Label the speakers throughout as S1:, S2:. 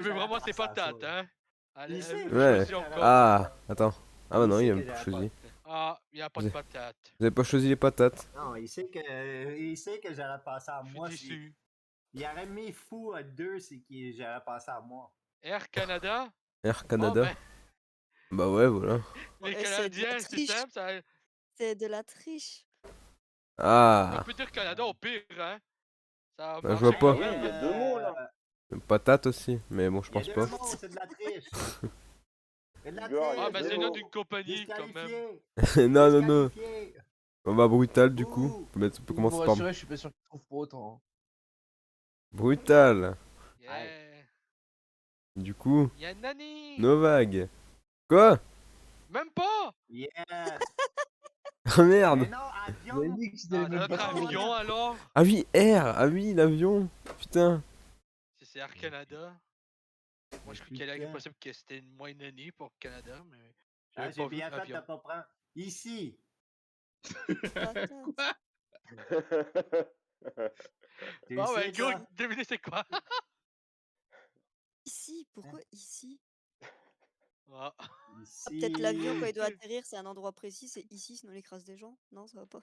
S1: Mais vraiment, c'est
S2: Ça,
S1: patates,
S2: ça.
S1: hein. Allez,
S2: Il sait,
S3: Ouais.
S1: choisis encore.
S3: Ah, attends. Ah bah
S2: Il
S3: non, il
S2: sait
S3: a
S2: que
S3: même pas
S2: j'avais
S3: choisi.
S1: Ah, y a pas
S3: Vous
S1: de
S3: avez,
S1: patates.
S3: vous avez pas choisi les patates.
S2: Non, il sait que j'aurais passé à
S1: Je suis
S2: moi. Si...
S1: déçu.
S2: Il aurait mis fou à 2, c'est que j'aurais passé à moi.
S1: Air Canada?
S3: Air
S1: Bon,
S3: Canada.
S1: ben,
S3: Bah ouais, voilà.
S1: les
S4: C'est de la
S1: Canadiens, c'est
S4: triche.
S1: simple, ça.
S4: C'est de la triche.
S1: On
S3: Ah,
S1: peut dire Canada au pire, hein. Ça a
S3: bah, je vois
S1: marché
S3: pas.
S1: quand
S5: Oui,
S1: même,
S5: il y a
S1: hein.
S5: 2 mots là.
S3: Patate aussi, mais bon, je
S2: Il y a
S3: pense
S2: 2
S3: pas.
S2: mots, c'est de la triche. C'est de la
S5: Igor, il y
S1: Ah,
S5: a
S2: triche.
S1: ben,
S5: deux
S1: c'est le nom
S5: mots.
S1: d'une compagnie, quand même.
S2: Disqualifié.
S3: Non, non, non.
S2: Disqualifié.
S3: On va brutal du coup.
S2: Ouh.
S3: On peut
S6: Pour vous
S3: commencer par
S6: rassurer, je suis pas sûr qu'il trouve pour autant. Hein.
S3: brutal.
S1: Yeah.
S3: Du coup,
S1: Y'a Nani.
S3: Novag. Quoi?
S1: Même pas.
S2: Yes.
S3: Oh
S2: Mais
S3: merde.
S2: non,
S6: Vous avez
S2: avion.
S6: dit qu'ils
S1: Ah,
S6: avaient même
S1: notre
S6: pas trouvé.
S1: avion, alors.
S3: Ah oui, Air. Ah oui, l'avion. Putain.
S1: C'est Air Canada. Moi, je crois qu'il est
S2: Putain.
S1: possible que c'était moins Nani pour Canada, mais
S2: Ah,
S1: j'avais
S2: j'ai
S1: pas vu
S2: bien fait de
S1: avion.
S2: pas prendre. Ici.
S4: Patate.
S2: Tu
S1: Bon,
S2: sais,
S1: ben, go,
S2: ça?
S1: devinez c'est quoi.
S4: Ici, pourquoi ici?
S1: Ah.
S4: Peut-être l'avion, quand il doit
S2: Ici.
S4: atterrir, c'est un endroit précis, c'est ici, sinon il écrase des gens? Non, ça va pas.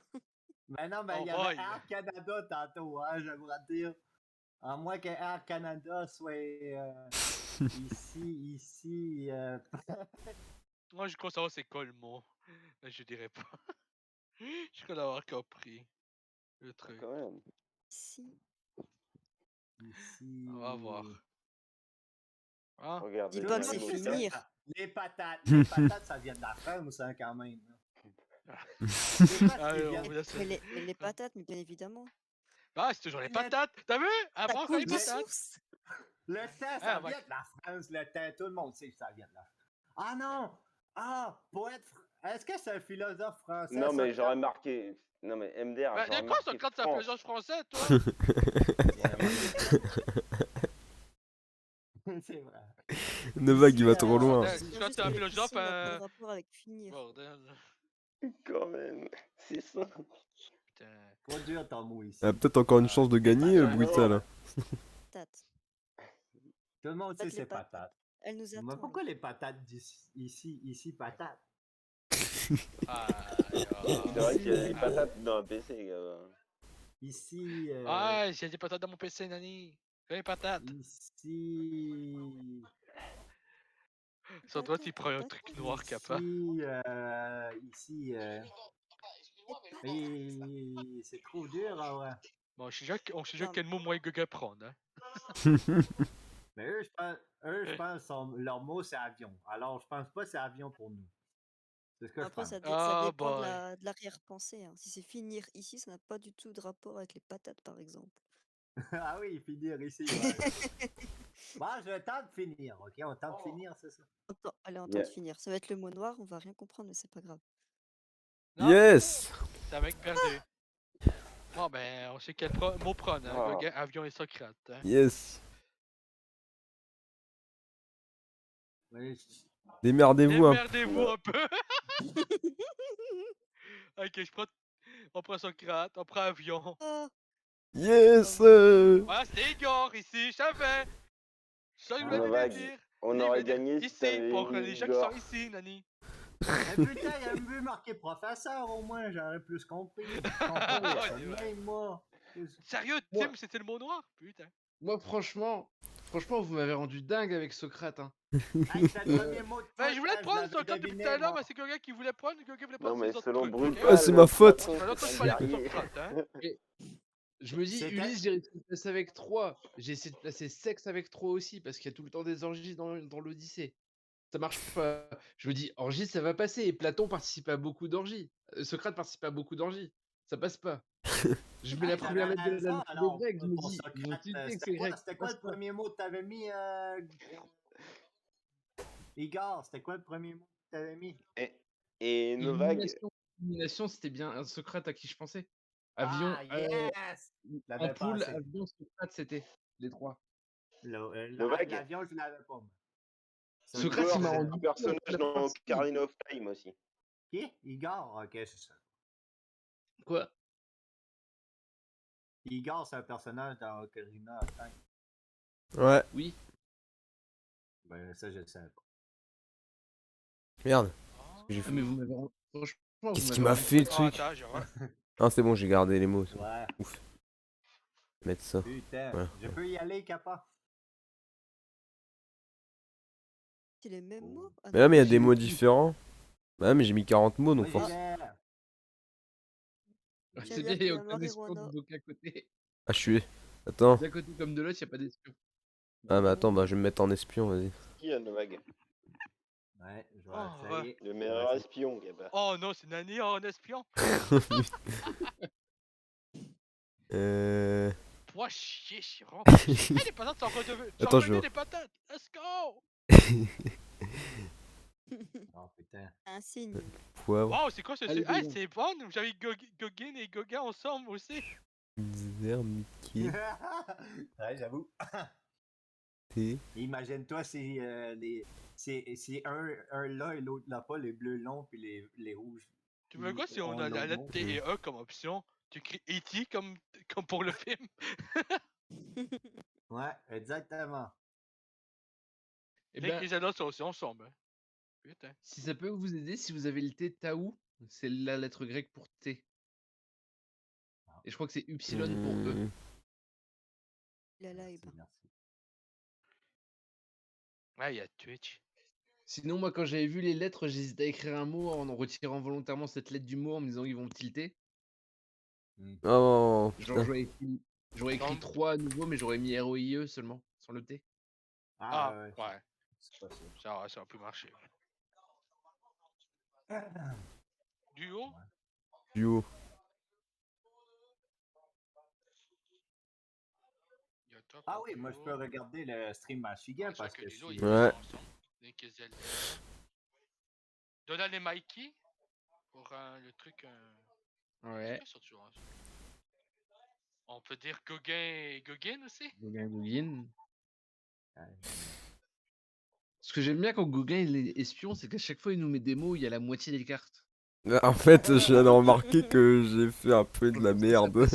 S2: Mais non, mais
S1: Oh
S2: il y avait
S1: boy.
S2: Air Canada tantôt, hein, j'aimerais dire. À moins que Air Canada soit ici.
S1: Moi, je crois savoir c'est quoi le mot. Mais je dirais pas. Je crois l'avoir compris. Le truc.
S5: Quand même.
S4: Ici.
S2: Ici.
S1: On va voir. Hein?
S5: Regarde,
S4: Dis
S5: les
S4: pas que
S5: gars,
S4: c'est
S5: les
S2: Américain.
S4: finir.
S5: Américains.
S2: Les patates, ça vient de la France, hein, quand même. C'est quoi
S1: Ah,
S2: qui
S1: on
S2: vient
S1: vous laisse.
S4: Mais les patates, mais bien évidemment.
S1: Ah, c'est toujours les
S2: Le-
S1: patates. T'as vu?
S4: Ça
S1: Apprends encore
S4: coule
S1: les
S4: de
S1: patates.
S4: source.
S2: Le thé,
S1: Ah,
S2: ça
S1: on va-
S2: vient de la France, le thé, tout le monde sait que ça vient de la France. Ah non! Ah, poète. Est-ce que c'est un philosophe français?
S5: Non, mais
S2: Socrate?
S5: j'aurais marqué. Non, mais MDR,
S1: Ben,
S5: j'aurais
S1: de quoi
S5: marqué
S1: Socrate, c'est un
S5: France.
S1: philosophe français, toi?
S5: J'aurais marqué
S2: C'est vrai.
S3: Novag, il va
S2: Ici,
S3: trop loin.
S1: Bordel,
S4: Sinon,
S1: tu vois,
S4: juste
S1: t'es un
S4: ici,
S1: philosophe,
S4: on n'a pas de rapport avec finir.
S1: Bordel.
S5: quand même. C'est ça.
S1: Putain.
S2: Trop dur ton mot ici.
S3: Ah, peut-être encore une
S1: Ah,
S3: chance de gagner,
S2: patates.
S3: brutal.
S4: Patates.
S2: Tout le monde sait
S4: Faites les
S2: c'est patates.
S4: Elle nous
S2: Mais
S4: attend.
S2: pourquoi les patates disent ici, patates?
S1: Aïe,
S5: C'est vrai qu'il y a des
S1: ah.
S5: patates dans un PC, gars.
S2: Ici.
S1: Ah, j'ai des patates dans mon PC, Nani. Fais les patates.
S2: Ici.
S1: Sur toi, tu prends un
S4: Patates,
S1: truc noir,
S4: patates.
S1: capa.
S2: Ici. Et c'est trop dur, ah ouais.
S1: Bon, on sait déjà
S4: Non.
S1: quel mot moi et Guga prendre, hein.
S2: Mais eux, je pense leur mot, c'est avion. Alors, je pense pas que c'est avion pour nous. C'est ce que je
S4: Après,
S2: pense.
S4: ça
S1: Oh
S4: dépend
S1: boy.
S4: de l'arrière-pensée. Hein. Si c'est finir ici, ça n'a pas du tout de rapport avec les patates, par exemple.
S2: Ah oui, finir ici, ouais. Bon, je tente de finir, ok? On tente de finir, c'est ça?
S4: Allez, on tente
S5: Yeah.
S4: de finir. Ça va être le mot noir, on va rien comprendre, mais c'est pas grave.
S1: Non,
S3: Yes!
S1: c'est avec perdu. Bon, ben, on sait quel mot prendre, hein.
S5: Ah.
S1: Guga, avion et Socrate, hein.
S3: Yes!
S2: Oui,
S3: Démerdez-vous un peu.
S1: Démerdez-vous un peu. Ok, on prend Socrate, on prend avion.
S4: Ah,
S3: Yes!
S1: Voilà, c'était Igor ici, je savais. Ça, je voulais
S5: Novak,
S1: le dire.
S5: on
S1: Dis,
S5: aurait
S1: je voulais dire
S5: gagné si
S1: ici,
S5: t'avais
S1: pour
S5: mis
S1: les gens qui
S5: Igor.
S1: sont ici, Nani.
S2: Mais putain, il a vu marqué professeur au moins, j'aurais plus compris. Je comprends,
S1: Ouais,
S2: c'est
S1: c'est
S2: le
S1: vrai.
S2: même, moi.
S1: Sérieux,
S6: Moi-
S1: Tim, c'était le mot noir? Putain.
S6: Moi, franchement, vous m'avez rendu dingue avec Socrate. Hein.
S2: Hey, c'était le premier mot de
S1: Ben, je voulais
S2: je
S1: prendre
S2: l'avais
S1: Socrate depuis tout
S2: deviné,
S1: à l'heure,
S2: moi.
S1: mais c'est quelqu'un qui voulait prendre, quelqu'un voulait
S5: Non,
S1: prendre
S5: mais
S1: ses autres
S5: selon
S1: trucs,
S5: Brutal,
S1: ok?
S3: Ah, c'est ma faute.
S5: Platon,
S1: Ça fait longtemps que
S5: c'est
S1: je
S5: un
S1: parlais plus
S5: guerrier.
S1: Socrate, hein.
S6: Je me dis,
S2: C'était-
S6: Ulysse, j'ai réussi à le placer avec 3. J'ai essayé de placer Sexe avec 3 aussi, parce qu'il y a tout le temps des orgies dans l'Odyssée. Ça marche pas. Je me dis, orgie, ça va passer. Et Platon participe à beaucoup d'orgies. Socrate participe à beaucoup d'orgies. Ça passe pas. Je mets la
S2: Hey,
S6: première
S2: j'avais
S6: lettre de
S2: raison,
S6: l'alphabet
S2: alors,
S6: grec. Je me
S2: pour
S6: dis, ils vont
S2: Socrate.
S6: tilter que c'est grec.
S2: C'était
S6: Ça
S2: quoi
S6: passe
S2: le
S6: pas.
S2: premier mot que t'avais mis, Igor? C'était quoi le premier mot que t'avais mis?
S5: Et Novak,
S6: Illumination, c'était bien Socrate à qui je pensais. Avion,
S2: Ah, yes! Je l'avais
S6: ampoule,
S2: pensé.
S6: avion, Socrate, c'était les 3.
S5: Novak.
S2: L'avion, je l'avais pas. moi.
S6: Socrate, il m'a
S5: c'est
S6: rendu
S5: un personnage dans Ocarina of Time aussi.
S2: Qui? Igor? Ok, c'est ça.
S6: Quoi?
S2: Igor, c'est un personnage dans Ocarina of Time.
S3: Ouais.
S6: Oui.
S2: Ben, ça, je le savais pas.
S3: Merde.
S1: Ah.
S3: J'ai
S6: Ah,
S3: fait-
S6: mais vous m'avez franchement, vous
S3: Qu'est-ce qui
S6: m'avez
S3: m'a
S6: rendu
S3: fait le
S1: Ah,
S3: truc?
S1: attends, je vois.
S3: Ah, c'est bon, j'ai gardé les mots. c'est bon.
S2: Ouais.
S3: Ouf. Mettre ça.
S2: Putain.
S3: Voilà.
S2: Je peux y aller, Kappa?
S4: C'est les mêmes mots? Ah
S3: Mais là,
S4: non,
S3: mais il y a
S6: J'ai
S3: des mots
S6: oublié.
S3: différents. Bah, mais j'ai mis 40 mots, donc
S2: Moi,
S3: force.
S2: j'ai l'air.
S6: Ah,
S4: Tiens,
S6: c'est
S4: regarde,
S6: bien, il
S4: il
S6: n'y
S4: y
S6: a
S4: a
S6: aucun espion
S4: marijuana.
S6: d'aucun côté.
S3: Ah, je suis. Attends.
S6: D'un côté comme de l'autre, il n'y a pas d'espion.
S3: Ah, mais attends, bah, je vais me mettre en espion, vas-y.
S5: Qui a Novag?
S2: Ouais, je vais
S1: Oh,
S2: essayer.
S5: Le
S2: Je vais
S5: meilleur
S2: essayer.
S5: espion, Gabba.
S1: Oh non, c'est Nani en espion.
S3: euh...
S1: Toi, chier, je suis vraiment pas chier. Hey, les patates sont redevenues.
S3: Attends, je vais.
S1: les patates. Let's go.
S2: Oh, putain.
S4: Un signe.
S3: Poivre.
S1: Wow, c'est quoi ce
S6: Allez,
S1: Hey,
S6: Gauguin.
S1: c'est bon. J'avais Gauguin et Gauguin ensemble aussi.
S3: Zère, Mickey.
S2: Ouais, j'avoue.
S3: T.
S2: Imagine-toi, c'est un là et l'autre là, pas les bleus longs puis les rouges.
S1: Tu veux quoi si on
S2: ont
S1: a la
S2: l'autre
S1: lettre
S2: mot.
S1: T et E comme option? Tu écris E.T. comme pour le film.
S2: Ouais, exactement.
S6: Eh
S1: Rien que
S6: ben,
S1: les anneaux sont aussi ensemble. Hein. Putain.
S6: si ça peut vous aider, si vous avez le T Taou, c'est la lettre grecque pour T. Et je crois que c'est Upsilon pour E.
S3: Hmm.
S4: La
S2: Merci,
S4: live.
S2: merci.
S1: Ouais, il y a Twitch.
S6: Sinon, moi, quand j'avais vu les lettres, j'hésitais à écrire un mot en retirant volontairement cette lettre du mot en me disant qu'ils vont me tilter.
S3: Oh,
S6: Genre,
S3: putain.
S6: j'aurais écrit
S1: Donc-
S6: 3 à nouveau, mais j'aurais mis ROIE seulement, sans le T.
S1: Ah,
S2: ouais.
S1: ouais.
S2: C'est possible.
S1: Ça a pu marcher. Duo?
S3: Duo.
S1: Il y a toi,
S2: Ah oui, moi je
S1: Pogo.
S2: peux regarder le stream à Shiga
S1: Ah, tu vois
S2: parce que
S1: Lilo,
S2: si.
S1: ils
S3: Ouais.
S1: sont ensemble. Link et Zelda. Donald et Mikey pour le truc.
S6: Ouais.
S1: Pas sûr, tu vois. On peut dire Gauguin et Gauguin aussi?
S6: Gauguin, Gauguin.
S2: Ouais.
S6: Ce que j'aime bien quand Gauguin il est espion, c'est qu'à chaque fois il nous met des mots où il y a la moitié des cartes.
S3: En fait, je viens de remarquer que j'ai fait un peu de la merde.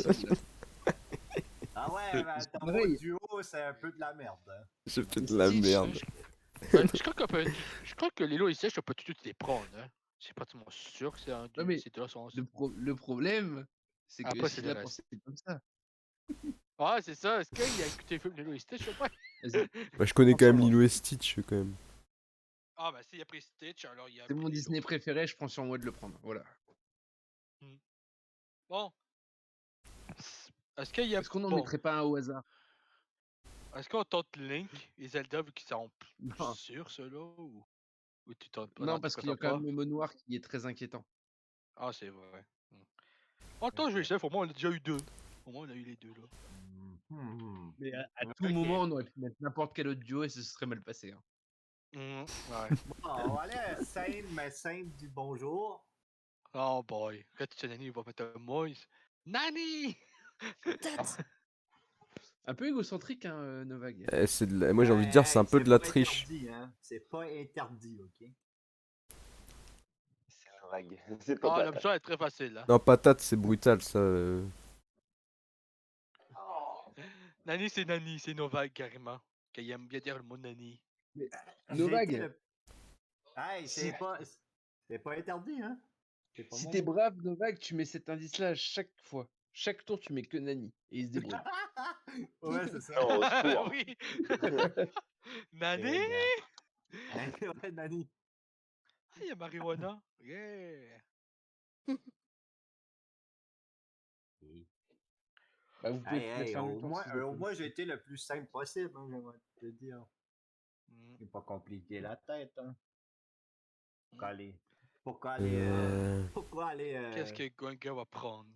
S2: Ah ouais, ben, ton mot
S6: pareil.
S2: duo, c'est un peu de la merde. Hein.
S3: J'ai fait de la
S6: Stitch,
S3: merde.
S1: Je crois que Lilo et Sèche, on peut tout les prendre. Hein. C'est pas tellement sûr que c'est un
S6: Ouais, mais
S1: ces deux-là sont
S6: le problème, c'est que
S1: Après, c'est
S6: s'il
S1: le
S6: a
S1: reste.
S6: pensé comme ça.
S1: Ah, c'est ça. Est-ce qu'il a écouté le film Lilo et Stitch ou pas?
S6: Vas-y.
S3: Bah, je connais quand même
S6: Franchement,
S3: Lilo et Stitch quand même.
S1: Ah, bah, s'il a pris Stitch, alors il a
S6: c'est
S1: pris
S6: mon
S1: Lilo.
S6: Disney préféré, je prends sur moi de le prendre. Voilà.
S1: Bon. Est-ce qu'il y a.
S6: Est-ce qu'on n'en
S1: Bon.
S6: mettrait pas un au hasard?
S1: Est-ce qu'on tente Link et Zelda vu qu'ils sont plus
S6: Non.
S1: sûrs, ceux-là? Ou tu tentes pas?
S6: Non,
S1: tu
S6: parce qu'il y a
S1: préfères
S6: quand
S1: pas?
S6: même Momo Noir qui est très inquiétant.
S1: Ah, c'est vrai. Oh, attends, je vais essayer. Au moins, on a déjà eu deux. Au moins, on a eu les deux là.
S6: Mais à tout
S2: Ok.
S6: moment, on aurait pu mettre n'importe quel autre duo et ce serait mal passé. Hein.
S1: Ouais.
S2: Bon, on va aller à scène, mais scène du bonjour.
S1: Oh boy. Quand tu sais Nani, il va mettre un moise. Nani!
S4: Tate.
S6: Un peu égocentrique, hein, Novag.
S3: Moi j'ai envie de dire c'est un peu de la
S2: pas
S3: triche.
S2: Interdit, hein. C'est pas interdit, ok?
S5: C'est Novag. C'est pas
S1: Ah,
S5: patate.
S1: l'option est très facile. Hein.
S3: Non, patate, c'est brutal ça.
S1: Nani, c'est Novak carrément. Qu'il aime bien dire le mot Nani.
S2: J'ai
S6: Novag,
S2: été le- Hey,
S6: Si-
S2: c'est pas interdit, hein? C'est pas
S6: si
S2: mon
S6: t'es
S2: mot.
S6: brave, Novag, tu mets cet indice-là à chaque fois. Chaque tour, tu mets que Nani. Et il se débrouille.
S2: Ouais, c'est ça.
S5: Non, au secours.
S1: Oui! Nani!
S2: Ouais, Nani.
S1: Ah, il y a marijuana. Yeah!
S6: Bah, vous pouvez
S2: Hey,
S6: peut-être faire en même
S2: au
S6: temps.
S2: moins,
S6: si vous êtes
S2: au
S6: pas
S2: moins j'ai été le plus simple possible, hein, j'aimerais te dire. C'est pas compliqué la tête, hein. Pourquoi aller? Pourquoi aller? Pourquoi aller?
S1: Qu'est-ce que Gwenga va prendre?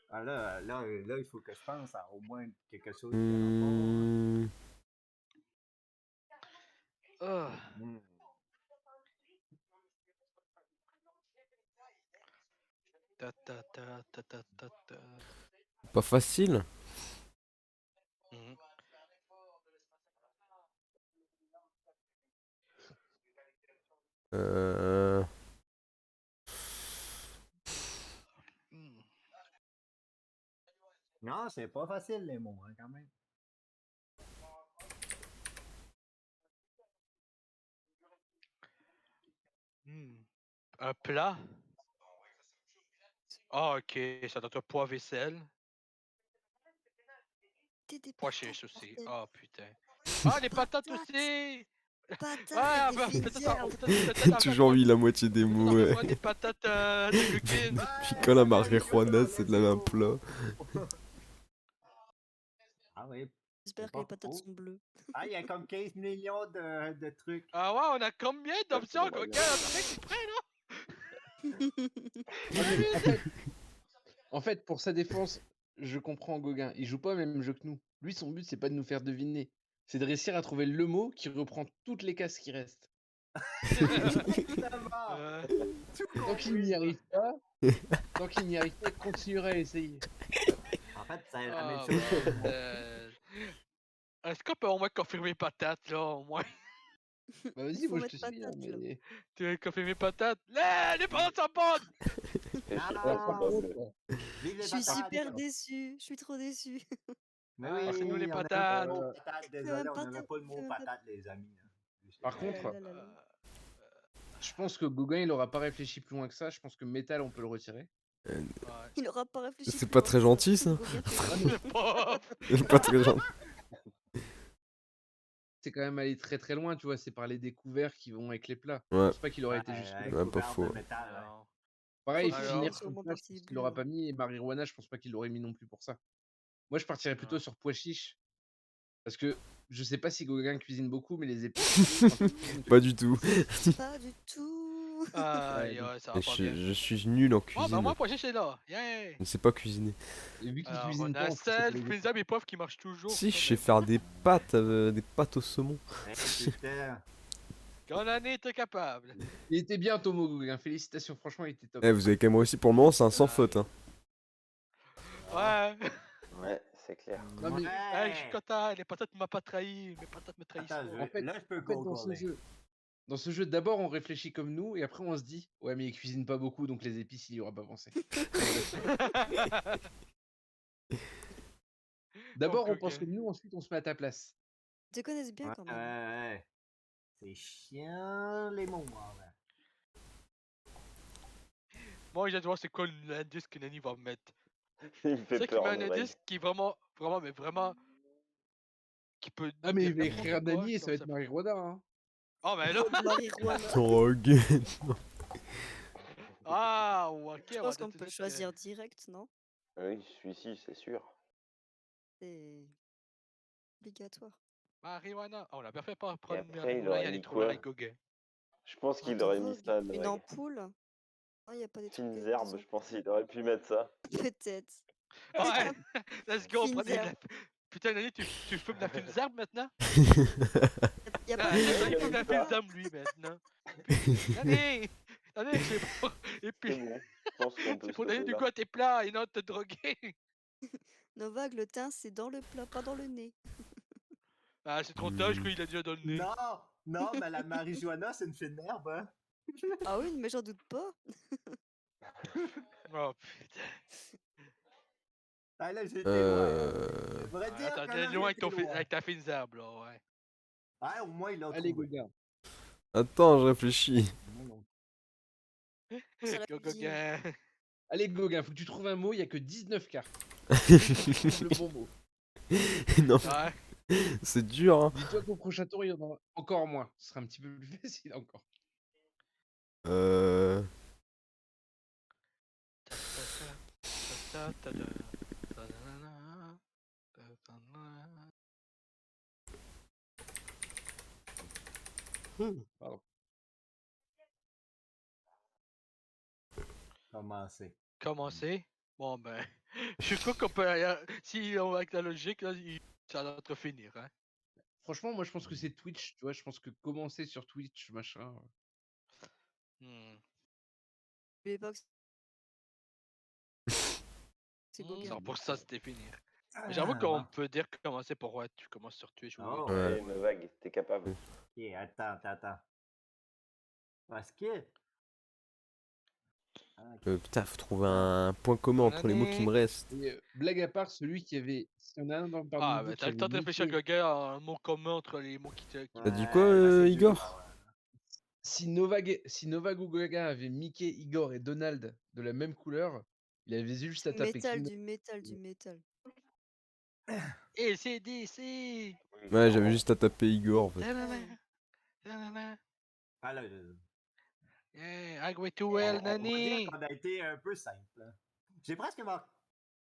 S2: Ah là, il faut que je pense à au moins quelque chose qui a rapport.
S1: Ah. Ta ta ta ta ta ta ta.
S3: Pas facile.
S1: Mhm. Hmm.
S2: Non, c'est pas facile les mots, hein, quand même.
S1: Un plat? Ah, ok, ça doit être poids vaisselle.
S4: Des
S1: Pois
S4: patates,
S1: chiches aussi.
S4: bordel.
S1: Ah, putain. Ah, les patates
S4: Patates.
S1: aussi!
S4: Patates,
S1: Ah,
S4: des
S1: bah,
S4: fines
S1: peut-être
S4: herbes.
S1: peut-être
S3: Toujours eu la moitié des
S1: peut-être
S3: mots,
S1: en
S3: ouais.
S1: revoit des patates de Lukin.
S3: Puis quand la marijuana, c'est de la même plat.
S2: Ah oui.
S4: J'espère
S2: C'est
S4: que les
S2: pas
S4: patates
S2: faux.
S4: sont bleues.
S2: Ah, il y a comme 15 millions de trucs.
S1: Ah ouais, on a combien d'options,
S5: c'est
S1: Gauguin?
S5: normal.
S1: On est prêt, là?
S6: Ah, mais en fait, pour sa défense, je comprends Gauguin. Il joue pas au même jeu que nous. Lui, son but, c'est pas de nous faire deviner. C'est de réussir à trouver le mot qui reprend toutes les cases qui restent.
S2: Exactement.
S1: Euh,
S2: Tout
S6: Tant qu'il
S2: compris,
S6: n'y
S2: moi.
S6: arrive pas, il continuera à essayer.
S2: En fait, c'est la
S1: Ah,
S2: même chose que moi.
S1: Est-ce qu'on peut au moins confirmer patates, là, au moins?
S6: Bah vas-y,
S4: Faut
S6: moi je te
S4: mettre
S6: suis, hein,
S4: patates, là.
S6: mais...
S1: Tu veux confirmer patates? Les patates sont bonnes!
S5: Et je sais
S2: Non.
S5: pas,
S6: Alors, par
S5: c'est pas
S6: contre,
S5: bleu.
S2: Vive les
S4: Je suis
S2: patates.
S4: super déçue. Je suis trop déçue.
S2: Mais
S1: Ah,
S2: oui,
S1: c'est nous les
S2: on avait
S1: patates.
S2: le mot patate.
S4: C'est
S2: Désolé,
S4: même
S2: on
S4: pas
S2: n'avait
S4: ta-
S2: pas le
S4: c'est
S2: mot
S4: même pas-
S2: patate, les amis.
S6: par
S4: Ah là
S6: contre,
S4: là là là.
S6: je pense que Gauguin, il aura pas réfléchi plus loin que ça. Je pense que Métal, on peut le retirer.
S1: Ouais.
S4: Il aura pas réfléchi
S3: C'est
S4: plus
S3: pas
S4: loin
S3: très
S4: que
S3: gentil, ça.
S4: Gauguin, tu es fou.
S1: Le pauvre!
S3: Pas très gentil.
S6: C'est quand même aller très très loin, tu vois. C'est par les découverts qui vont avec les plats. Je
S3: Ouais.
S6: pense pas qu'il aurait été juste.
S3: Ouais, pas faux.
S2: De métal, ouais.
S1: Non.
S6: Pareil,
S4: Faut qu'il
S1: Alors-
S6: finir
S4: finisse
S6: comme
S4: au moins
S6: ça, je
S4: partie
S6: pense qu'il
S4: bleue.
S6: l'aura pas mis. Et marijuana, je pense pas qu'il l'aurait mis non plus pour ça. Moi, je partirais plutôt
S1: Non.
S6: sur pois chiche. Parce que je sais pas si Gauguin cuisine beaucoup, mais les épices.
S3: Pas du tout.
S4: Pas du tout.
S1: Aïe, ouais, ça va pas bien.
S3: Je suis nul en
S1: Oh, bah
S3: cuisine.
S1: moi, pois chiche est là. Yeah!
S3: Je ne sais pas cuisiner.
S6: Et vu qu'il
S1: Alors,
S6: cuisine
S1: on
S6: pas,
S1: a
S6: on sait que c'est pas
S1: sel,
S6: les
S1: pizza, et poivre qui marche toujours.
S3: Si,
S1: quand
S3: je sais
S1: même.
S3: faire des pâtes au saumon.
S2: Putain.
S1: Quand on en est capable.
S6: Il était bien, Tomo Gauguin. Félicitations, franchement, il était top.
S3: Eh, vous avez qu'à moi aussi, pour le moment, c'est un sans faute. Hein.
S1: Ouais.
S5: Ouais, c'est clair.
S6: Non, mais-
S1: Hey, je suis content, les patates m'ont pas trahi, mes patates me trahissent
S2: Attends,
S1: pas.
S6: En fait,
S2: là, je peux
S6: En fait, dans ce jeu, d'abord on réfléchit comme nous et après on se dit ouais mais il cuisine pas beaucoup donc les épices il y aura pas pensé. D'abord
S1: Ok,
S6: on pense
S1: ok.
S6: comme nous, ensuite on se met à ta place.
S4: Ils te connaissent bien
S2: Ouais,
S4: quand même.
S2: ouais. C'est chiant, les mots, moi, ouais.
S1: Moi, j'ai hâte de voir c'est quoi l'indice que Nani va me mettre.
S5: Il me
S1: C'est
S5: fait
S1: vrai qu'il met
S5: peur,
S1: un
S5: Novak.
S1: indice qui est vraiment, mais vraiment. Qui peut.
S6: Ah mais il
S1: dire
S6: va
S1: n'importe
S6: écrire
S1: quoi,
S6: Nani et ça
S1: comme
S6: va être marijuana hein.
S1: Oh, mais là!
S4: Marijuana.
S3: Drogue.
S1: Ah, ok,
S4: Je
S1: on
S4: pense
S1: va
S4: qu'on
S1: te
S4: peut
S1: dire
S4: choisir direct, non?
S5: Oui, celui-ci, c'est sûr.
S4: C'est obligatoire.
S1: Marijuana. Oh, on a bien fait pas prendre
S5: après, il
S1: marijuana
S5: aurait
S1: et aller
S5: mis
S1: trouver
S5: quoi?
S1: avec Gauguin.
S5: Je pense
S4: What
S5: qu'il
S4: the
S5: aurait mis
S4: fuck?
S5: ça,
S4: Une
S5: Novak.
S4: ampoule? Non, y a pas des trucs
S5: Fines
S4: avec
S5: herbes,
S4: des
S5: je pense qu'il aurait pu mettre ça.
S4: ampoules. Peut-être.
S1: Ouais! Let's go,
S4: Fines
S1: prenez de la.
S4: herbes.
S1: Putain, Nani, tu fumes de la fine herbe maintenant?
S4: Y a pas
S1: Ah,
S4: de
S1: Nani,
S5: Ouais,
S1: il fume de la
S5: il aime
S1: fine herbe, lui, maintenant. Nani! Nani, c'est pour. Et puis.
S5: C'est bon. Je pense qu'on peut
S1: C'est pour donner
S5: stopper
S1: du
S5: là.
S1: goût à tes plats et non te droguer.
S4: Novak, le thym, c'est dans le plat, pas dans le nez.
S1: Ah, c'est trop tard, je crois qu'il a déjà dans le nez.
S2: Non, mais la marijuana, c'est une fine herbe, hein.
S4: Ah oui, mais j'en doute pas.
S1: Oh putain.
S2: Ah, là, j'ai été loin. Vrai
S1: Ouais,
S2: dire
S1: attends,
S2: que
S1: t'es
S2: là,
S1: loin
S2: j'ai été loin.
S1: avec ta fine herbe, là, ouais.
S2: Ah, au moins, il l'a
S6: Allez
S2: trouvé.
S6: Gauguin.
S3: Attends, je réfléchis.
S4: Ça
S1: Go,
S4: l'a dit.
S1: Gauguin.
S6: Allez Gauguin, faut que tu trouves un mot, il y a que 19 cartes. Le bon mot.
S3: Non,
S1: Ouais.
S3: c'est dur, hein.
S6: Dis-toi qu'au prochain tour, il y en aura encore moins. Ce sera un petit peu plus facile encore. Pardon.
S2: Commencer.
S1: Commencer. Bon, ben. Je trouve qu'on peut. Si on va avec la logique, là, ça va te finir, hein.
S6: Franchement, moi je pense que c'est Twitch, tu vois, je pense que commencer sur Twitch, machin.
S1: Hmm.
S4: N'oubliez pas que c'est Gauguin.
S1: Non, pour ça, c'était finir. Mais j'avoue qu'on peut dire commencer pour ouais, tu commences sur Twitch ou
S2: Oh.
S3: Ouais.
S5: Allez, Novak, t'es capable.
S2: Ok, attends. Parce que...
S3: Putain, faut trouver un point commun entre les mots qui me restent.
S6: Et blague à part, celui qui avait. Si on a un dans parmi
S1: Ah,
S6: vous
S1: ben
S6: qui
S1: t'as le
S6: avait
S1: temps de réfléchir,
S6: noté-
S1: Gauguin, à un mot commun entre les mots qui te.
S3: T'as dit quoi, Igor?
S6: Si Novak ou Gauguin avait Mickey, Igor et Donald de la même couleur, il avait juste à
S4: Du
S6: taper
S4: métal,
S6: King.
S4: du métal, du métal.
S1: Et c'est DC.
S3: Ouais, j'avais juste à taper Igor en fait.
S2: Ah là,
S1: Yeah, I go too well,
S2: on va dire
S1: Nani.
S2: qu'on a été un peu simple. Hein. J'ai presque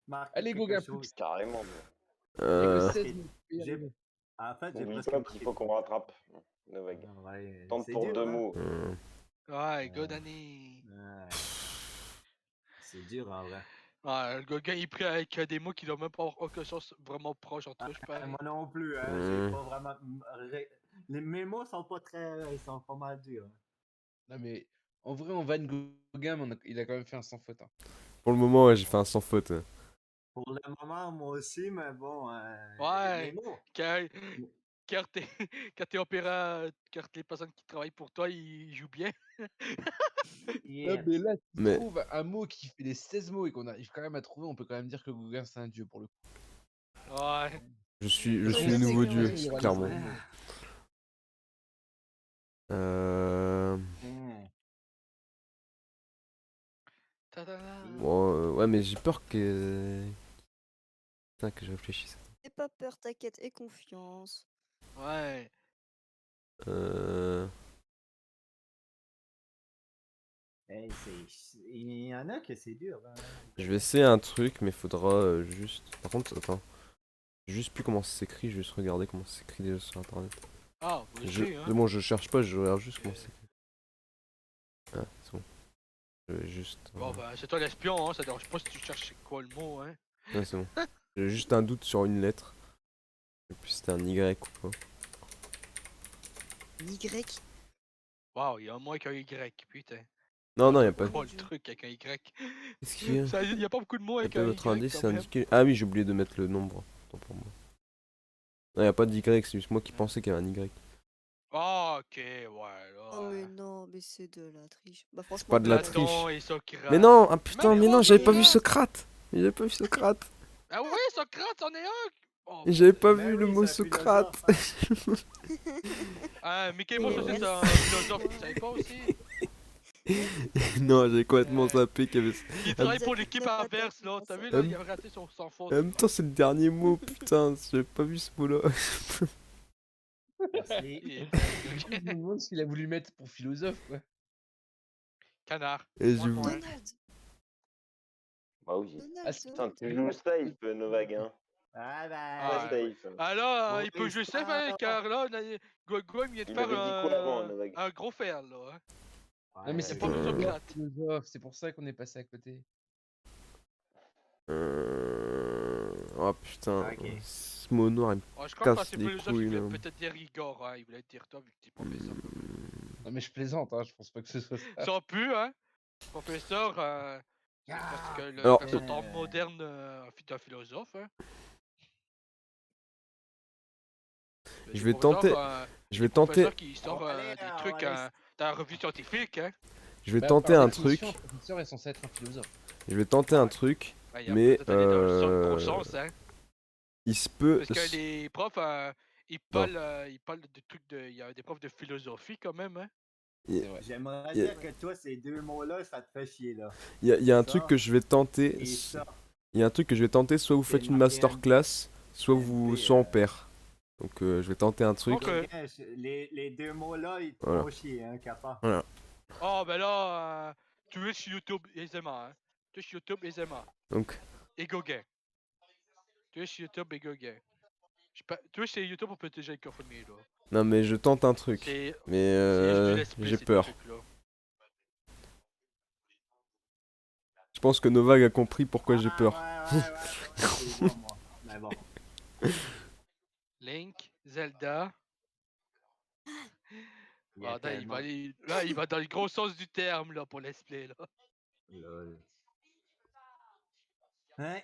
S2: marqué
S6: Allez,
S2: quelque
S6: Gauguin,
S2: chose.
S5: Carrément. Mais...
S6: il y a que
S3: Euh...
S6: 16 mots. Tu peux y
S2: J'ai-
S6: arriver.
S2: En fait, j'ai
S5: N'oublie
S2: presque
S5: pas qu'il
S2: marqué.
S5: faut qu'on rattrape. Novak.
S2: Ouais,
S5: Tente
S2: c'est
S5: pour
S2: dur,
S5: 2
S2: hein?
S5: mots.
S1: Ouais, go Nani.
S2: Ouais. C'est dur en vrai.
S1: Ouais, le gars il est pris avec des mots qui doivent même pas avoir aucune chose vraiment proche entre eux, je pareil.
S2: Moi non plus, hein. J'ai pas vraiment. Mes mots sont pas très. Ils sont pas mal durs. Hein.
S6: Non, mais en vrai, on vanne Gauguin, mais il a quand même fait un sans faute. Hein.
S3: Pour le moment, ouais, j'ai fait un sans faute.
S2: Pour le moment, moi aussi, mais bon. Les
S1: Ouais,
S2: mots.
S1: quand t'es quand t'es quand les personnes qui travaillent pour toi, ils jouent bien.
S6: Non, mais là, si tu
S3: Mais-
S6: trouves un mot qui fait les 16 mots et qu'on arrive quand même à trouver, on peut quand même dire que Gauguin, c'est un dieu pour le coup.
S1: Ouais.
S3: Je suis
S4: Ouais,
S3: le
S4: je sais
S3: nouveau
S4: que
S3: dieu,
S4: ouais, je crois
S3: clairement.
S4: que-
S3: Bon, ouais, mais j'ai peur que... Putain, que je réfléchisse.
S4: N'aie pas peur, t'inquiète, aie confiance.
S1: Ouais.
S2: Hey, il y en a que c'est dur. Hein.
S3: Je vais essayer un truc, mais faudra juste... Par contre, attends. Je sais juste plus comment ça s'écrit, je vais juste regarder comment ça s'écrit déjà sur internet.
S1: Ah, vous le savez, hein.
S3: Bon, je cherche pas, je regarde juste comment ça s'écrit. Ah, c'est bon. Je vais juste...
S1: Bon, bah, c'est toi l'espion, hein. Ça dérange pas si tu cherches c'est quoi le mot, hein.
S3: Ouais, c'est bon. J'ai juste un doute sur une lettre. Et puis c'était un Y ou pas.
S4: Y.
S1: Waouh, il y a un mot avec un Y, putain.
S3: Non, non, y'a pas...
S1: Pas le truc avec un Y.
S3: Qu'est-ce qu'il y a?
S1: Il y a pas beaucoup de mots
S3: Y'a
S1: avec
S3: pas
S1: un
S3: votre
S1: Y
S3: indice,
S1: quand
S3: c'est
S1: même.
S3: indiqué... Ah oui, j'ai oublié de mettre le nombre. Autant pour moi. Non, y'a pas de Y, c'est juste moi qui pensais qu'il y avait un Y.
S1: Ah, ok, ouais, là.
S4: Oh mais non, mais c'est de la triche. Bah franchement,
S3: pas de la
S4: Platon,
S3: triche.
S1: Platon et Socrate.
S3: Mais non, ah putain, mais non, j'avais pas vu
S1: Socrate.
S3: Socrate. Mais j'avais pas vu Socrate.
S1: Ah ouais, Socrate, c'en est un. Oh,
S3: J'avais pas
S2: Ben
S3: vu le
S2: oui,
S3: mot
S2: c'est un
S3: Socrate.
S2: philosophe,
S1: Ah, Mickey Mouse aussi, c'est un
S4: Merci.
S1: philosophe, tu savais pas aussi?
S3: Non, j'ai complètement zappé qu'il y avait...
S1: Il
S3: En
S1: travaille
S4: Vous
S1: pour
S4: êtes
S1: l'équipe
S4: la patate,
S1: inverse, là.
S4: c'est
S1: T'as
S4: ça.
S1: vu, là, il a raté son sans faute.
S3: même temps, c'est le dernier mot, putain, j'avais pas vu ce mot-là.
S2: Merci.
S1: Il est
S6: Je me demande ce qu'il a voulu mettre pour philosophe, quoi.
S1: Canard.
S3: Et
S1: Point,
S3: je...
S1: point.
S4: Donald,
S5: Bah oui.
S6: Ah,
S4: Donald,
S5: Putain, tu
S4: Donald.
S5: joues safe, Novak. Hein.
S2: Ah
S5: Pas
S2: ben.
S1: Ouais.
S5: safe. Hein.
S1: Ah là,
S2: Pour
S1: il peut jouer safe,
S2: l'instant,
S1: hein, car là, Gogo, il vient de
S5: Il
S1: faire
S5: avait dit quoi avant, Novak?
S1: un gros fer, là. Hein.
S6: Non, mais
S2: ouais,
S6: c'est
S1: pas
S6: pas
S1: le Socrate.
S6: philosophe, c'est pour ça qu'on est passé à côté.
S3: Oh putain,
S2: Ok.
S3: ce mot noir, il me
S1: Ouais, je crois que
S3: casse
S1: c'est
S3: les
S1: philosophe, il
S3: couilles,
S1: voulait
S3: là.
S1: peut-être dire Igor, hein. Il voulait dire toi, vu que t'es professeur.
S6: Non, mais je plaisante, hein, je pense pas que ce soit ça.
S1: Ça aurait pu, hein. Professeur, c'est parce que le
S3: Alors-
S1: temps moderne d'un philosophe, hein. Mais
S3: Je
S1: des
S3: vais
S1: professeurs,
S3: tenter- Je vais
S1: des professeurs
S3: tenter...
S1: qui sortent
S2: On va aller,
S1: des
S2: on
S1: trucs
S2: va aller.
S1: dans la revue scientifique, hein.
S3: Je vais
S6: Bah,
S3: tenter
S6: par
S3: un
S6: définition,
S3: truc.
S6: Un professeur est censé être un philosophe.
S3: Je vais tenter un truc.
S1: Ouais, il a
S3: Mais,
S1: peut-être allé dans le gros sens, hein.
S3: Il se peut...
S1: Parce que les profs, ils parlent de trucs de. Il y a des profs de philosophie quand même, hein.
S6: C'est vrai.
S2: J'aimerais
S3: Yeah.
S2: dire que toi, ces deux mots-là, ça te fait chier, là.
S3: Il y a un
S2: Ça,
S3: truc que je vais tenter.
S2: Et ça.
S3: Il y a un truc que je vais tenter, soit vous
S2: C'est
S3: faites une
S2: ma
S3: masterclass, soit vous,
S2: TNT,
S3: soit on perd. Donc je vais tenter un truc.
S1: Ok.
S2: Les deux mots-là, ils te
S3: Voilà.
S2: font chier, hein, capable.
S1: Oh, ben là, tu es sur YouTube aisément, hein. Tu es sur YouTube aisément.
S3: Donc,
S1: Et Gauguin. Tu es sur YouTube et Gauguin. Tu es sur YouTube, on peut déjà confirmer, là.
S3: non mais je tente un truc.
S1: C'est
S3: Mais
S1: du let's play,
S3: j'ai
S1: ces
S3: peur.
S1: trucs-là.
S3: Je pense que Novak a compris pourquoi j'ai peur.
S2: C'est bon, moi. Mais bon.
S1: Link, Zelda.
S2: Il y a
S1: Ah, là,
S2: tellement-
S1: là, il va dans le gros sens du terme, là, pour let's play, là.
S2: Lol. Hein?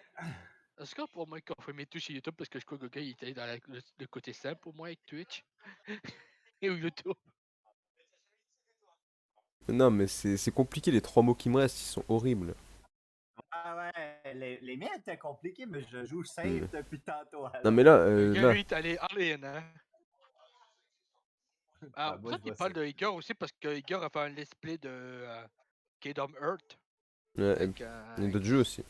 S1: Est-ce qu'on pour moi confirmer tout sur YouTube parce que je crois que Gauguin il était dans le côté simple pour moi avec Twitch et YouTube.
S3: Non mais c'est compliqué, les 3 mots qui me restent, ils sont horribles.
S2: Ah ouais, les miens étaient compliqués, mais je joue safe depuis tantôt. alors.
S3: Non mais là,
S1: Gauguin,
S3: là,
S1: lui, est allé Alien, hein. Ah,
S2: moi,
S1: pour ça
S2: je
S1: qu'il
S2: vois
S1: parle
S2: ça.
S1: de Igor aussi parce que Igor a fait un let's play de Kingdom Hearts
S3: Ouais,
S1: avec
S3: et d'autres jeux aussi.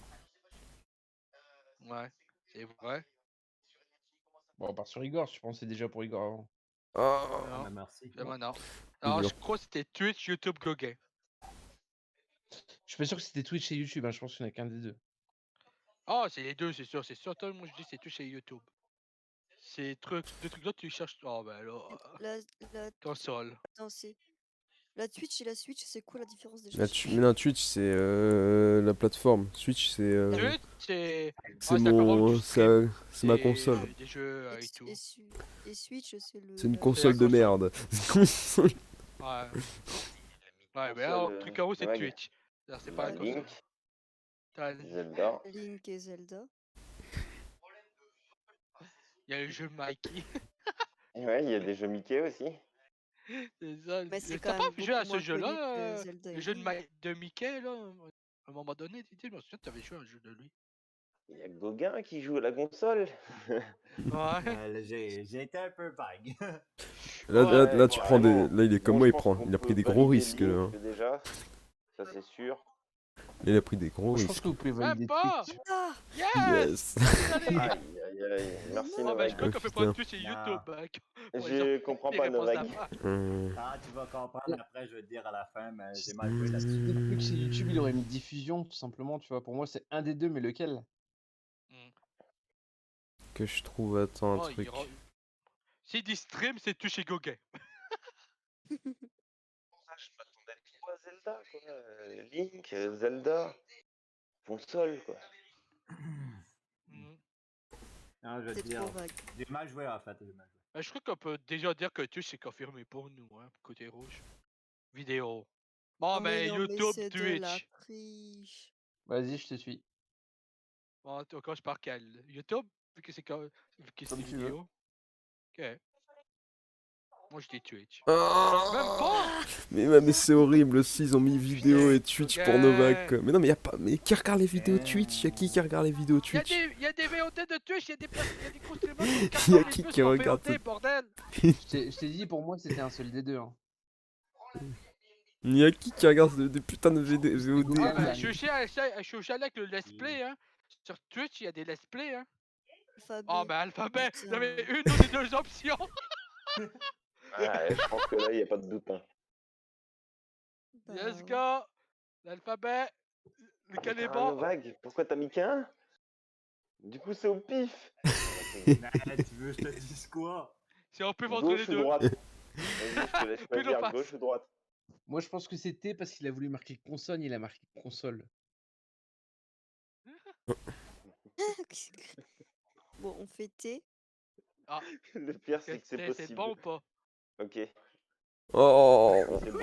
S1: Ouais, c'est vrai.
S6: Bon, on part sur Igor, je pensais déjà pour Igor avant.
S3: Ah,
S2: Ah,
S1: Non,
S2: ben merci.
S1: vraiment non. Alors,
S3: Igor.
S1: je crois que c'était Twitch, YouTube, Google.
S6: Je suis pas sûr que c'était Twitch et YouTube, hein, je pense qu'il n'y en a qu'un des deux.
S1: Ah, c'est les deux, c'est sûr, c'est sûr. Toi, moi, je dis c'est Twitch et YouTube. Ces deux trucs là, tu cherches. Oh, ben là,
S4: La...
S1: console.
S4: Attends, c'est... La Twitch et la Switch, c'est quoi la différence déjà?
S3: Mais non, Twitch c'est la plateforme. Switch
S1: Twitch, c'est.
S3: c'est
S1: Ah, c'est la plateforme où tu
S3: mon
S1: stream.
S3: c'est ma console.
S1: Des jeux et tout.
S4: Et Switch, c'est
S3: C'est une
S4: la
S3: console de
S1: console.
S3: merde. C'est une console.
S1: Ouais. Ouais, mais alors, le truc en haut, c'est
S5: Novag.
S1: Twitch. Alors, c'est
S5: Il y
S1: pas
S5: a
S1: la console.
S5: Link,
S1: T'as-
S5: Zelda.
S4: Link et Zelda.
S1: Il y a le jeu Mikey.
S5: Et ouais, il y a des jeux Mickey aussi.
S1: C'est ça.
S4: Mais c'est
S1: T'as
S4: quand
S1: pas
S4: même
S1: joué à
S4: beaucoup
S1: ce
S4: moins connu
S1: jeu-là,
S4: que Zelda
S1: le
S4: et
S1: jeu
S4: Link.
S1: de Mickey, là? À un moment donné, je me souviens que t'avais joué à un jeu de lui.
S5: Il y a Gauguin qui joue à la console.
S1: Ouais.
S2: Là, j'ai été un peu vague.
S3: Là, tu prends des.
S5: carrément.
S3: Là, il est comme
S5: Bon,
S3: moi,
S5: je
S3: il
S5: pense
S3: prend.
S5: qu'on
S3: Il a
S5: peut
S3: pris des gros
S5: valider
S3: risques là.
S5: Link, déjà. Ça, c'est sûr.
S3: Il a pris des gros
S6: Moi, je pense
S3: risques.
S6: que vous pouvez
S1: Même
S6: valider
S1: pas!
S6: Twitch.
S4: Ah!
S1: Yes!
S3: Yes.
S1: Allez!
S5: Aïe, aïe, aïe. Merci,
S1: Oh, ben, je
S5: Novag.
S1: crois qu'on peut
S3: putain.
S1: prendre tout sur
S2: Non.
S1: YouTube. Hein, pour les
S5: Je
S1: gens-
S5: comprends
S1: les
S5: pas,
S1: réponses
S5: Novag.
S1: d'avant.
S2: Ah, tu vas comprendre après, je vais te dire à la fin, mais j'ai mal joué là-dessus.
S6: Vu que c'est YouTube, il aurait mis diffusion, tout simplement, tu vois. Pour moi, c'est un des deux, mais lequel?
S3: Que je trouve, attends, un
S1: Oh,
S3: truc.
S1: S'il dit stream, c'est tout chez Goguet.
S5: Je m'attendais trop à Zelda, quoi. Link, Zelda, console, quoi.
S2: Non, je vais te
S4: C'est
S2: dire,
S4: trop vague.
S2: j'ai mal joué en fait. J'ai mal joué.
S1: Ben, je crois qu'on peut déjà dire que Twitch c'est confirmé pour nous, hein, côté rouge. Vidéo. Bon,
S4: Non, mais
S1: ben,
S4: non, mais
S1: YouTube,
S4: c'est de la
S1: Twitch.
S4: triche.
S6: Vas-y, je te suis.
S1: Bon, on commence par quel? YouTube? Vu que c'est vu que c'est
S6: Comme tu veux.
S1: vidéo. Ok. Moi, je dis Twitch.
S3: Ah,
S1: Même pas!
S3: mais c'est horrible aussi, ils ont mis vidéo et Twitch pour Novak.
S1: Ok.
S3: Quoi. Mais non, mais y a pas. Mais qui regarde les vidéos Twitch? Y'a qui regarde les vidéos Twitch?
S1: Il y a des VOD de Twitch, il y a des gros streamers qui
S3: Y a
S1: 400
S3: qui
S1: vues
S3: qui
S1: sur
S3: regarde
S1: VOD,
S3: ça?
S1: bordel!
S6: Je t'ai dit, pour moi, c'était un seul des deux. Hein.
S3: Y'a qui regarde des putains de VOD?
S6: Google,
S1: Ah, ben,
S6: Yann.
S1: je suis aussi allé avec le let's play, hein. Sur Twitch, il y a des let's play, hein.
S4: Alphabet.
S1: Oh, ben, alphabet, vous
S4: Putain.
S1: avez une ou des deux options.
S5: Ouais, je pense que là, il n'y a pas de doute. Hein.
S4: Bah,
S1: Let's
S4: ouais.
S1: go! L'alphabet, lequel est
S5: Putain,
S1: bon?
S5: Novag, pourquoi t'as mis qu'un? Du coup, c'est au pif.
S2: Mais tu veux que je te dise quoi?
S1: Si on peut entre les
S5: Gauche ou
S1: deux.
S5: droite? Vas-y, je te laisse
S1: Pile ou
S5: choisir,
S1: face.
S5: gauche ou droite?
S6: Moi, je pense que c'était parce qu'il a voulu marquer console, il a marqué console.
S4: Bon, on fait T.
S1: Ah,
S5: Le pire, c'est que c'est
S1: c'est
S5: possible.
S1: bon ou pas?
S5: Ok,
S3: Oh!
S5: c'est bon.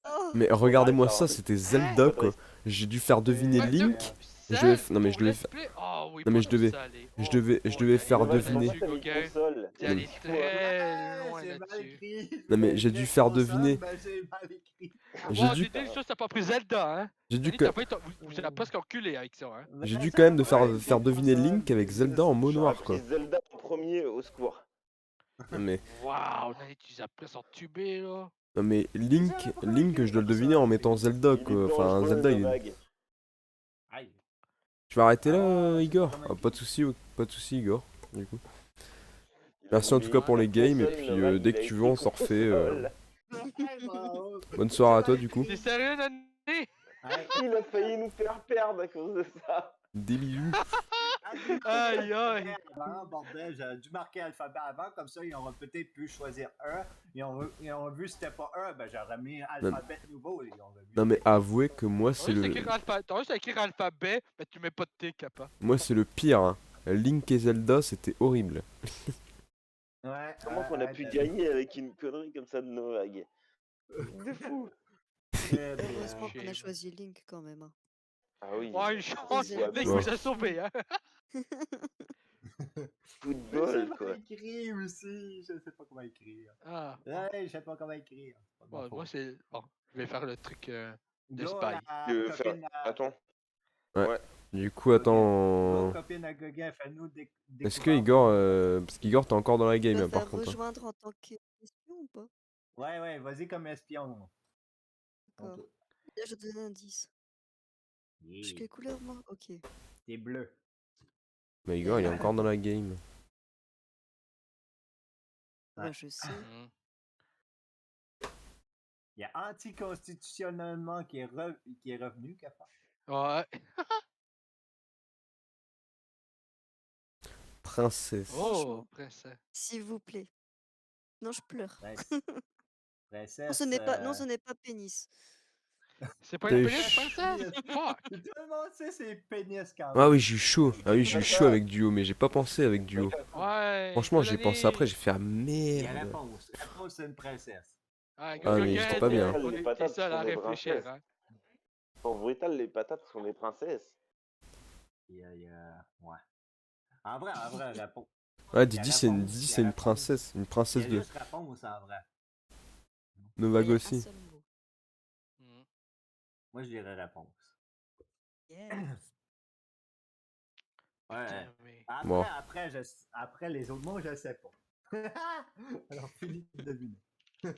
S4: Oh!
S3: Mais regardez-moi
S5: Attends,
S3: ça, c'était Zelda
S5: pas de
S3: quoi.
S5: risque.
S3: J'ai dû faire deviner
S1: Ouais,
S3: Link.
S1: ça,
S3: Je vais non mais
S1: pour
S3: je devais
S1: let's
S3: faire.
S1: play? Ah oui,
S3: Non, mais
S1: pas
S3: je
S1: tout
S3: devais-
S1: ça, allez.
S3: je
S1: Oh,
S3: devais
S1: oh,
S3: faire
S1: t'es allé loin
S3: deviner.
S1: là-dessus, Gauguin.
S5: Console.
S1: T'es allé
S5: Pourquoi
S1: très loin
S2: J'ai mal
S1: là-dessus.
S2: écrit.
S3: Non, mais j'ai dû faire deviner.
S2: J'ai mal écrit.
S3: J'ai
S1: Wow,
S3: dû-
S1: t'es sûr, t'as pas pris Zelda, hein?
S3: J'ai dû,
S1: T'as dit,
S3: que-
S1: t'as pas été- vous avez presque enculé avec ça, hein?
S3: j'ai dû quand même de faire deviner Link avec Zelda en mot
S5: J'aurais
S3: noir quoi.
S5: pris Zelda en premier, au secours.
S3: Non mais,
S1: Waouh, tu les as presque entubés, là.
S3: non, mais Link, je dois le deviner en mettant Zelda
S5: Il est
S3: quoi. Enfin
S5: dangereux,
S3: Zelda il est.
S5: Novag.
S2: Aïe.
S3: Tu vas arrêter là
S2: Ah,
S3: Igor?
S2: c'est pas
S3: Ah,
S2: mal
S3: pas de soucis, pas de soucis Igor. Du coup.
S5: Il a
S3: Merci en
S5: voulu
S3: tout cas pour les games et
S5: console,
S3: puis
S5: Novag,
S3: dès
S5: il
S3: que
S5: a
S3: tu
S5: été
S3: veux on s'en refait.
S5: console.
S3: Bonne soirée à toi du coup.
S1: T'es sérieux, Nani?
S5: Il a failli nous faire perdre à cause de ça.
S3: Des bisous.
S1: Aïe, aïe.
S2: Avant, bordel, j'aurais dû marquer l'alphabet avant, comme ça ils auraient peut-être pu choisir un. Ils ont vu que c'était pas un, ben j'aurais mis alphabet nouveau. Ils auraient vu.
S3: Non mais avouez que moi c'est le.
S1: T'as juste à écrire alphabet, mais tu mets pas de T, capa.
S3: Moi c'est le pire. Hein. Link et Zelda c'était horrible.
S2: Ouais,
S5: Comment qu'on a pu gagner avec une connerie comme ça de Novag? De fou.
S4: Heureusement qu'on a
S1: Shame.
S4: choisi Link quand même. Hein.
S5: Ah oui.
S1: Oh, une chance!
S4: Désolé.
S1: Mec, vous a sauvé, hein!
S5: Football, quoi.
S2: écrire aussi, je sais pas comment écrire.
S1: Ah,
S2: Ouais, je sais pas comment écrire. C'est pas de ma
S1: bon,
S2: faute.
S1: moi c'est. Bon, je vais faire le truc de
S2: Go,
S1: spy.
S2: la copine à-
S5: Attends.
S3: Du coup attends.
S2: Go, copine à Gauguin, fais-nous
S3: Est-ce que Igor, parce qu'Igor t'es encore dans la
S4: Tu
S3: game
S4: vas
S3: hein, par
S4: faire
S3: contre. Hein.
S4: rejoindre en tant que question ou pas?
S2: Ouais, vas-y comme espion.
S4: D'accord. Là, je te donne un indice. Je suis
S2: Yeah.
S4: quelle couleur, moi? Ok.
S2: T'es bleu.
S3: Mais Igor, il est encore dans la game.
S4: Bah, je sais.
S1: Mhm.
S2: Il y a anticonstitutionnellement qui est revenu, qu'à faire.
S1: Ouais.
S3: Princesse.
S1: Oh,
S4: Franchement.
S1: princesse.
S4: S'il vous plaît. Non, je pleure.
S2: Princesse.
S4: Non, ce n'est pas pénis.
S1: C'est pas
S3: T'as
S1: une
S3: eu
S1: pénis,
S3: ch-
S1: princesse? Fuck!
S2: Tout le monde sait c'est pénis quand
S3: Ah
S2: même.
S3: oui, j'ai eu chaud. Ah oui, j'ai eu chaud avec Duo, mais j'ai pas pensé avec Duo.
S1: Ouais.
S3: Franchement, j'ai pensé après,
S1: Mélanie.
S3: j'ai fait ah
S2: Il y a
S3: merde.
S2: réponse. Réponse, c'est une princesse.
S1: Ah,
S3: Ah, mais j'étais pas bien.
S1: on
S5: Les
S1: était
S5: patates
S1: seuls à
S5: sont des
S1: réfléchir,
S5: princesses.
S1: hein.
S5: Pour Brutal, les patates sont des princesses.
S2: Ouais. En vrai, réponse.
S3: Ouais,
S2: Il y a
S3: Didi, c'est une,
S2: réponse,
S3: Didi,
S2: il y a
S3: c'est une
S2: réponse.
S3: princesse. Une
S2: Il y
S3: princesse
S2: a
S3: de
S2: juste réponse en vrai.
S3: Novag
S4: Il y a un
S3: aussi.
S4: seul mot.
S1: Mhm.
S2: Moi, je dirais réponse.
S4: Yeah.
S2: Ouais.
S1: Putain, mais...
S3: Bon.
S2: Après, les autres mots, je sais pas. Alors, Philippe, devine.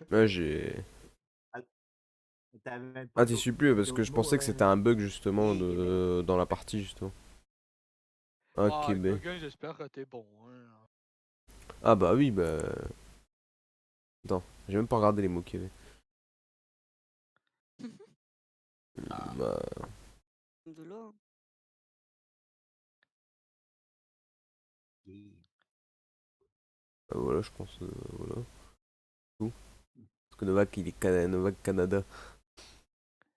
S3: Là, j'ai.
S2: T'avais pas
S3: Ah, t'y suis plus parce que
S2: d'autres
S3: je
S2: mots,
S3: pensais que c'était un bug justement dans la partie justement. Ah,
S1: Ah,
S3: Québec.
S1: Gogan, j'espère que t'es bon, hein.
S3: Ah bah oui, bah. Attends, j'ai même pas regardé les mots qu'il y avait. Bah,
S4: De là.
S3: voilà, je pense. Voilà. Tout. Parce que Novak, il est Novak Canada.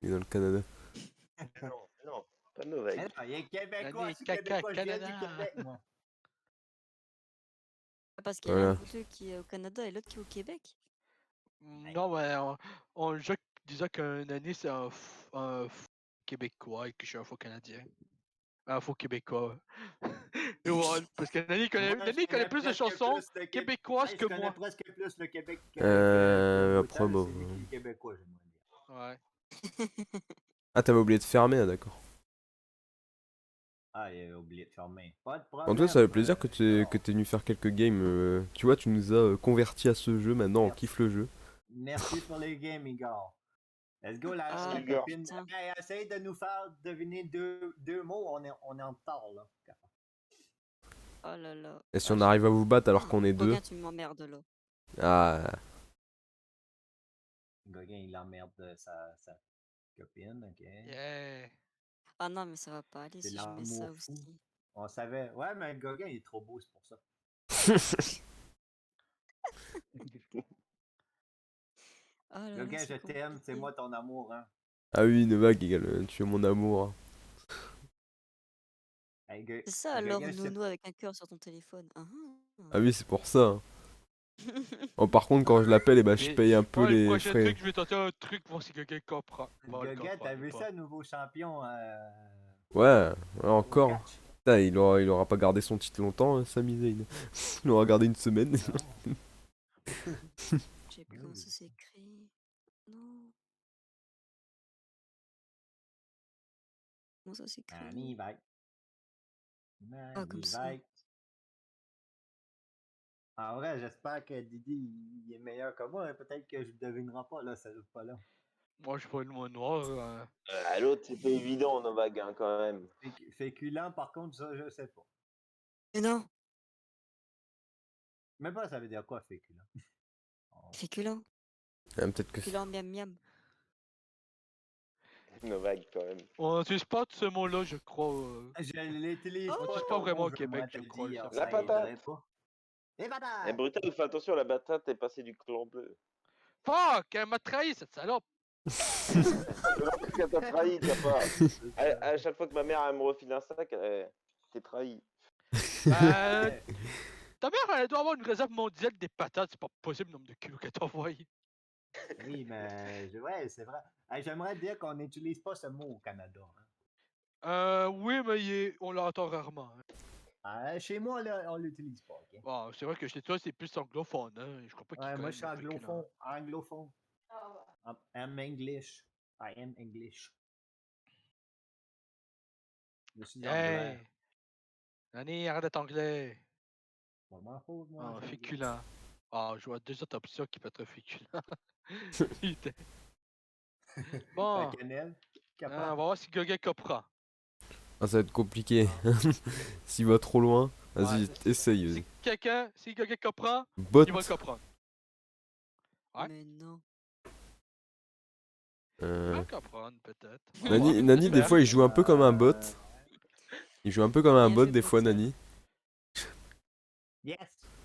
S3: Il est dans le Canada.
S5: Non, pas Novak.
S2: Non, il est québécois,
S1: Année
S2: je suis
S1: caca
S2: québécois, je viens du
S1: Canada.
S2: Québec, moi.
S4: Parce qu'il y en a un
S3: Voilà.
S4: bout qui est au Canada et l'autre qui est au Québec.
S1: Non, mais je disais qu'un année, c'est un faux Québécois et que je suis un faux Canadien. Un faux Québécois. Et ouais, parce que Nani
S2: Moi, je
S1: connaît
S2: connais
S1: plus de
S2: presque
S1: chansons
S2: plus le Québec.
S1: québécoises
S2: Hey,
S1: que
S2: je connais
S1: moi.
S2: presque plus le Québec que
S3: Après,
S2: Brutal,
S3: bah.
S2: c'est lui qui est québécois, j'aimerais dire.
S1: Ouais.
S3: Ah, t'avais oublié de fermer, ah, d'accord.
S2: Ah, il a oublié de fermer. Pas de
S3: En tout cas, ça fait
S2: problème.
S3: plaisir que t'aies venu faire quelques games. Tu vois, tu nous as convertis à ce jeu, maintenant on kiffe le jeu.
S2: Merci pour les games, Igor. Let's go, la
S4: Ah,
S5: Igor.
S2: copine.
S4: putain.
S2: Hey, essaye de nous faire deviner deux mots, on est en retard, là.
S4: Oh là là.
S3: Et si
S4: Ah,
S3: on arrive à vous battre alors
S4: Ah,
S3: qu'on est deux.
S4: Gauguin, tu m'emmerdes là.
S3: Ah,
S2: Gauguin, il emmerde sa copine, ok.
S1: Yeah.
S4: Ah non, mais ça va pas aller
S2: C'est
S4: si je mets ça
S2: l'amour fou.
S4: aussi.
S2: On savait. Ouais, mais Gauguin, il est trop beau, c'est pour ça.
S4: Oh là là,
S2: Gauguin, je
S4: c'est
S2: t'aime, c'est
S4: compliqué.
S2: moi ton amour, hein.
S3: ah oui, Novak, tu es mon amour.
S2: Hey,
S4: C'est ça alors,
S2: Gauguin, je sais
S4: Nono avec un cœur sur ton téléphone. Ah,
S3: Ah oui, c'est pour ça. Hein. Oh, par contre, quand je l'appelle, eh ben, je
S1: Mais,
S3: paye un peu
S1: le
S3: les
S1: prochain
S3: frais.
S1: truc, je vais tenter un truc pour si quelqu'un comprend. Va le
S2: Gauguin, t'as
S1: comprendre ou
S2: vu
S1: pas.
S2: ça, nouveau champion
S3: Ouais, ouais,
S2: au
S3: encore.
S2: catch?
S3: Putain, il aura pas gardé son titre longtemps, Sami Zayn. Il aura gardé une semaine.
S4: Je sais plus comment ça s'écrit. Non. Comment ça s'écrit?
S2: Manny Bike.
S4: Ah, comme ça.
S2: En vrai, j'espère que Didi il est meilleur que moi. Peut-être que je ne devinerai pas, là, ça pas là.
S1: Moi, je vois le mot noir.
S5: L'autre, c'était évident, Novak, hein, quand même.
S2: Féculent, par contre, ça, je sais pas.
S4: Mais non,
S2: Même pas, ça veut dire quoi, féculent?
S4: féculent.
S3: Peut-être que
S4: Féculent, miam miam.
S5: Novak, quand même.
S1: On n'utilise pas ce mot-là, je crois.
S2: Je l'utilise
S1: On
S2: pas.
S1: l'utilise pas
S2: ton
S1: vraiment
S2: mot,
S1: au Québec, je
S2: j'aimerais te
S1: crois.
S2: dire,
S1: Ça.
S5: La
S2: ça aiderait
S5: patate.
S2: pas. Les
S5: Et
S2: patates!
S5: Brutal, fais attention, la patate est passée du clan bleu.
S1: Fuck! Elle m'a trahi, cette salope!
S5: Elle t'a trahi, t'as pas. À chaque fois que ma mère elle me refile un sac, t'es trahi.
S1: Ben, ta mère, elle doit avoir une réserve mondiale des patates. C'est pas possible le nombre de kilos qu'elle t'a envoyé.
S2: Oui, mais ouais, c'est vrai. Hey, j'aimerais dire qu'on n'utilise pas ce mot au Canada. Hein.
S1: Oui, mais on l'entend rarement. Hein.
S2: Chez moi, là, on l'utilise pas, ok?
S1: Bon, c'est vrai que chez toi, c'est plus anglophone. Hein. Je crois pas qu'ils
S2: Ouais, moi,
S1: connaissent
S2: je suis
S1: le féculent.
S2: anglophone. I'm English. I am English. Je suis anglais.
S1: Hey! Nani, arrête d'être anglais.
S2: Pas ma faute, moi,
S1: Oh,
S2: je suis anglais.
S1: féculent. Ah, je vois deux autres options qui peuvent être féculentes. Putain.
S2: La
S1: Bon,
S2: cannelle.
S1: on va
S2: Capable.
S1: voir si Gogek comprend.
S3: Ah, ça va être compliqué.
S2: Ah.
S3: S'il va trop loin, vas-y,
S2: Ouais.
S3: essaye.
S1: Si
S3: Vas-y.
S1: quelqu'un, si Gogek comprend,
S3: Bot.
S1: il va comprendre. Ouais.
S4: Mais non.
S1: Il
S3: Euh,
S1: va comprendre, peut-être.
S3: Nani, des fois, il joue un peu comme un bot.
S2: Ouais.
S3: Il joue un peu comme un
S4: Bien
S3: bot
S4: joué
S3: des
S4: pour
S3: fois,
S4: ça.
S3: Nani.
S2: Yes,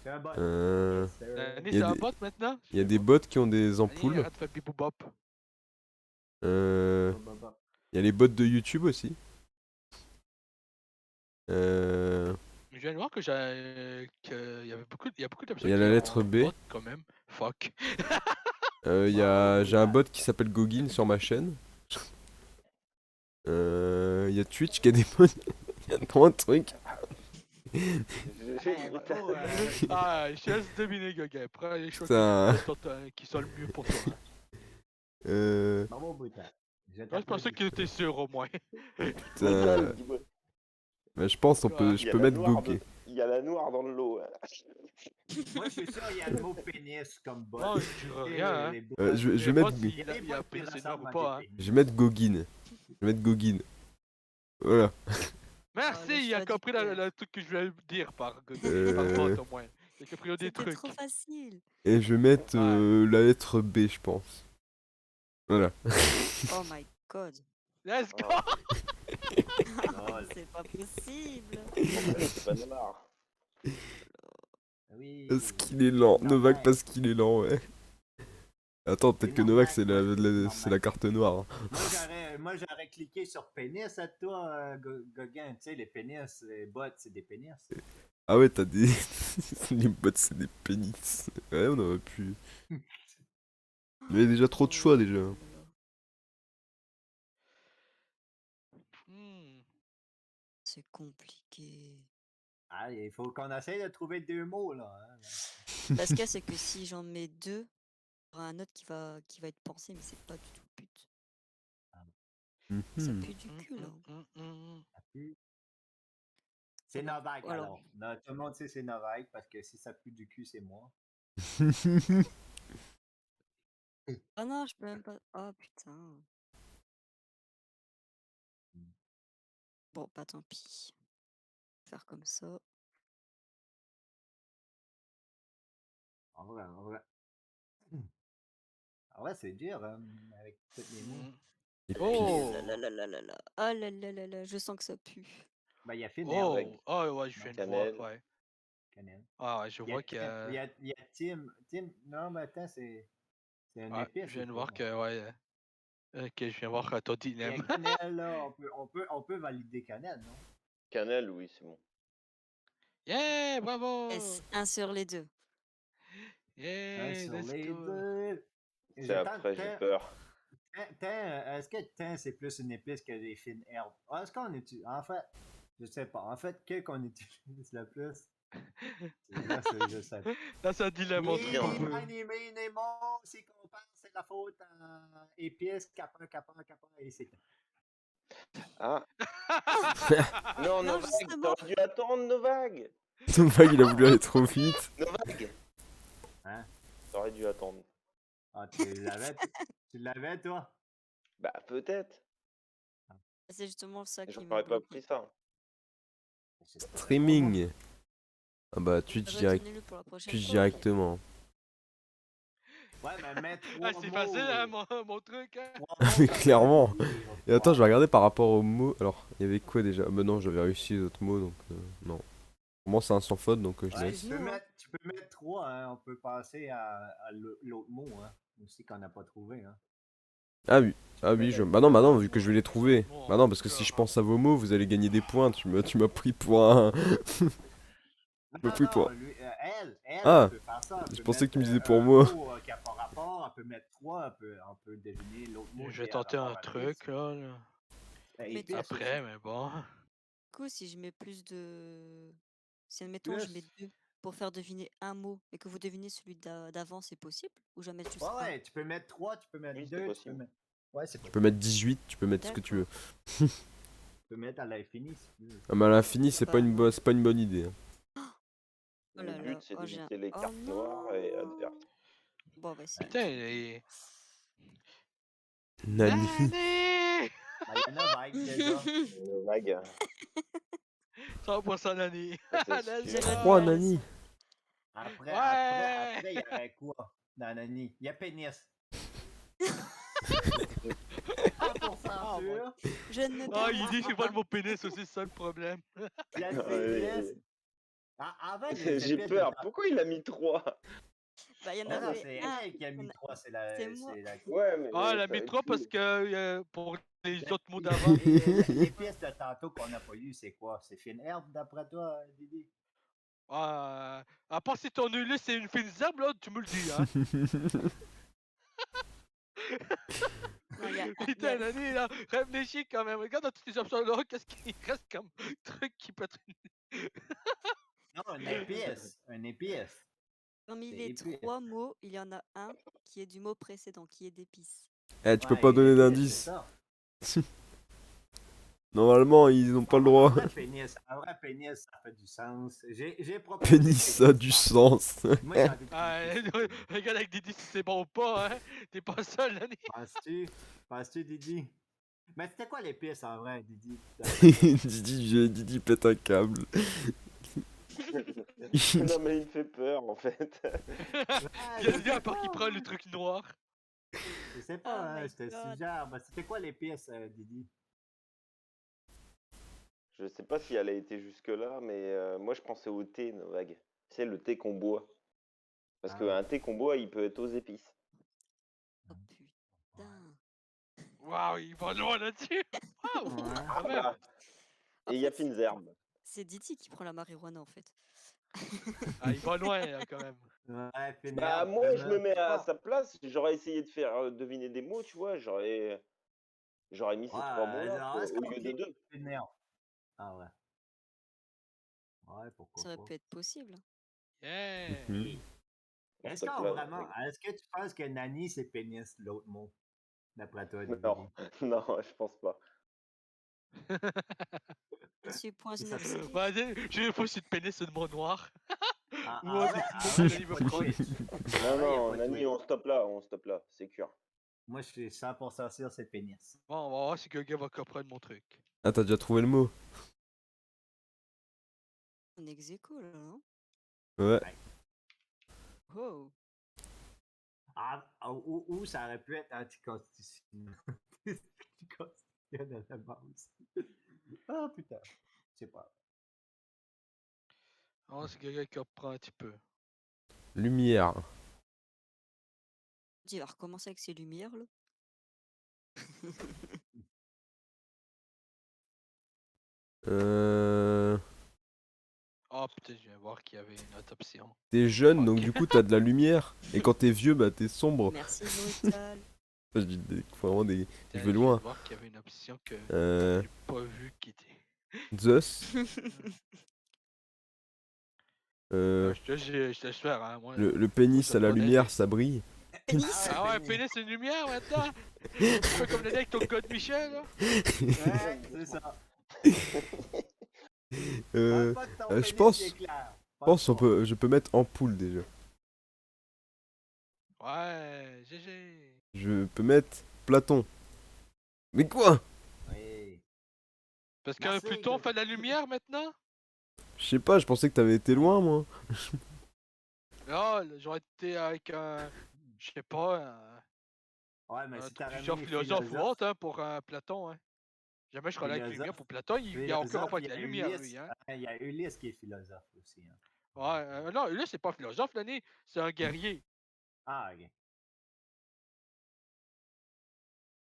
S2: c'est un bot.
S3: Euh,
S2: Yes, sir.
S1: Nani,
S3: Il y
S1: c'est
S3: a
S1: un
S3: des-
S1: bot maintenant?
S3: Il y a des bots qui ont des
S1: Nani,
S3: ampoules.
S1: arrête de faire bibou bop.
S3: Euh,
S2: Bah, bah, bah.
S3: Il y a les bots de YouTube aussi. Euh,
S1: Je viens de voir que il y avait beaucoup, il y a beaucoup de
S3: Il y a
S1: personnes
S3: la
S1: qui
S3: lettre
S1: ont
S3: B.
S1: bot quand même. Fuck.
S3: J'ai un bot qui s'appelle Gogin sur ma chaîne. Il y a Twitch qui a des bots. Il y a trop de trucs.
S1: Ah, je te laisse deviner, Gogek. Prends les choix
S3: Putain.
S1: qui sont le mieux pour toi.
S2: Bravo, Boutin. Je
S1: Moi, je pensais que tu étais sûr au moins.
S3: Putain.
S5: Dis-moi,
S3: Mais je pense
S1: Quoi?
S3: je peux mettre Gogin.
S5: il y a la noire dans le lot. Hein.
S2: Moi, je suis sûr qu'il y a le mot pénis comme bot.
S1: Non, je dirais rien, hein.
S3: Je vais
S1: Je sais pas
S3: mettre,
S1: s'il a pénis noir ou pas, hein.
S3: je vais mettre Gogin. Je vais mettre Gogin. Voilà.
S1: Merci,
S4: le
S1: il a
S4: choix du
S1: compris
S4: cœur.
S1: le truc que je voulais dire par bot
S3: Euh,
S1: au moins. Il a compris des
S4: C'était
S1: trucs.
S4: trop facile.
S3: Et je vais mettre
S1: Ouais.
S3: la lettre B, je pense. Voilà.
S4: Oh my god.
S1: Let's go!
S2: Oh,
S4: C'est pas possible.
S5: C'est pas noir.
S2: oui.
S3: Parce qu'il est lent.
S2: Normal.
S3: Novak parce qu'il est lent, ouais. Attends, peut-être
S2: C'est
S3: que Novak
S2: normal,
S3: c'est la carte noire. Hein.
S2: Moi, j'aurais cliqué sur pénis à toi, Gauguin. Tu sais, les pénis, les bots, c'est des pénis.
S3: Ah ouais, t'as des. Les bots, c'est des pénis. Ouais, on aurait pu. Il y avait déjà trop de choix déjà.
S1: Hmm.
S4: C'est compliqué.
S2: Ah, il faut qu'on essaye de trouver deux mots, là. Hein.
S4: Parce que c'est que si j'en mets deux, il y aura un autre qui va être pensé, mais c'est pas du tout le but. Ça
S3: Mhm.
S4: pue du cul, là.
S2: Ça pue. C'est
S4: Alors,
S2: Novak,
S4: alors.
S2: alors. Non, tout le monde sait c'est Novak, parce que si ça pue du cul, c'est moi.
S4: Ah non, je peux même pas. Oh putain. Bon, bah tant pis. Faire comme ça.
S2: En vrai, en vrai. En vrai, c'est dur, hein, avec tous les mots.
S3: Et puis,
S1: Oh!
S4: Là là là là là. Ah là là là là, je sens que ça pue.
S2: Ben, il y a Finel,
S1: Oh! Ah ouais, je viens de voir,
S5: Cannelle.
S1: ouais.
S2: Canel.
S1: Ah ouais, je
S2: Il y a,
S1: vois qu'il y a...
S2: il y a Tim. Tim, non, mais attends, c'est un
S1: Ouais,
S2: épice.
S1: je viens de
S2: ou
S1: voir
S2: pas?
S1: que, ouais... Ok, je viens voir ton
S2: Il y a
S1: dilemme.
S2: Canel, là. On peut valider Canel, non?
S5: Cannelle, oui, c'est bon.
S1: Yeah! Bravo!
S4: Yes, un sur les deux.
S2: Un
S1: Yeah!
S2: sur
S1: Let's
S2: les
S1: go!
S2: deux.
S5: C'est après, j'ai peur.
S2: Est-ce que thym, c'est plus une épice que des fines herbes? Ah, est-ce qu'on utilise. En fait, je sais pas. En fait, quel qu'on utilise le plus? Là, je sais pas.
S1: Là, c'est un dilemme entre
S5: Rien.
S2: Animé, Nemo, c'est qu'on pense c'est la faute à épices, capin, et c'est tout.
S5: Ah! Non,
S4: Non,
S5: Novak,
S4: justement.
S5: t'aurais dû attendre, Novak!
S3: Novak, il a voulu aller trop vite.
S5: Novak!
S2: Hein?
S5: T'aurais dû attendre.
S2: Ah, tu l'avais, toi?
S5: Bah, peut-être.
S4: C'est justement ça qui m'a
S5: J'aurais pas
S4: bloqué.
S5: pris ça.
S3: Streaming. Ah bah, Twitch,
S4: Retenez-le pour la prochaine
S3: Twitch
S4: fois.
S3: directement.
S2: Ouais, mais mets trois
S1: Ah, c'est
S2: mots.
S1: facile, hein, mon truc, hein?
S2: Trois mots, ça
S3: Clairement.
S2: va dire.
S3: Et attends, je vais regarder par rapport aux mots. Alors, il y avait quoi déjà? Bah non, j'avais réussi les autres mots, donc non. Pour moi, c'est un sans faute, donc je
S2: Ouais,
S3: laisse.
S2: tu peux mettre trois, hein. On peut passer à l'autre mot, hein. Aussi qu'on n'a pas trouvé, hein.
S3: Ah oui, bah non, vu que je vais les trouver. Bah non, parce que si je pense à vos mots, vous allez gagner des points. Tu m'as pris pour un.
S2: Non,
S3: pris pour-
S2: lui, elle
S3: Ah,
S2: peut faire ça. Elle
S3: je
S2: peut
S3: pensais que tu me
S2: mettre,
S3: disais pour
S2: un
S3: moi.
S2: mot, qui n'a pas rapport, elle peut mettre trois, on peut deviner l'autre mot.
S1: Je vais
S2: qui a
S1: tenter un
S2: rapport à
S1: truc,
S2: l'épice.
S1: là.
S4: Mais
S2: Épice
S1: Après,
S2: aussi.
S1: mais bon.
S4: Du coup, si je mets plus de. Si admettons, je
S2: Plus.
S4: mets deux pour faire deviner un mot et que vous devinez celui d'avant, c'est possible? Ou je vais mettre juste un?
S2: Ouais, tu peux mettre trois, tu peux mettre
S5: Oui, c'est
S2: deux, tu peux
S5: possible.
S2: mettre. Ouais, c'est
S3: Tu
S2: possible.
S3: peux mettre 18, tu peux mettre ce que tu veux.
S2: Tu peux mettre à l'infini si tu veux.
S3: Ah, mais à l'infini, c'est pas
S4: Bah,
S3: une bonne idée. Hein.
S4: Oh
S5: Le
S4: là
S5: but,
S4: là.
S5: c'est
S4: Oh, j'ai un.
S5: d'éviter les
S4: Oh
S5: cartes noires et adverses.
S4: non. Bon, on va essayer.
S1: Putain, et...
S3: Nani.
S1: Nani!
S2: Ben, il y en a vague déjà.
S5: Vague,
S1: 100% Nani.
S5: ça, c'est
S1: Let's
S5: sûr.
S1: go.
S3: 3 Nani.
S2: Après, il y aurait quoi dans Nani? Il y a pénis. 100%
S1: Ah,
S2: sûr.
S4: Je ne
S1: Ah, il
S4: perds
S1: dit c'est pas
S4: pas.
S1: le mot pénis aussi, c'est ça le problème.
S2: Il y a le
S5: Ouais,
S2: pénis. Avant, les
S5: J'ai
S2: épices de
S5: peur. Pourquoi il a mis 3?
S4: Bah, il y en
S2: Non, non,
S4: avait
S2: c'est
S4: un.
S2: elle qui a
S4: Il y en
S2: mis
S4: a-
S2: 3.
S4: C'est moi.
S5: Ouais, mais
S1: Ah, elle a
S5: ça
S1: mis
S5: aurait
S1: 3 parce
S5: pu.
S1: que pour les
S2: Le-
S1: autres mots d'avant.
S2: Les pièces de tantôt qu'on n'a pas eues, c'est quoi? C'est fine herbe d'après toi, Didi?
S1: Ah, à part si ton Ulysse c'est une fine herbe, là, tu me le dis, hein.
S4: Non, il y a un.
S1: Putain, Nani, là, réfléchis quand même. Regarde dans toutes les options-là, qu'est-ce qui reste comme truc qui peut être
S2: Non, un épice. Un épice.
S4: Parmi
S2: C'est
S4: les
S2: épice.
S4: 3 mots, il y en a un qui est du mot précédent, qui est d'épices.
S3: Eh, tu peux
S2: Ouais,
S3: pas donner
S2: épice, c'est
S3: d'indice.
S2: ça.
S3: Normalement, ils ont pas le droit.
S2: Un vrai pénis, ça fait du sens. J'ai proposé
S3: Pénis, ça a du sens.
S2: Moi, j'ai envie de
S1: Ah,
S2: cliquer sur pénis.
S1: regarde avec Didi si c'est bon ou pas, hein. T'es pas seul, Nani.
S2: Penses-tu? Penses-tu, Didi? Mais c'était quoi l'épice en vrai, Didi?
S3: Didi pète un câble.
S5: Non, mais il me fait peur, en fait.
S1: Il y a bien à part qui prend le truc noir.
S2: Je sais
S4: Oh
S2: pas, hein,
S4: my
S2: je te
S4: God.
S2: suggère. Ben, c'était quoi l'épice, Didi?
S5: Je sais pas si elle a été jusque-là, mais moi, je pensais au thé, Novag. C'est le thé qu'on boit. Parce
S2: Ah.
S5: qu'un thé qu'on boit, il peut être aux épices.
S4: Oh putain.
S1: Waouh, il va loin là-dessus. Waouh,
S2: Ouais.
S5: Ah
S1: quand même.
S5: bah.
S4: En
S5: Et il y a
S4: fait,
S5: fines herbes.
S4: c'est Diti qui prend la marijuana en fait.
S1: Ah, il va loin, là, quand même.
S2: Ouais, fine
S5: Bah,
S2: herbe,
S5: moi, je me mets à
S2: pas-
S5: sa place. J'aurais essayé de faire deviner des mots, tu vois. J'aurais mis ces 3 mots-là,
S2: non,
S5: quoi,
S2: est-ce
S5: au
S2: qu'on
S5: lieu
S2: dit
S5: de 2.
S2: fine herbe? Ah ouais. Ouais, pourquoi
S4: Ça aurait
S2: pas.
S4: pu être possible.
S1: Yeah.
S2: Est-ce qu'on vraiment. Est-ce que tu penses que Nani c'est pénis, l'autre mot? D'après toi, Didi?
S5: Non, non, je pense pas.
S4: Monsieur Point
S2: C'est ça.
S4: Synopsis.
S1: Vas-y, je vais pas si de pénis c'est de mot noir. Ou
S2: En
S1: un
S2: vrai,
S1: autre
S2: en
S1: mot
S2: vrai,
S1: que
S2: y a
S1: Nani veut
S2: pas de
S1: prendre.
S2: twist.
S5: Non,
S2: En vrai, y a
S5: non,
S2: pas de
S5: Nani,
S2: twist.
S5: on stoppe là, c'est sûr.
S2: Moi, je suis 100% sûr c'est pénis.
S1: Bon, on va voir si quelqu'un va comprendre mon truc.
S3: Ah, t'as déjà trouvé le mot?
S4: On est ex aequo, là, non?
S3: Ouais.
S4: Wow.
S2: Ou ça aurait pu être anticonstitutionnel. Anticonstitutionnel à la base. Ah putain. Je sais pas.
S1: On va voir si quelqu'un comprend un petit peu.
S3: Lumière.
S4: Il va recommencer avec ses lumières, là.
S3: Euh...
S1: Oh putain, je viens voir qu'il y avait une autre option.
S3: T'es jeune, donc
S1: Ok.
S3: du coup t'as de la lumière. Et quand t'es vieux, bah t'es sombre.
S4: Merci, Brutal.
S3: Je dis vraiment des.
S1: Putain,
S3: Je vais
S1: viens
S3: loin.
S1: de voir qu'il y avait une option que
S3: Euh...
S1: j'ai pas vu qui était.
S3: Zeus.
S1: Je te laisse faire, hein, moi.
S3: Le pénis
S1: Faut
S3: à la
S1: demander.
S3: lumière, ça brille.
S4: Pénis.
S1: Ah ouais, pénis c'est une lumière maintenant. Tu fais comme Nani avec ton code Michel, là.
S2: Ouais, c'est ça.
S3: Euh...
S2: Parle pas de ton
S3: je
S2: pénis
S3: pense-
S2: qui éclaire.
S3: Je pense je peux mettre ampoule déjà.
S1: Ouais, GG.
S3: Je peux mettre Platon. Mais quoi?
S2: Oui.
S1: Parce que
S2: Merci,
S1: Pluton
S2: gars.
S1: fait de la lumière maintenant.
S3: Je sais pas, je pensais que t'avais été loin moi.
S1: Ah, j'aurais été avec un. Je sais pas,
S2: Ouais, mais
S1: un
S2: si
S1: truc
S2: t'aurais
S1: du genre
S2: mis
S1: philosophe ou autre hein, pour Platon. Hein. Jamais je serais avec
S2: Philosophe.
S1: lumière pour Platon, il y a aucun rapport avec la lumière, lui. Hein.
S2: Il y a Ulysse qui est philosophe aussi. Hein.
S1: Ouais, non, lui, c'est pas philosophe, l'année, c'est un guerrier.
S2: Ah, ok.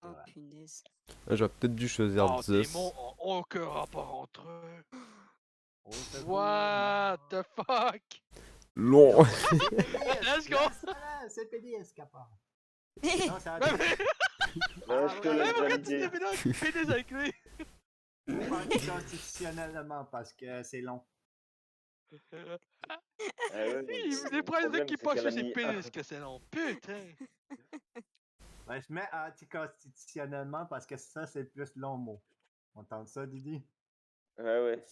S4: Oh,
S2: Ouais.
S4: punaise.
S3: J'aurais peut-être dû choisir
S1: Oh, des
S3: Zeus.
S1: mots ont aucun rapport entre eux.
S2: Au secours,
S1: What
S2: non.
S1: the fuck?
S3: Long.
S1: Let's go!
S2: C'est pénis, capable.
S4: Hey,
S2: Non, ça a
S1: Mais
S2: été
S5: Je te
S2: ouais,
S5: laisse
S1: pourquoi tu
S5: valider.
S1: t'es mis pénis avec lui?
S2: pas anticonstitutionnellement parce que c'est long.
S5: Ah ouais, mais
S1: Les
S5: le
S1: problèmes
S5: problème,
S1: qui
S5: c'est qu'elle
S1: pensent
S5: a
S1: que c'est
S5: mis
S1: pénis que c'est long. Putain!
S2: Ouais, je mets anticonstitutionnellement parce que ça, c'est plus long mot. On tente ça, Didi?
S5: Ouais,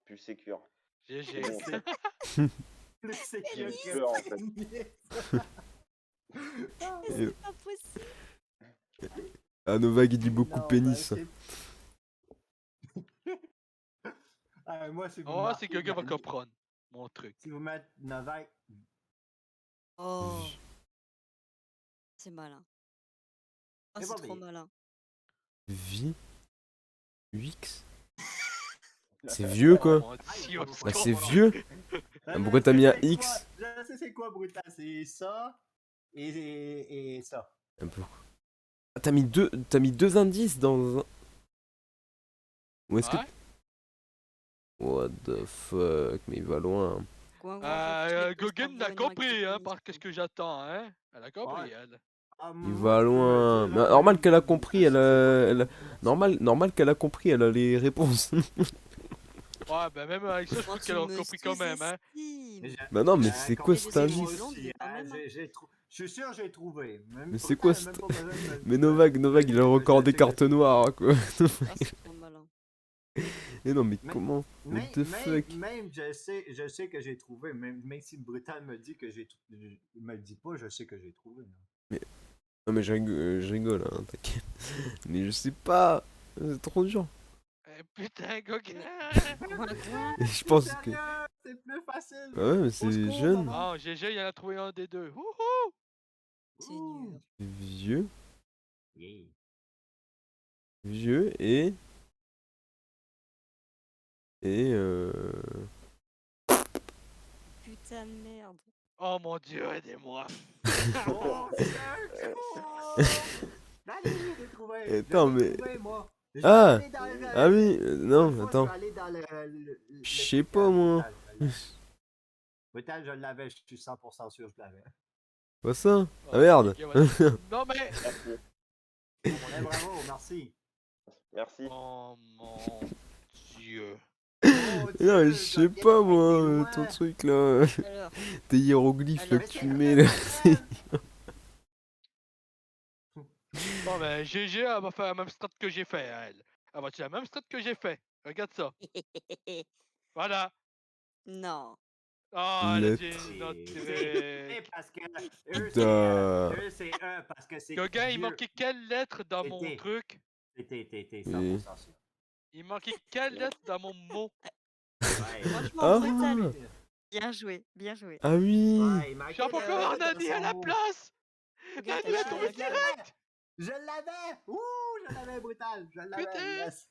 S5: plus sécure.
S1: GG.
S5: C'est bon, ça.
S2: C'est qui
S4: Pénis.
S2: qui a
S5: Peur, en fait.
S2: pénis.
S4: Mais c'est pas possible.
S3: Ah, Novak il dit beaucoup
S2: Non,
S3: pénis.
S2: ben, moi, si vous
S1: Oh,
S2: marquez
S1: c'est quelqu'un va
S2: Nani-
S1: comprendre mon truc.
S2: Si vous mettez Novak,
S4: Oh, c'est malin. Oh,
S2: C'est
S4: c'est
S2: pas
S4: trop
S2: bien.
S4: malin.
S3: Vie UX. C'est vieux quoi.
S1: Oh, mon Dieu, au
S3: Bah,
S1: secours.
S3: c'est vieux.
S2: Ah,
S3: pourquoi
S2: je
S3: t'as mis un
S2: sais c'est
S3: X?
S2: quoi- Je sais c'est quoi, Brutal. C'est ça et ça.
S3: Un peu. Ah, t'as mis deux indices dans un. Où est-ce que.
S1: Ouais.
S3: What the fuck, mais il va loin.
S4: Gouin, gouin, faut que
S1: Gauguin
S4: le
S1: l'a
S4: cerveau
S1: compris,
S4: énorme
S1: hein,
S4: avec
S1: par qu'est-ce que j'attends, hein. Elle a compris,
S2: Ouais.
S1: elle.
S2: Ah,
S3: Il
S2: moi,
S3: va
S2: je peux me
S3: loin.
S2: dire
S3: Mais
S2: la
S3: normal
S2: même
S3: qu'elle a
S2: chose,
S3: compris,
S2: je
S3: elle
S2: sais
S3: a.
S2: c'est quoi.
S3: Normal qu'elle a compris, elle a les réponses.
S1: Ouais, ben même avec ça, je
S4: Moi,
S1: pense
S4: tu
S1: qu'elle a
S4: me
S1: compris quand même, hein.
S4: sous-estimes.
S3: Bah non, mais
S2: J'ai
S3: c'est quoi
S2: compris
S3: cet
S4: J'ai des
S2: moi
S3: indice?
S4: cheveux longs,
S2: aussi,
S4: mais quand même, hein.
S2: Je suis sûr que j'ai trouvé. Même
S3: Mais c'est
S2: pourtant,
S3: quoi
S2: elle a même pas besoin de me le
S3: Mais
S2: dire.
S3: Novak, il a le record des cartes noires, quoi.
S4: Ah, c'est trop malin.
S3: Et non, mais
S2: Mais-
S3: comment? What the fuck?
S2: Même je sais que j'ai trouvé. Même si Brutal me dit que il me le dit pas, je sais que j'ai trouvé. Là.
S3: Non, mais je rigole, hein, t'inquiète. Mais je sais pas. C'est trop dur.
S1: Putain, Gauguin.
S4: Gouin, gouin.
S3: Je pense que.
S2: Sérieux, c'est plus facile.
S3: Ah ouais, mais
S2: Au
S3: c'est
S2: secours,
S3: jeune.
S2: maman.
S1: Oh, GG, il en a trouvé un des deux. Wouhou!
S4: Seigneur.
S3: Vieux.
S2: Yeah.
S3: Vieux et. Et
S4: Putain de merde.
S1: Oh mon Dieu, aidez-moi.
S2: Oh, Allez, j'ai trouvé.
S3: Attends,
S2: Je l'ai
S3: mais-
S2: trouvé, moi. Je vais
S3: Ah!
S2: aller dans le-
S3: Ah oui, non,
S2: Une fois,
S3: attends.
S2: Je vais aller dans
S3: Je sais pas, moi.
S2: Brutal, je l'avais, je suis 100% sûr que je l'avais.
S3: Pas ça?
S1: Oh,
S3: Ah merde!
S1: ok, voilà. Non mais...
S5: Merci.
S2: Eh, bravo, merci.
S5: Merci.
S1: Oh mon Dieu.
S2: Oh,
S3: Non, mais
S2: Dieu,
S3: je sais
S2: Gabriel,
S3: pas
S2: avec
S3: moi,
S2: des
S3: ton
S2: loin.
S3: truc là.
S4: Alors,
S3: Tes hiéroglyphes là
S4: Alors,
S3: que
S2: Mais
S3: tu
S2: c'est
S3: mets
S2: le
S3: là.
S2: bordel.
S1: Bon ben, GG, elle va faire la même strat que j'ai fait, elle. Elle va faire la même strat que j'ai fait. Regarde ça. Voilà.
S4: non.
S1: Ah, elle a
S3: Lettre.
S1: dit notre
S2: C'est
S1: truc.
S2: parce que eux, c'est parce que c'est
S1: Gauguin, il
S2: vieux.
S1: manquait quelle lettre dans mon
S2: C'était.
S1: truc?
S2: T'es
S3: Oui.
S2: 100% sûr.
S1: Il manquait quelle lettre dans mon mot?
S2: Ouais.
S4: Franchement,
S3: Ah!
S4: brutal. Bien joué, bien joué.
S3: Ah oui!
S2: Ouais, il
S1: Je
S2: manquait
S1: sais pas pourquoi on a dit à la
S2: mot.
S1: place!
S4: Regarde,
S1: Nani a
S4: t'as
S1: trouvé
S4: chié la
S1: direct!
S2: Je l'avais! Ouh, je l'avais, Brutal! Je l'avais,
S1: Putain.
S2: yes!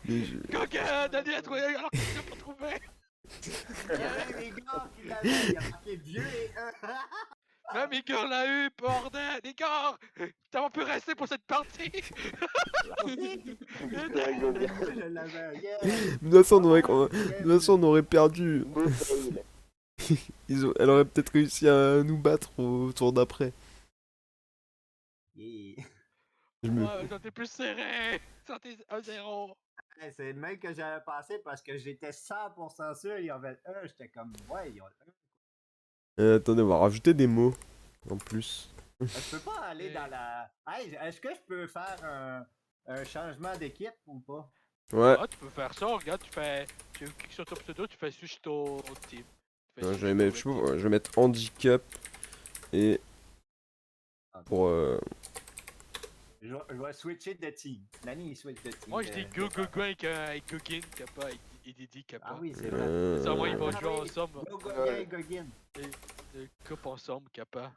S3: Mais je-
S1: Gauguin, Nani a trouvé alors que je l'ai pas trouvé!
S2: Il y avait les gars qui l'avaient, il a marqué vieux et
S1: Même Igor l'a eu, bordel! Igor! T'as pas pu rester pour cette partie!
S5: Putain, Gauguin.
S2: je l'avais, yeah!
S3: De toute façon, on aurait,
S2: Oh,
S3: de toute façon, on aurait perdu.
S5: Beau fail.
S3: Elle aurait peut-être réussi à nous battre au tour d'après.
S2: yeah.
S3: Je me...
S1: Ouais, j'en ai plus serré! J'en ai 1-0!
S2: Ouais, c'est le même que j'avais passé parce que j'étais 100% sûr, il y avait un, j'étais comme, ouais, il y en a un.
S3: Attendez, on va rajouter des mots en plus.
S2: Je peux pas aller dans la. Hey, est-ce que je peux faire un changement d'équipe ou pas?
S3: Ouais,
S1: Ah, tu peux faire ça, regarde, tu cliques sur ton pseudo, tu fais switch ton team. Tu fais
S3: je
S1: switch
S3: vais
S1: ton
S3: mettre,
S1: red
S3: je sais
S1: team.
S3: pas, je vais mettre handicap et pour
S2: Je vais switcher de team. Nani, il switch de team.
S1: Moi je dis Gauguin avec Gauguin, Kappa et Didi, Kappa.
S2: Ah oui, c'est vrai.
S1: Ça, moi, ils vont
S2: Ah
S1: jouer
S2: oui.
S1: ensemble,
S2: Go Gauguin, Gauguin.
S1: coupe ensemble, Kappa.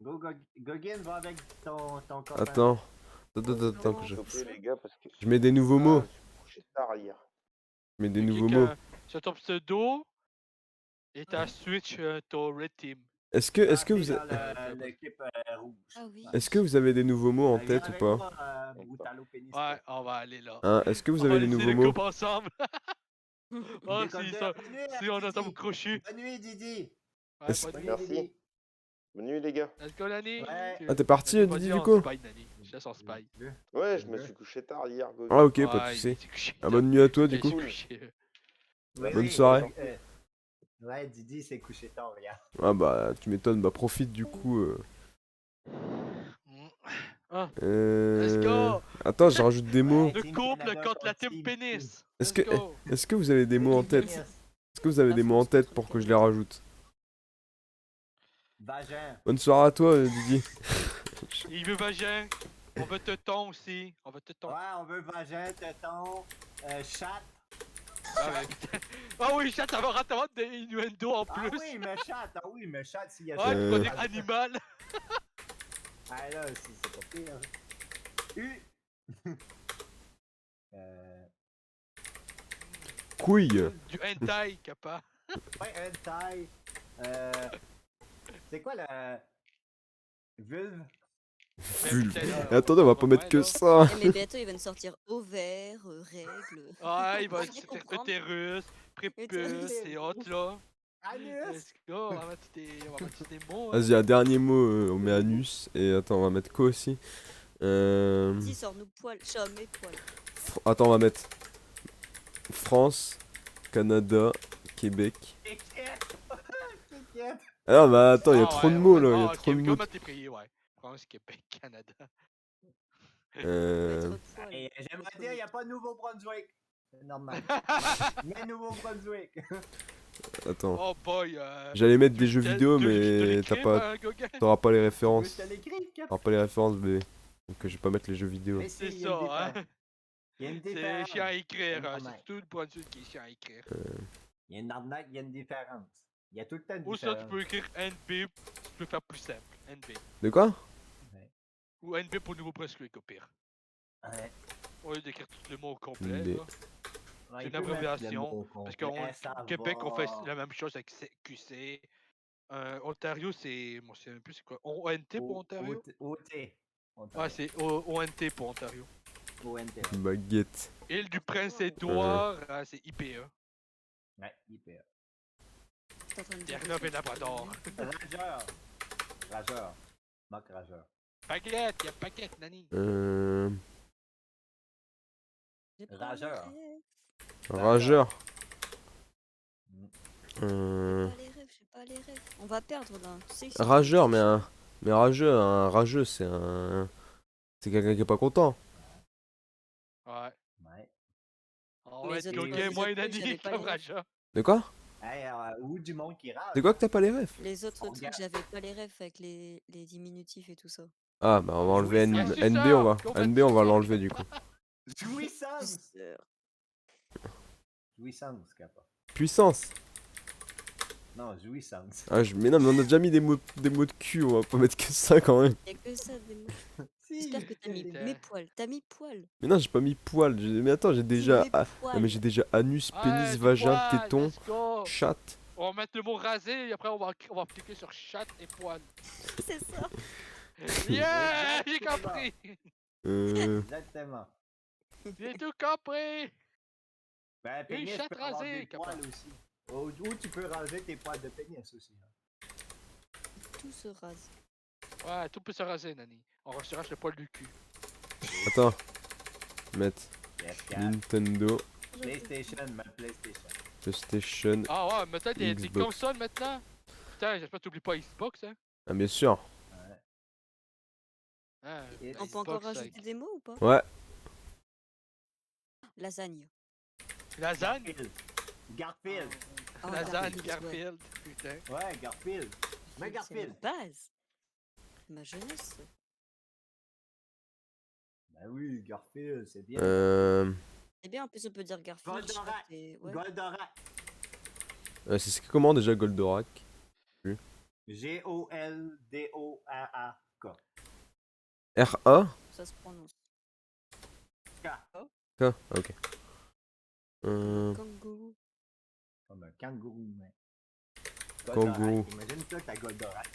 S2: Gauguin va avec ton copain.
S3: attends que je...
S5: S'il te plaît, les gars, parce que
S3: Je mets des nouveaux mots.
S5: je me suis couché tard hier.
S3: Je mets des
S1: Tu
S3: nouveaux
S1: cliques,
S3: mots.
S1: sur ton pseudo et t'as switch ton red team.
S3: Est-ce que vous
S2: dans l'équipe rouge.
S4: Ah oui.
S3: est-ce que vous avez des nouveaux mots en
S2: Viens
S3: tête ou
S2: avec
S3: pas?
S2: moi, Brutalo Pénis.
S1: Ouais, on va aller là.
S3: Hein, est-ce que vous
S1: On va
S3: avez des
S1: laisser
S3: nouveaux
S1: les
S3: mots?
S1: coupes ensemble. Oh,
S2: Déconne
S1: si,
S2: de-
S1: ça,
S2: Bonne nuit,
S1: si on entend
S2: Didi.
S1: crochu.
S2: Bonne nuit, Didi.
S1: Ouais,
S3: Est-ce-
S1: bonne nuit.
S2: Bonne nuit,
S5: Merci.
S2: Didi.
S5: Bonne nuit, les gars.
S1: Let's go, Nani.
S2: Ouais.
S3: Ah, t'es parti,
S1: Je l'ai pas
S3: Didi,
S1: dit
S3: du
S1: en
S3: coup?
S1: spy, Nani. Je laisse en spy.
S5: Ouais, je me
S2: Ouais.
S5: suis couché tard hier, Gauguin.
S3: Ah ok, pas
S1: Ouais,
S3: de
S1: il
S3: soucis.
S1: s'est couché.
S3: Ah, bonne nuit à toi
S1: Il
S3: du
S1: s'est
S3: coup.
S1: couché.
S2: Oui,
S3: Bonne
S2: oui,
S3: soirée.
S2: Ouais, Didi s'est couché tard, regarde.
S3: Ah bah tu m'étonnes, bah profite du coup.
S1: Let's go.
S3: Attends, je rajoute des mots.
S2: Ouais.
S1: Le
S2: Team
S1: couple
S2: Canada
S1: contre la
S2: contre
S1: team
S2: Team
S1: pénis.
S3: Est-ce
S1: Let's
S3: que-
S1: go.
S3: Est-ce que vous avez des mots en tête? Est-ce que vous avez
S4: La
S3: des mots en
S4: France
S3: tête
S4: contre
S3: pour
S4: le
S3: que je les
S4: Canada.
S3: rajoute?
S2: Vagin.
S3: Bonne soirée à toi, Didier.
S1: Il veut vagin. On veut teuton aussi. On veut teuton.
S2: Ouais, on veut vagin, téton, chat.
S1: Ah, mais putain. Ah oui, chat, ça va rentrer des innuendo en
S2: Ah
S1: plus.
S2: oui, mais chat, s'il y a
S1: Ouais,
S2: ça.
S1: tu vas dire animal.
S2: Ah là, c'est pas pire. U. euh,
S3: Couille.
S1: Du hentai, capa.
S2: ouais, un taille. C'est quoi la. Vulve?
S3: Vulve.
S1: putain,
S3: Et attendez, on va pas mettre que ça.
S4: Eh, mais bientôt, il va nous sortir ovaire, règles.
S1: Ouais, il va
S4: Vous
S1: se
S4: allez
S1: faire
S4: comprendre.
S1: utérus, prépuce et autres là.
S2: Anus!
S1: Let's go, on va mettre des mots.
S3: Vas-y, un dernier mot, on met anus. Et attends, on va mettre quoi aussi?
S4: Vas-y, sors-nous poil. Chat, mes poils.
S3: Attends, on va mettre France, Canada, Québec.
S2: Kékette! Kékette!
S3: Ah non, bah attends, il y a
S1: Ah
S3: trop de
S1: ouais,
S3: mots
S1: on
S3: là,
S1: va-
S3: il y a
S1: ah,
S3: trop de
S1: ok,
S3: mots.
S1: comment t'es pris, ouais. France, Québec, Canada.
S3: Euh...
S4: Mettre poil.
S2: Et j'aimerais dire, il n'y a pas de Nouveau-Brunswick. C'est normal. Mais Nouveau-Brunswick.
S3: Attends.
S1: Oh boy.
S3: J'allais mettre des jeux
S1: t'as-
S3: vidéo,
S1: tu veux que je te
S3: mais
S1: l'écrive, Gauguin?
S3: t'auras pas les
S2: Tu veux
S3: références.
S2: que je te l'écrive, Cap?
S3: T'auras pas les références, bébé. Donc je vais pas mettre les jeux vidéo.
S2: Mais si,
S1: C'est
S2: il y a une
S1: ça, hein.
S2: différence. Il y a une
S1: C'est
S2: différence.
S1: chiant à écrire,
S2: C'est
S1: hein.
S2: normal.
S1: C'est tout le Brunswick qui est chiant à écrire.
S2: Il y a une arnaque, il y a une différence. Il y a tout le temps une
S1: Ou ça, tu
S2: différence.
S1: peux écrire NB, tu peux faire plus simple. NB.
S3: De quoi?
S1: Ou NB pour Nouveau-Brunswick au pire.
S2: Ouais.
S1: Au lieu d'écrire tout le mot au complet.
S3: NB.
S1: Là.
S2: Ouais,
S1: C'est
S2: il
S1: une
S2: peut mettre le
S1: abréviation,
S2: mot au
S1: Parce
S2: complet.
S1: qu'au
S2: Ça
S1: Québec, on
S2: va.
S1: fait la même chose avec QC. Ontario, c'est. Moi, je sais même plus c'est quoi. ONT pour Ontario?
S2: OT.
S1: Ouais, c'est ONT pour Ontario.
S2: ONT.
S3: Baguette.
S1: Île du Prince-Édouard, c'est IPA.
S2: Ouais, IPA.
S4: T'es en train de dire
S1: Terre-Neuve
S4: des
S1: et Labrador.
S2: Rageur. Rageur. Mock rageur.
S1: Baguette, y'a paquette, Nani.
S4: J'ai pas les
S2: Rageur.
S4: rêves,
S3: Rageur.
S4: J'ai pas les rêves, j'ai pas les rêves. On va perdre là. Tu sais que c'est-
S3: Rageur, mais un rageux, c'est c'est quelqu'un qui est pas content.
S1: Ouais.
S2: Ouais.
S1: On
S4: Les
S1: va être
S4: autres-
S1: Gauguin,
S4: les
S1: moi et
S4: autres trucs,
S1: Nani
S4: j'avais pas
S1: comme
S4: les rêves.
S1: Raja.
S3: De quoi?
S2: Hey, ou du monde qui rage.
S3: C'est quoi que t'as pas les refs?
S4: Les autres
S2: On
S4: trucs,
S2: regarde.
S4: j'avais pas les rêves avec les diminutifs et tout ça.
S3: Ah bah on va enlever
S2: Oui,
S3: NB,
S1: c'est
S3: on
S1: ça,
S3: va NB on va l'enlever du coup.
S2: Jouissance.
S4: Euh,
S2: Jouissance, Kappa.
S3: Puissance.
S2: Non, jouissance.
S3: Ah mais non mais on a déjà mis des mots de cul, on va pas mettre que ça quand même.
S4: Y'a que ça des mots.
S2: Si,
S4: J'espère que t'as mis
S1: Putain.
S4: mes poils. T'as mis poil.
S3: Mais non j'ai pas mis poil, mais attends j'ai déjà
S4: Mes
S3: non
S4: poils.
S3: mais j'ai déjà anus,
S1: Ouais,
S3: pénis,
S1: du
S3: vagin,
S1: poil,
S3: téton,
S1: let's go.
S3: chatte.
S1: On va mettre le mot rasé et après on va cliquer sur chatte et poil.
S4: C'est ça.
S1: Yeah, j'ai
S2: Exactement.
S1: compris.
S2: Exactement.
S1: J'ai tout compris.
S2: Ben, pénis
S1: chatte
S2: peut avoir
S1: rasée,
S2: des poils
S1: Kappa.
S2: aussi. Ou tu peux raser tes poils de pénis aussi. Hein.
S4: Tout se rase.
S1: Ouais, tout peut se raser, Nani. On se rase le poil du cul.
S3: Attends. Mettre
S2: Yes, Cap.
S3: Nintendo,
S2: PlayStation, ma PlayStation.
S3: PlayStation.
S1: Ah ouais, maintenant il y a des
S3: Xbox.
S1: consoles maintenant. Putain, j'espère que t'oublies pas Xbox, hein.
S3: Ah bien sûr.
S1: Hein,
S2: Et
S4: On peut encore
S1: Xbox,
S4: rajouter des mots ou pas?
S3: Ouais.
S4: Lasagne.
S1: Lasagne.
S2: Garfield.
S4: Ah,
S1: Lasagne,
S4: ouais.
S1: Garfield. Putain.
S2: Ouais, Garfield. Mais
S4: C'est
S2: Garfield.
S4: la base. Ma jeunesse.
S2: Ben oui, Garfield, c'est bien.
S4: C'est bien, en plus on peut dire Garfield. je crois
S2: Goldorak.
S4: que c'est- ouais.
S2: Goldorak.
S3: C'est comment déjà Goldorak?
S2: Goldorak.
S3: R-A?
S4: Ça se prononce.
S2: K.
S3: K, ah, ok.
S4: Kangourou.
S2: Comme un kangourou, mais.
S3: Kangourou.
S2: Goldorak. Imagine-toi ta Goldorak.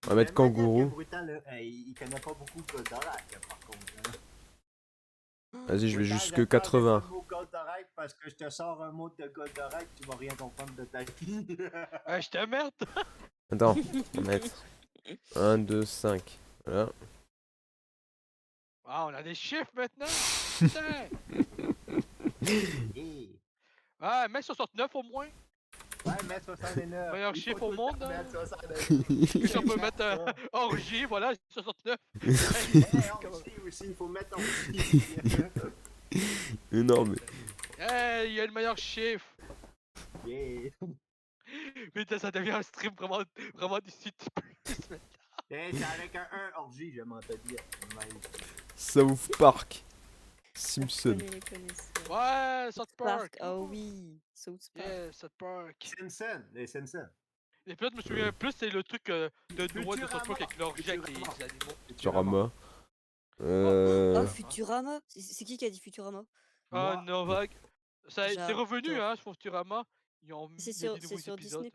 S3: On va mettre
S2: J'aimerais dire
S3: kangourou.
S2: que Brutal, là, il connaît pas beaucoup Goldorak, par contre. Hein.
S3: Vas-y, je vais
S2: Brutal,
S3: jusque
S2: j'ai peur de
S3: 80.
S2: dire le mot Goldorak parce que je te sors un mot de Goldorak, tu vas rien comprendre de ta vie.
S1: Je t'emmerde.
S3: Attends, on va mettre 1, 2, 5. Voilà.
S1: Ah, on a des chiffres maintenant. Putain.
S2: Hey.
S1: Ah, mets 69 au moins.
S2: Ouais, mets 69.
S1: Meilleur
S2: Il faut
S1: chiffre
S2: tout
S1: au
S2: le
S1: monde,
S2: temps
S1: hein.
S2: mettre 69.
S1: Si on peut mettre orgie, voilà, 69.
S2: Hey, orgie aussi, il faut mettre orgie.
S3: Énorme.
S1: Hey, il y a le meilleur chiffre.
S2: Yeah.
S1: Putain, ça devient un stream vraiment, vraiment d'ici plus.
S2: Hey, c'est avec un 1 orgie, je m'en te dire.
S3: South Park.
S4: On
S3: Simpson.
S4: connaît les connaisseurs.
S1: Ouais, South Park.
S4: Ah oui, South Park.
S1: Yeah, South Park.
S2: Simpson, les Simpsons.
S1: Et puis là, je me souviens plus, c'est le truc de noix de South
S2: Futurama.
S1: Park avec l'orgie avec les
S2: Futurama.
S1: animaux.
S3: Futurama.
S4: Ah,
S3: Euh...
S4: Futurama? C'est qui a dit Futurama?
S1: Ah,
S2: Moi,
S1: non, vague. C'est revenu,
S4: J'adore.
S1: hein, sur Futurama. Il y a des nouveaux
S4: C'est sur
S1: épisodes.
S4: Disney+.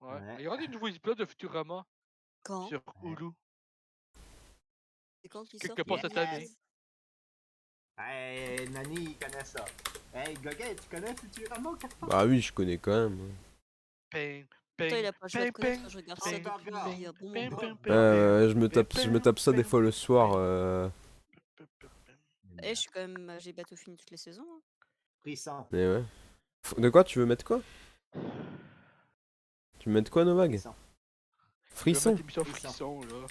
S1: Ouais.
S2: Ouais.
S1: Il y aura des nouveaux épisodes de Futurama
S4: Quand?
S1: sur Hulu.
S4: C'est quand qu'ils
S1: Quelque
S4: sortent?
S1: part
S2: Yes.
S1: cette année.
S2: Hey, Nani, il connaît ça. Hey, Goguet, tu connais Futurama ou Carton?
S3: Bah oui, je connais quand même.
S1: Ping,
S4: Toi, il
S1: ping,
S4: a pas le choix de
S1: ping,
S4: connaître,
S1: ping,
S4: je regarde
S2: ping,
S4: ça depuis
S2: ping,
S4: un bon
S1: ping,
S4: moment.
S1: ping, ping,
S3: Je me tape ça des fois le soir.
S4: Eh, je suis quand même... J'ai bientôt fini toutes les saisons. Hein.
S2: Frisson.
S3: Mais ouais. De quoi tu veux mettre quoi? Tu veux mettre quoi, Novag?
S2: Frisson.
S3: Frisson.
S1: L'émission
S2: Frisson.
S1: Frisson, là.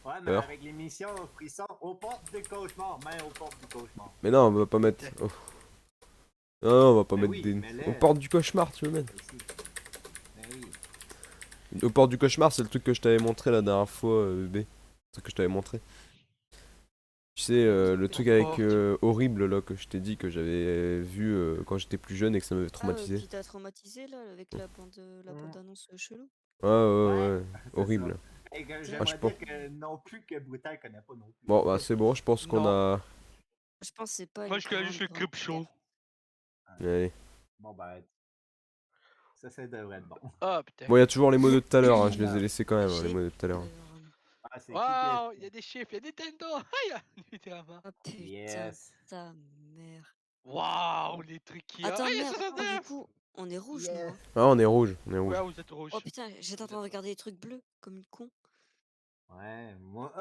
S2: Ouais, mais
S3: Alors?
S2: avec l'émission Frisson, aux portes du cauchemar, mais aux portes du cauchemar.
S3: Mais non, on va pas mettre. Oh. Non, on va pas
S2: Mais
S3: mettre
S2: oui,
S3: des.
S2: mets-le.
S3: Aux portes du cauchemar, tu veux mettre?
S2: Ici. Ben oui.
S3: Aux portes du cauchemar, c'est le truc que je t'avais montré la dernière fois, bébé. Le truc que je t'avais montré. Tu sais, le truc avec horrible là que je t'ai dit que j'avais vu quand j'étais plus jeune et que ça m'avait traumatisé.
S4: Qui t'a traumatisé, là, avec la bande-annonce chelou?
S3: Ouais,
S2: C'est
S3: horrible.
S2: ça. Et que
S3: Ah,
S2: j'aimerais
S3: je
S2: dire
S3: pense-
S2: que non plus que Brutal connaît pas non plus.
S3: Bon, bah c'est bon, je pense qu'on a.
S4: Je pense que c'est pas
S1: Moi,
S4: une
S1: je connais juste le
S4: grande
S1: Crip Show.
S3: Allez.
S2: Bon, ben. Ça devrait être bon.
S1: Ah, putain.
S3: Bon, il y a toujours les mots de tout à l'heure, hein, je les ai laissés quand même, hein, les mots de tout à l'heure.
S2: Ah, c'est
S1: Waouh,
S2: qui
S1: il y a des chiffres, il y a des Nintendo. Aïe, Futurama.
S4: Ah putain,
S2: Yes.
S4: ta mère.
S1: Waouh, les trucs qu'il y a.
S4: Attends,
S1: Ah, il y a
S4: merde, du
S1: 69.
S4: coup, on est rouge, nous.
S2: Yes.
S4: Hein.
S3: Ah, on est rouge, on est rouge.
S1: Ouais, vous êtes rouge.
S4: Oh putain, j'étais en train de regarder les trucs bleus, comme une con.
S2: Ouais, moi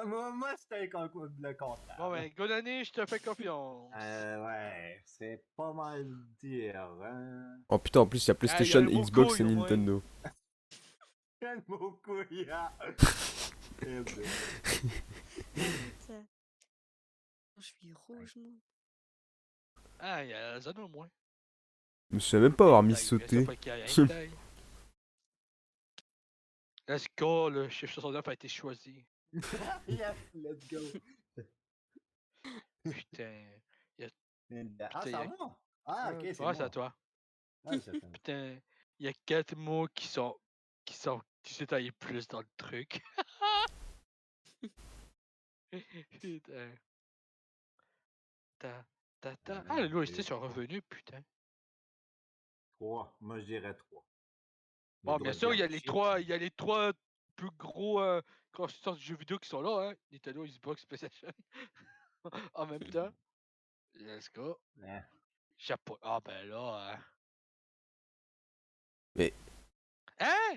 S2: c'était le contraire.
S1: Bon, ben, bonne année, je te fais confiance.
S2: Ouais, c'est pas mal dire, hein.
S3: Oh putain, en plus il y a PlayStation,
S1: le mot
S3: Xbox et
S1: couille, au moins.
S3: Nintendo.
S2: Quel mot couillard. Eh ben.
S4: Ça. Je suis rouge, moi.
S1: Ah, il y a Zano au moins.
S3: Je me souviens même pas avoir mis
S1: Hentai,
S3: sauter.
S1: bien sûr, qu'il y a Hentai. Let's go, le chiffre 69 a été choisi.
S2: Yes, let's go.
S1: Putain.
S2: Ah, c'est à moi? Ah, ok, c'est
S1: Ouais,
S2: moi.
S1: c'est à toi.
S2: Ah, ça fait...
S1: Putain, il y a 4 mots qui sont détaillés plus dans le truc. Putain. Ah, les OST sont revenus, putain.
S2: 3. Moi, je dirais 3.
S1: Bon, bien sûr, il y a les trois plus gros constructeurs de jeux vidéo qui sont là, hein. Nintendo, Xbox, PlayStation. En même temps. Let's go.
S2: Ouais.
S1: Japon. Ah, ben là, hein.
S3: Mais-
S1: Hein?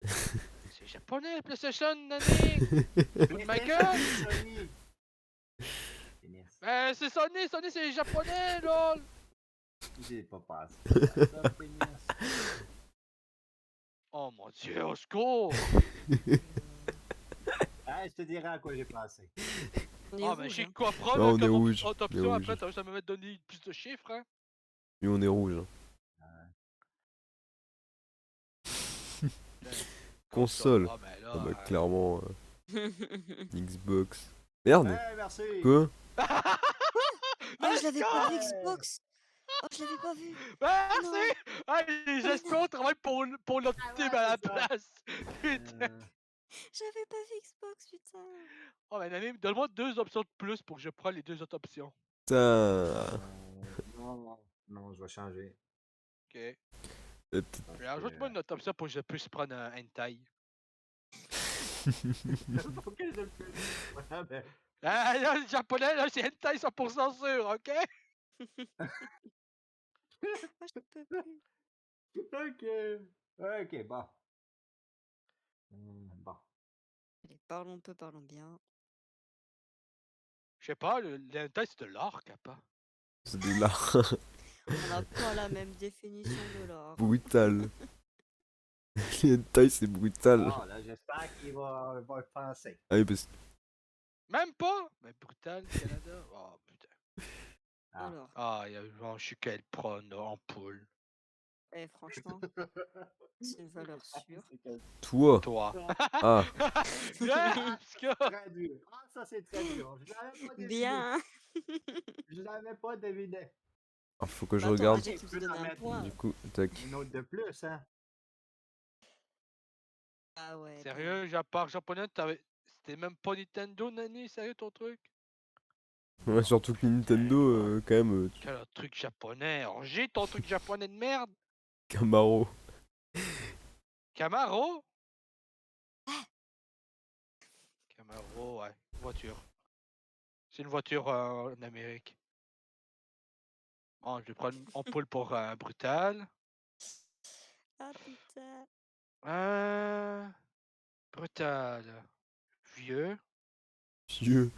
S1: C'est japonais, PlayStation, Nani! Fout de ma gueule!
S2: Sony.
S1: Ben, c'est Sony, c'est japonais, lol!
S2: J'ai pas passé.
S1: Oh mon dieu, au secours!
S2: Ah, je te dirai à quoi j'ai pensé.
S4: On est
S1: Ah, ben,
S4: rouge,
S1: j'ai
S4: hein.
S1: quoi prendre
S3: Non, on est
S1: comme
S3: rouge,
S1: autre
S3: on est
S1: option,
S3: rouge.
S1: après, t'as juste à me mettre donner plus de chiffres, hein?
S3: Lui on est rouge. Console.
S1: Ah, ben là.
S3: Ah bah clairement Xbox. Merde.
S2: Ouais, merci.
S3: Quoi?
S4: Oh, je l'avais pas vu, Xbox! Oh, je l'avais pas vu!
S1: Merci! Ah, les espions travaillent pour notre
S2: Ah ouais,
S1: team à la
S2: c'est ça.
S1: place! Putain!
S4: J'avais pas vu Xbox, putain!
S1: Oh, ben, Nani, donne-moi 2 options de plus pour que je prenne les 2 autres options.
S3: Putain.
S2: Non, je vais changer.
S1: Ok.
S3: Peut-être-
S1: Mais ajoute-moi une autre option pour que je puisse prendre un hentai.
S2: Faut que je le fasse. Ouais, ben,
S1: Ah, là, le japonais, là, c'est hentai 100% sûr, ok?
S4: Moi, je peux plus.
S2: ok, bon. Bon.
S4: Allez, parlons peu, parlons bien.
S1: Je sais pas, le hentai c'est de l'art, capa.
S3: C'est de l'art.
S4: On n'a pas la même définition de l'art.
S3: Brutal. Les hentai c'est brutal.
S2: Bon, là, j'espère qu'il va y penser.
S3: Ah oui, parce...
S1: Même pas! Mais brutal, Canada. Oh, putain.
S2: Ah.
S4: Alors,
S1: je suis qu'elle prône en poule.
S4: franchement, c'est une valeur sûre.
S2: C'est que-
S3: Toi.
S1: Toi.
S3: Ah,
S1: Yes, go!
S2: Très dur. Ah, ça c'est très dur. Je l'avais pas deviné.
S4: Bien.
S2: Je l'avais pas deviné.
S3: alors, faut que je
S4: Bah, attends,
S3: regarde.
S4: Magic, tu me
S2: Tu peux
S4: donnes
S2: en
S4: un
S2: mettre
S4: point.
S3: Du coup, tac.
S2: Une autre de plus, hein.
S4: Ah ouais, bien.
S1: Sérieux, à part japonais, c'était même pas Nintendo, Nani? Sérieux ton truc?
S3: Ouais, surtout que Nintendo, quand même,
S1: Quel truc japonais? Orgie, ton truc japonais de merde?
S3: Camaro.
S1: Camaro? Camaro, ouais. Voiture. C'est une voiture en Amérique. Bon, je vais prendre en poule pour Brutal.
S4: Ah putain.
S1: Brutal. Vieux.
S3: Vieux.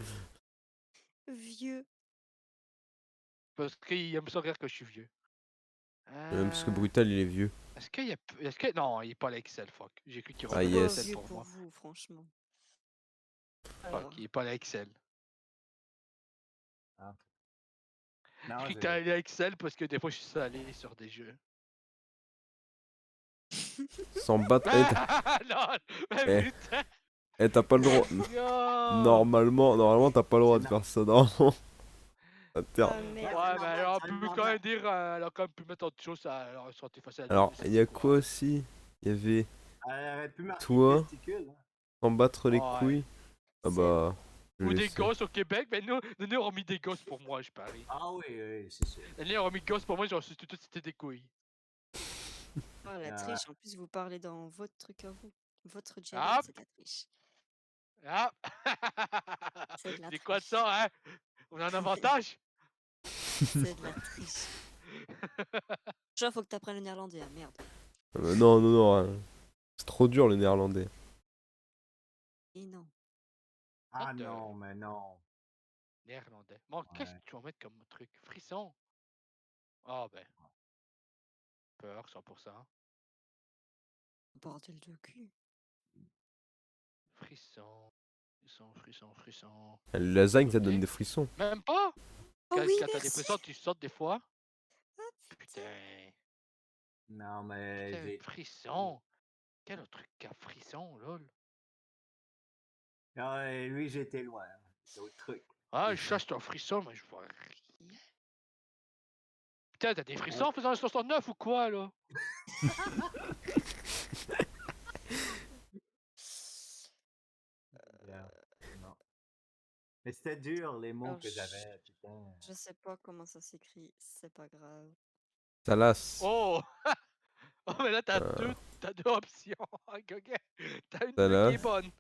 S4: Vieux.
S1: Parce qu'il aime ça rire que je suis vieux.
S3: Parce que Brutal, il est vieux.
S1: Est-ce qu'il y a. Est-ce que. Non, il est pas à l'Excel, fuck. J'ai cru qu'il
S3: Ah,
S1: revenait à
S4: Pas
S3: yes.
S1: l'Excel
S4: vieux
S1: pour
S4: pour
S1: moi.
S4: vous, franchement. Alors,
S1: Fuck, il est pas à l'Excel.
S2: Ah.
S1: J'ai
S2: Non,
S1: cru que t'allais à Excel parce que des fois je suis salé sur des jeux.
S3: Sans battre. Eh,
S1: Non, mais
S3: Eh.
S1: putain!
S3: t'as pas le droit.
S1: Yo!
S3: Normalement, t'as pas le droit de
S2: C'est
S3: faire ça, non. À terre.
S4: ah merde.
S1: Ouais, mais elle a
S2: ça
S1: pu
S2: le
S1: quand même dire, elle a quand même pu mettre autre chose, alors ça aurait été facile à dire.
S3: Alors,
S1: mais ça,
S3: il y a
S1: c'est
S3: quoi aussi? Il y avait
S2: Elle aurait pu marquer
S3: Toi.
S2: testicule. Hein.
S3: sans battre les
S1: Ouais.
S3: couilles. Ah
S4: C'est
S3: bah. je
S1: Ou
S3: le
S1: des
S3: sais.
S1: gosses au Québec, mais nous on mis des gosses pour moi, je parie.
S2: Ah oui, oui, c'est sûr.
S1: Nous on mis gosses pour moi, genre c'était des couilles.
S4: Oh, la
S2: Ah,
S4: triche. En plus, vous parlez dans votre truc à vous. Votre dialogue,
S1: Ah.
S4: c'est de la triche.
S1: Ah!
S4: C'est de la
S1: C'est quoi
S4: triche.
S1: ça, hein? On a un avantage?
S4: C'est de la triche. Genre, faut que t'apprennes le néerlandais, ah merde.
S3: Non. C'est trop dur le néerlandais.
S4: Et non.
S2: Ah
S1: What the-
S2: non, mais non.
S1: Néerlandais. Bon, qu'est-ce
S2: Ouais.
S1: que tu vas mettre comme truc? Frisson? Ah ben. Peur, 100%.
S4: Bordel de cul.
S1: Frisson. Frisson.
S3: La lasagne, ça donne
S1: Ok.
S3: des frissons.
S1: Même pas?
S4: Oh
S1: Quand
S4: oui,
S1: t'as des
S4: merci.
S1: frissons, tu sautes des fois?
S4: Ah putain.
S1: Putain.
S2: Non, mais
S1: Quel
S2: j'ai.
S1: frisson. Quel autre truc à frisson, lol?
S2: Ah, et lui, j'étais loin. Hein. D'autres trucs.
S1: Ah,
S2: C'est
S1: je
S2: ça.
S1: cherche un frisson, mais je vois rien. Putain, t'as des frissons en faisant le 69 ou quoi, là?
S2: Yeah. Non. Mais c'était dur, les mots
S4: Alors,
S2: que j'avais, putain.
S4: Je sais pas comment ça s'écrit, c'est pas grave.
S3: Ça lasse.
S1: Oh! Oh, mais là, t'as
S3: Euh.
S1: deux options. Ok. T'as une
S3: Ça
S1: qui est
S3: lasse.
S1: bonne.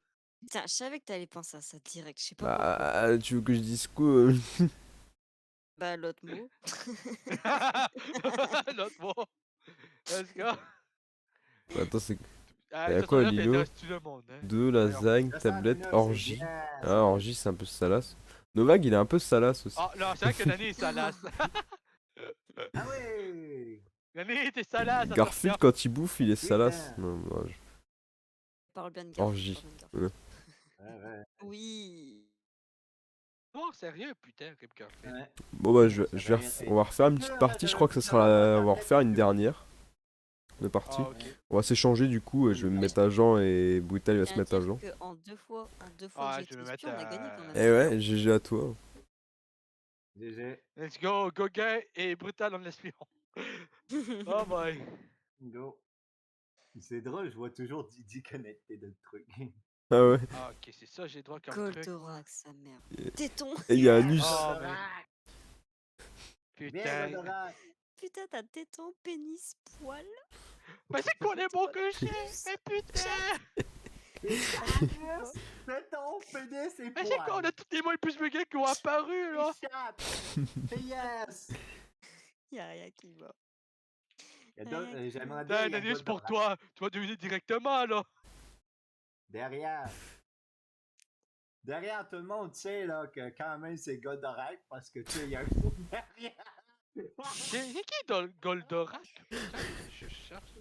S4: Putain, je savais que t'allais penser à ça direct, je sais pas pourquoi.
S3: Bah, tu veux que je dise quoi?
S4: Bah, l'autre mot.
S1: L'autre mot. Let's go.
S3: Bah, attends, c'est
S1: Ah,
S3: y a quoi,
S1: 69, il
S3: Lilo?
S1: intéresse tout le monde. Hein.
S3: 2, lasagne,
S2: 69,
S3: tablette,
S2: c'est
S3: orgie.
S2: bien,
S3: Ah,
S2: c'est
S3: orgie, c'est un peu salace. Novak, il est un peu salace aussi.
S1: Ah, non, c'est vrai que Nani est salace.
S2: Ah oui!
S1: Nani était salace.
S3: Garfield,
S1: attention.
S3: quand il bouffe, il est
S2: Putain.
S3: salace. Non,
S4: Parle bien de Garfield.
S3: Orgie.
S4: parle bien de Garfield.
S2: Ouais.
S4: Oui.
S1: Oh, sérieux, putain, Rip Garfield.
S2: Ouais.
S3: Bon, bah, on va refaire une petite partie. Je crois que ça sera on va refaire une dernière de partie.
S1: Ah, ok.
S3: On va s'échanger du coup. Je vais me mettre à Jean et Brutal il va se mettre à Jean.
S4: En deux fois
S1: Ah,
S4: que
S1: je vais
S4: j'ai
S1: me
S4: été
S1: mettre
S4: espion, on a gagné quand même.
S3: Eh ouais, GG à toi.
S2: GG.
S1: Let's go, Gauguin et Brutal en espion. Oh boy.
S2: Go. C'est drôle, je vois toujours Didi connecté dans le truc.
S3: Ah ouais.
S1: Ah, ok, c'est ça, j'ai droit comme truc. moi.
S4: Goldorak, sa mère. Téton.
S3: Et il y a Anus.
S1: Oh,
S2: Goldorak! Bien,
S1: Putain.
S2: Goldorak!
S4: Putain, t'as téton, pénis, poil.
S1: Mais c'est quoi les mots que j'ai? Mais putain.
S2: Fais ton pénis et
S1: Mais c'est quoi? On a tous les mots les plus buggés qui ont apparu, là.
S2: Yes!
S4: Y'a rien qui va.
S2: J'aimerais bien.
S1: Putain, Nani, c'est pour toi. Tu vas deviner directement, là.
S2: Derrière. Derrière tout le monde, tu sais, là, que quand même c'est Goldorak parce que, tu sais, il y a un fou derrière.
S1: C'est qui dans le Goldorak? Putain, je cherche.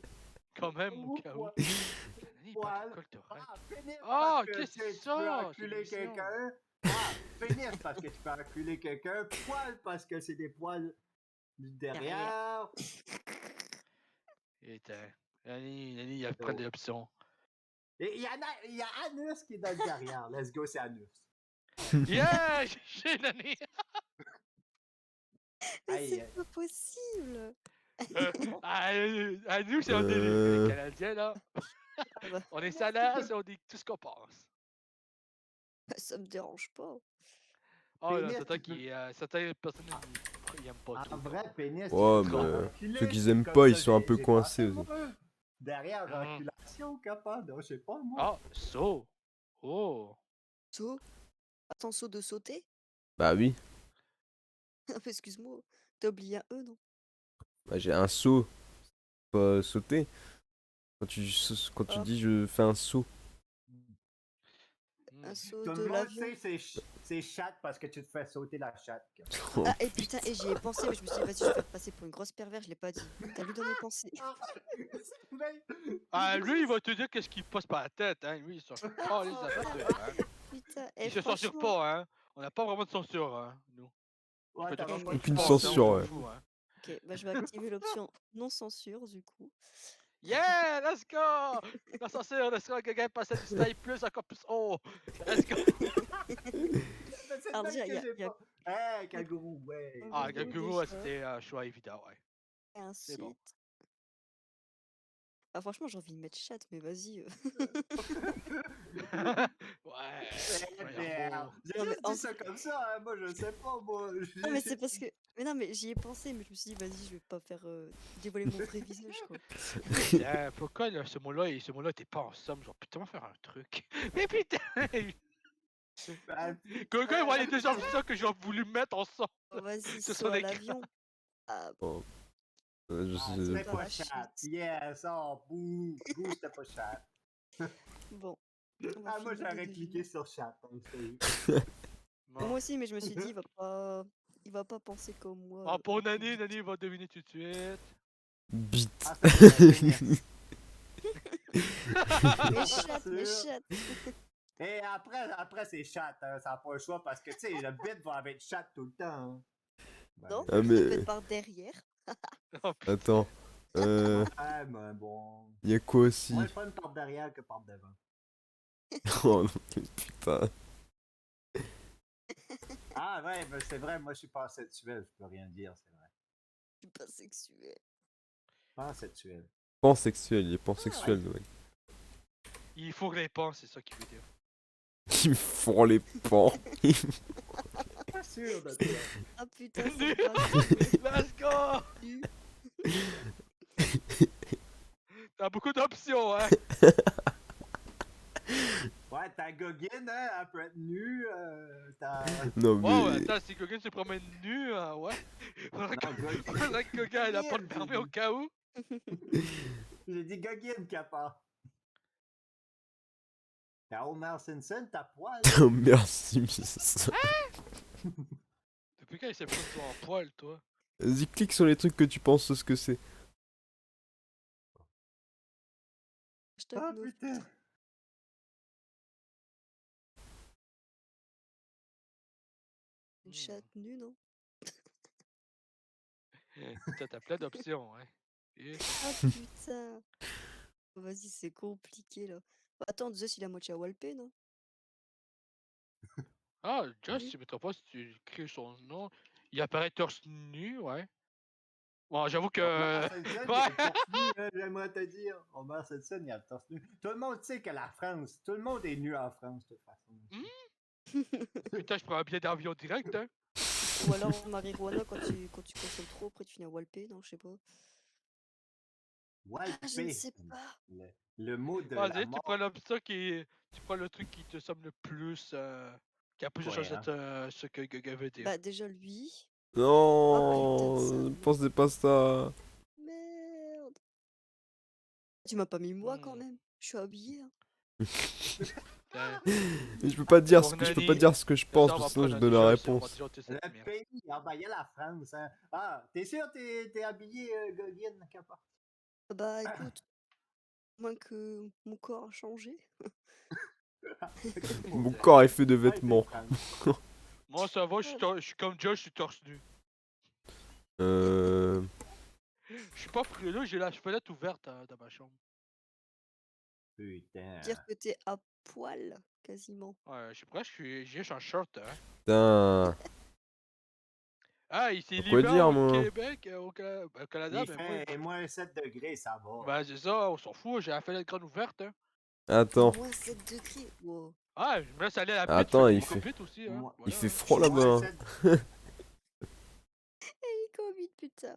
S1: Quand même, au cas où. Nani, il parle de Goldorak.
S2: Pénis,
S1: Ah,
S2: parce que,
S1: qu'est-ce
S2: tu sais,
S1: que
S2: tu peux
S1: ça?
S2: enculer
S1: C'est une
S2: quelqu'un. Ah, pénis parce que tu peux enculer quelqu'un, poil parce que c'est des poils du derrière.
S1: Et Nani, il a plein
S2: Oh.
S1: d'options.
S2: Et il y a Anus qui est dans le derrière. Let's go, c'est Anus.
S1: Yeah! J'ai Nani!
S4: Mais
S2: Aïe,
S4: c'est
S2: aïe.
S4: pas possible.
S1: À nous, c'est un délire. Les
S3: Euh.
S1: Canadiens, là,
S4: Ah bah,
S1: on est salaces et on dit tout ce qu'on pense.
S4: ça me dérange pas.
S1: Oh là,
S2: Pénis,
S1: certains
S2: tu peux-
S1: certaines personnes ils aiment pas trop.
S2: En vrai, pénis,
S3: Ouais,
S2: tu peux
S3: mais
S2: enculer,
S3: ceux qu'ils
S2: c'est
S3: aiment
S2: comme
S3: pas, ils
S2: ça,
S3: sont un peu
S2: j'ai
S3: coincés
S2: pensé,
S3: aussi.
S2: moi. Derrière,
S1: Mhm.
S2: enculation, capable, je sais pas, moi.
S1: Ah, so. Oh.
S4: Saut. Attends, saut de sauter?
S3: Bah oui,
S4: Excuse-moi. T'as oublié un E, non?
S3: bah, j'ai un saut, pas sauter. Quand tu
S4: Ah,
S3: dis je fais un saut.
S4: un
S1: Hmm.
S4: saut
S2: Tout
S4: de
S2: le monde
S4: l'avion.
S2: sait c'est chatte parce que tu te fais sauter la chatte.
S4: Ah, et putain, et j'y ai pensé, mais je me suis dit, vas-y, je vais faire passer pour une grosse pervers, je l'ai pas dit. T'as lu dans mes pensées.
S2: C'est vrai.
S1: Ah, lui, il va te dire qu'est-ce qui passe par la tête, hein. Lui, il s'en calisse de la nature, hein.
S4: Putain,
S1: Il
S4: et
S1: se censure
S4: franchement,
S1: pas, hein. On n'a pas vraiment de censure, hein, nous. Tu
S2: Ouais,
S1: peux
S2: t'as
S1: dire
S2: pas
S1: ce que
S2: de
S1: tu
S3: Aucune
S1: penses, hein, on
S3: censure,
S1: s'en
S3: ouais.
S1: fout, hein.
S4: ok, bah je vais activer l'option non censure, du coup.
S1: Yeah, let's go! La censure, laissera quelqu'un passer du style plus encore plus haut. Let's go!
S2: Mais c'est
S4: Alors
S2: dingue
S4: déjà,
S2: que j'ai pas. Hey, kangourou, ouais.
S1: Ah,
S4: Kangourou,
S1: Gakuro,
S4: déjà.
S1: c'était un choix évident, ouais.
S4: Et
S1: C'est bon.
S4: ensuite... Ah, franchement, j'ai envie de mettre chat, mais vas-y.
S1: Ouais,
S2: Merde. J'ai
S4: Non, mais
S2: juste
S4: en
S2: dit ça comme ça, hein. Moi, je sais pas, moi.
S4: Non, mais c'est parce que... Mais non, mais j'y ai pensé, mais je me suis dit, vas-y, je vais pas faire dévoiler mon vrai visage, quoi.
S1: Putain, pourquoi là, ce mot-là était pas en somme? Genre, putain, on va faire un truc. Mais putain!
S2: Ah,
S1: Quelqu'un voit les deux options que j'ai voulu mettre en somme.
S4: Oh, vas-y,
S1: Ce
S4: saut
S1: sont
S4: à
S1: des
S4: l'avion. Ah,
S3: Oh, je
S2: Ah,
S3: sais
S2: c'était
S4: pas.
S2: pas
S4: Parachute.
S2: chat. Yes, oh, bouh. Bouh, c'était pas chat.
S4: Bon. On va
S2: Ah, moi,
S4: finir de
S2: j'aurais cliqué
S4: deviner.
S2: sur chat. Hein,
S1: Bon.
S4: Moi aussi, mais je me suis dit, il va pas penser comme moi.
S1: Ah, pour
S4: un peu
S1: Nani,
S4: vite.
S1: Nani va deviner tout de suite.
S3: bite.
S2: Ah, c'était pénis.
S4: Mais chat, mais
S2: Sûr.
S4: chat.
S2: Et après c'est chat. Hein, ça n'a pas le choix parce que, tu sais, le bit va avec chat tout le temps. Hein. Ben,
S4: Non,
S3: Ah,
S4: ça peut
S3: mais
S4: être par derrière.
S1: Oh, putain.
S3: attends,
S2: ouais, mais bon.
S3: y a quoi aussi?
S2: Moins le fun par derrière que par devant.
S3: Oh non, putain.
S2: Ah, ouais, ben, c'est vrai, moi, je suis pas sexuel. Je peux rien dire, c'est vrai.
S4: Je suis pas sexuel.
S2: Pas sexuel.
S3: Pansexuel, il est pansexuel, le mec.
S1: Il faut que les penses, c'est ça qu'il veut dire.
S3: Ils font les pans.
S2: Pas sûr de toi.
S4: Ah putain, c'est
S1: Nu.
S4: pas
S1: Let's go! T'as beaucoup d'options, hein?
S2: Ouais, ta goguine, hein, elle peut être nue.
S3: Non
S1: Wow,
S3: mais...
S1: attends, si quelqu'un se promène nu, ouais. Faudrait
S2: Non, goguine.
S1: faudrait que quelqu'un ait la porte
S2: Goguine,
S1: fermée au cas où.
S2: J'ai dit goguine, capable. T'as Homer Simpson, ta poil.
S3: Oh, merci, Miss.
S1: Depuis quand il s'est pris toi en poil, toi?
S3: Vas-y, clique sur les trucs que tu penses ce que c'est.
S4: Hashtag
S2: Ah,
S4: no
S2: putain.
S4: filtre. Une chatte nue, non?
S1: Putain, t'as plein d'options, hein. Et-
S4: Ah putain. Vas-y, c'est compliqué là. Bah, attends, Zeus il a moitié à Walpé, non?
S1: Ah, Just,
S4: Oui.
S1: tu mettras pas si tu écris son nom. Il apparaît torse nu, ouais. Bon, j'avoue que.
S2: Homer Simpson, il a
S1: Ouais.
S2: le torse nu, hein, j'aimerais te dire. Homer Simpson, il a le torse nu. Tout le monde sait que la France, tout le monde est nu en France, de toute façon.
S1: Putain, je prends un billet d'avion direct, hein.
S4: Ou alors marijuana quand tu consommes trop, après tu finis à Walpé, non? Je sais pas.
S2: Walpé.
S4: Ah, je ne sais pas.
S2: Le mot de la
S1: Vas-y, tu
S2: mort.
S1: prends l'option qui. Tu prends le truc qui te semble le plus. Qui a plus de chances
S2: Cohérent.
S1: d'être ce que Gaga veut dire.
S4: Bah, déjà lui.
S3: Non,
S4: putain de
S3: ne
S4: salaud.
S3: pensez pas ça.
S4: Merde. Tu m'as pas mis moi quand
S1: Hmm.
S4: même. Je suis habillée. Hein.
S1: Putain.
S3: Mais je peux pas dire
S1: Pour
S3: ce que je peux
S1: Nani,
S3: pas dire ce que je pense
S1: Ça, on va
S3: parce que sinon je
S1: prendre un
S3: donne la
S1: t-shirt et on va
S3: réponse.
S1: dire toute cette
S2: Le
S1: merde.
S2: pays, ah bah il y a la France, hein. Ah, t'es sûr t'es habillé, Goguine, capable?
S4: Bah, écoute. Moins que mon corps a changé.
S3: Mon corps est fait de
S2: Ouais, c'est
S3: vêtements.
S2: France.
S1: Moi, ça va, je suis comme Josh, je suis torse nu.
S3: Euh...
S1: Je suis pas pris là, j'ai la fenêtre ouverte dans ma chambre.
S2: Putain.
S4: Dire que t'es à poil, quasiment.
S1: Ouais, je suis presque, j'ai juste un short, hein.
S3: Putain.
S1: Ah, il s'est
S3: Quoi
S1: l'hiver
S3: dire,
S1: au
S3: moi?
S1: Québec, au Canada,
S2: Il
S1: ben moi,
S2: fait moins 7 degrés, ça va.
S1: ben c'est ça, on s'en fout, j'ai la fenêtre grande ouverte, hein.
S3: Attends.
S4: Moins 7 degrés. Wow.
S1: Ah, je me laisse aller à la pute,
S3: Attends,
S1: je
S3: il
S1: fais
S3: fait-
S1: des vite aussi, hein.
S2: Moi-
S3: Il
S1: Voilà,
S3: fait
S1: hein.
S3: froid
S2: Moins
S3: là-bas.
S2: 7
S4: Et Covid, putain.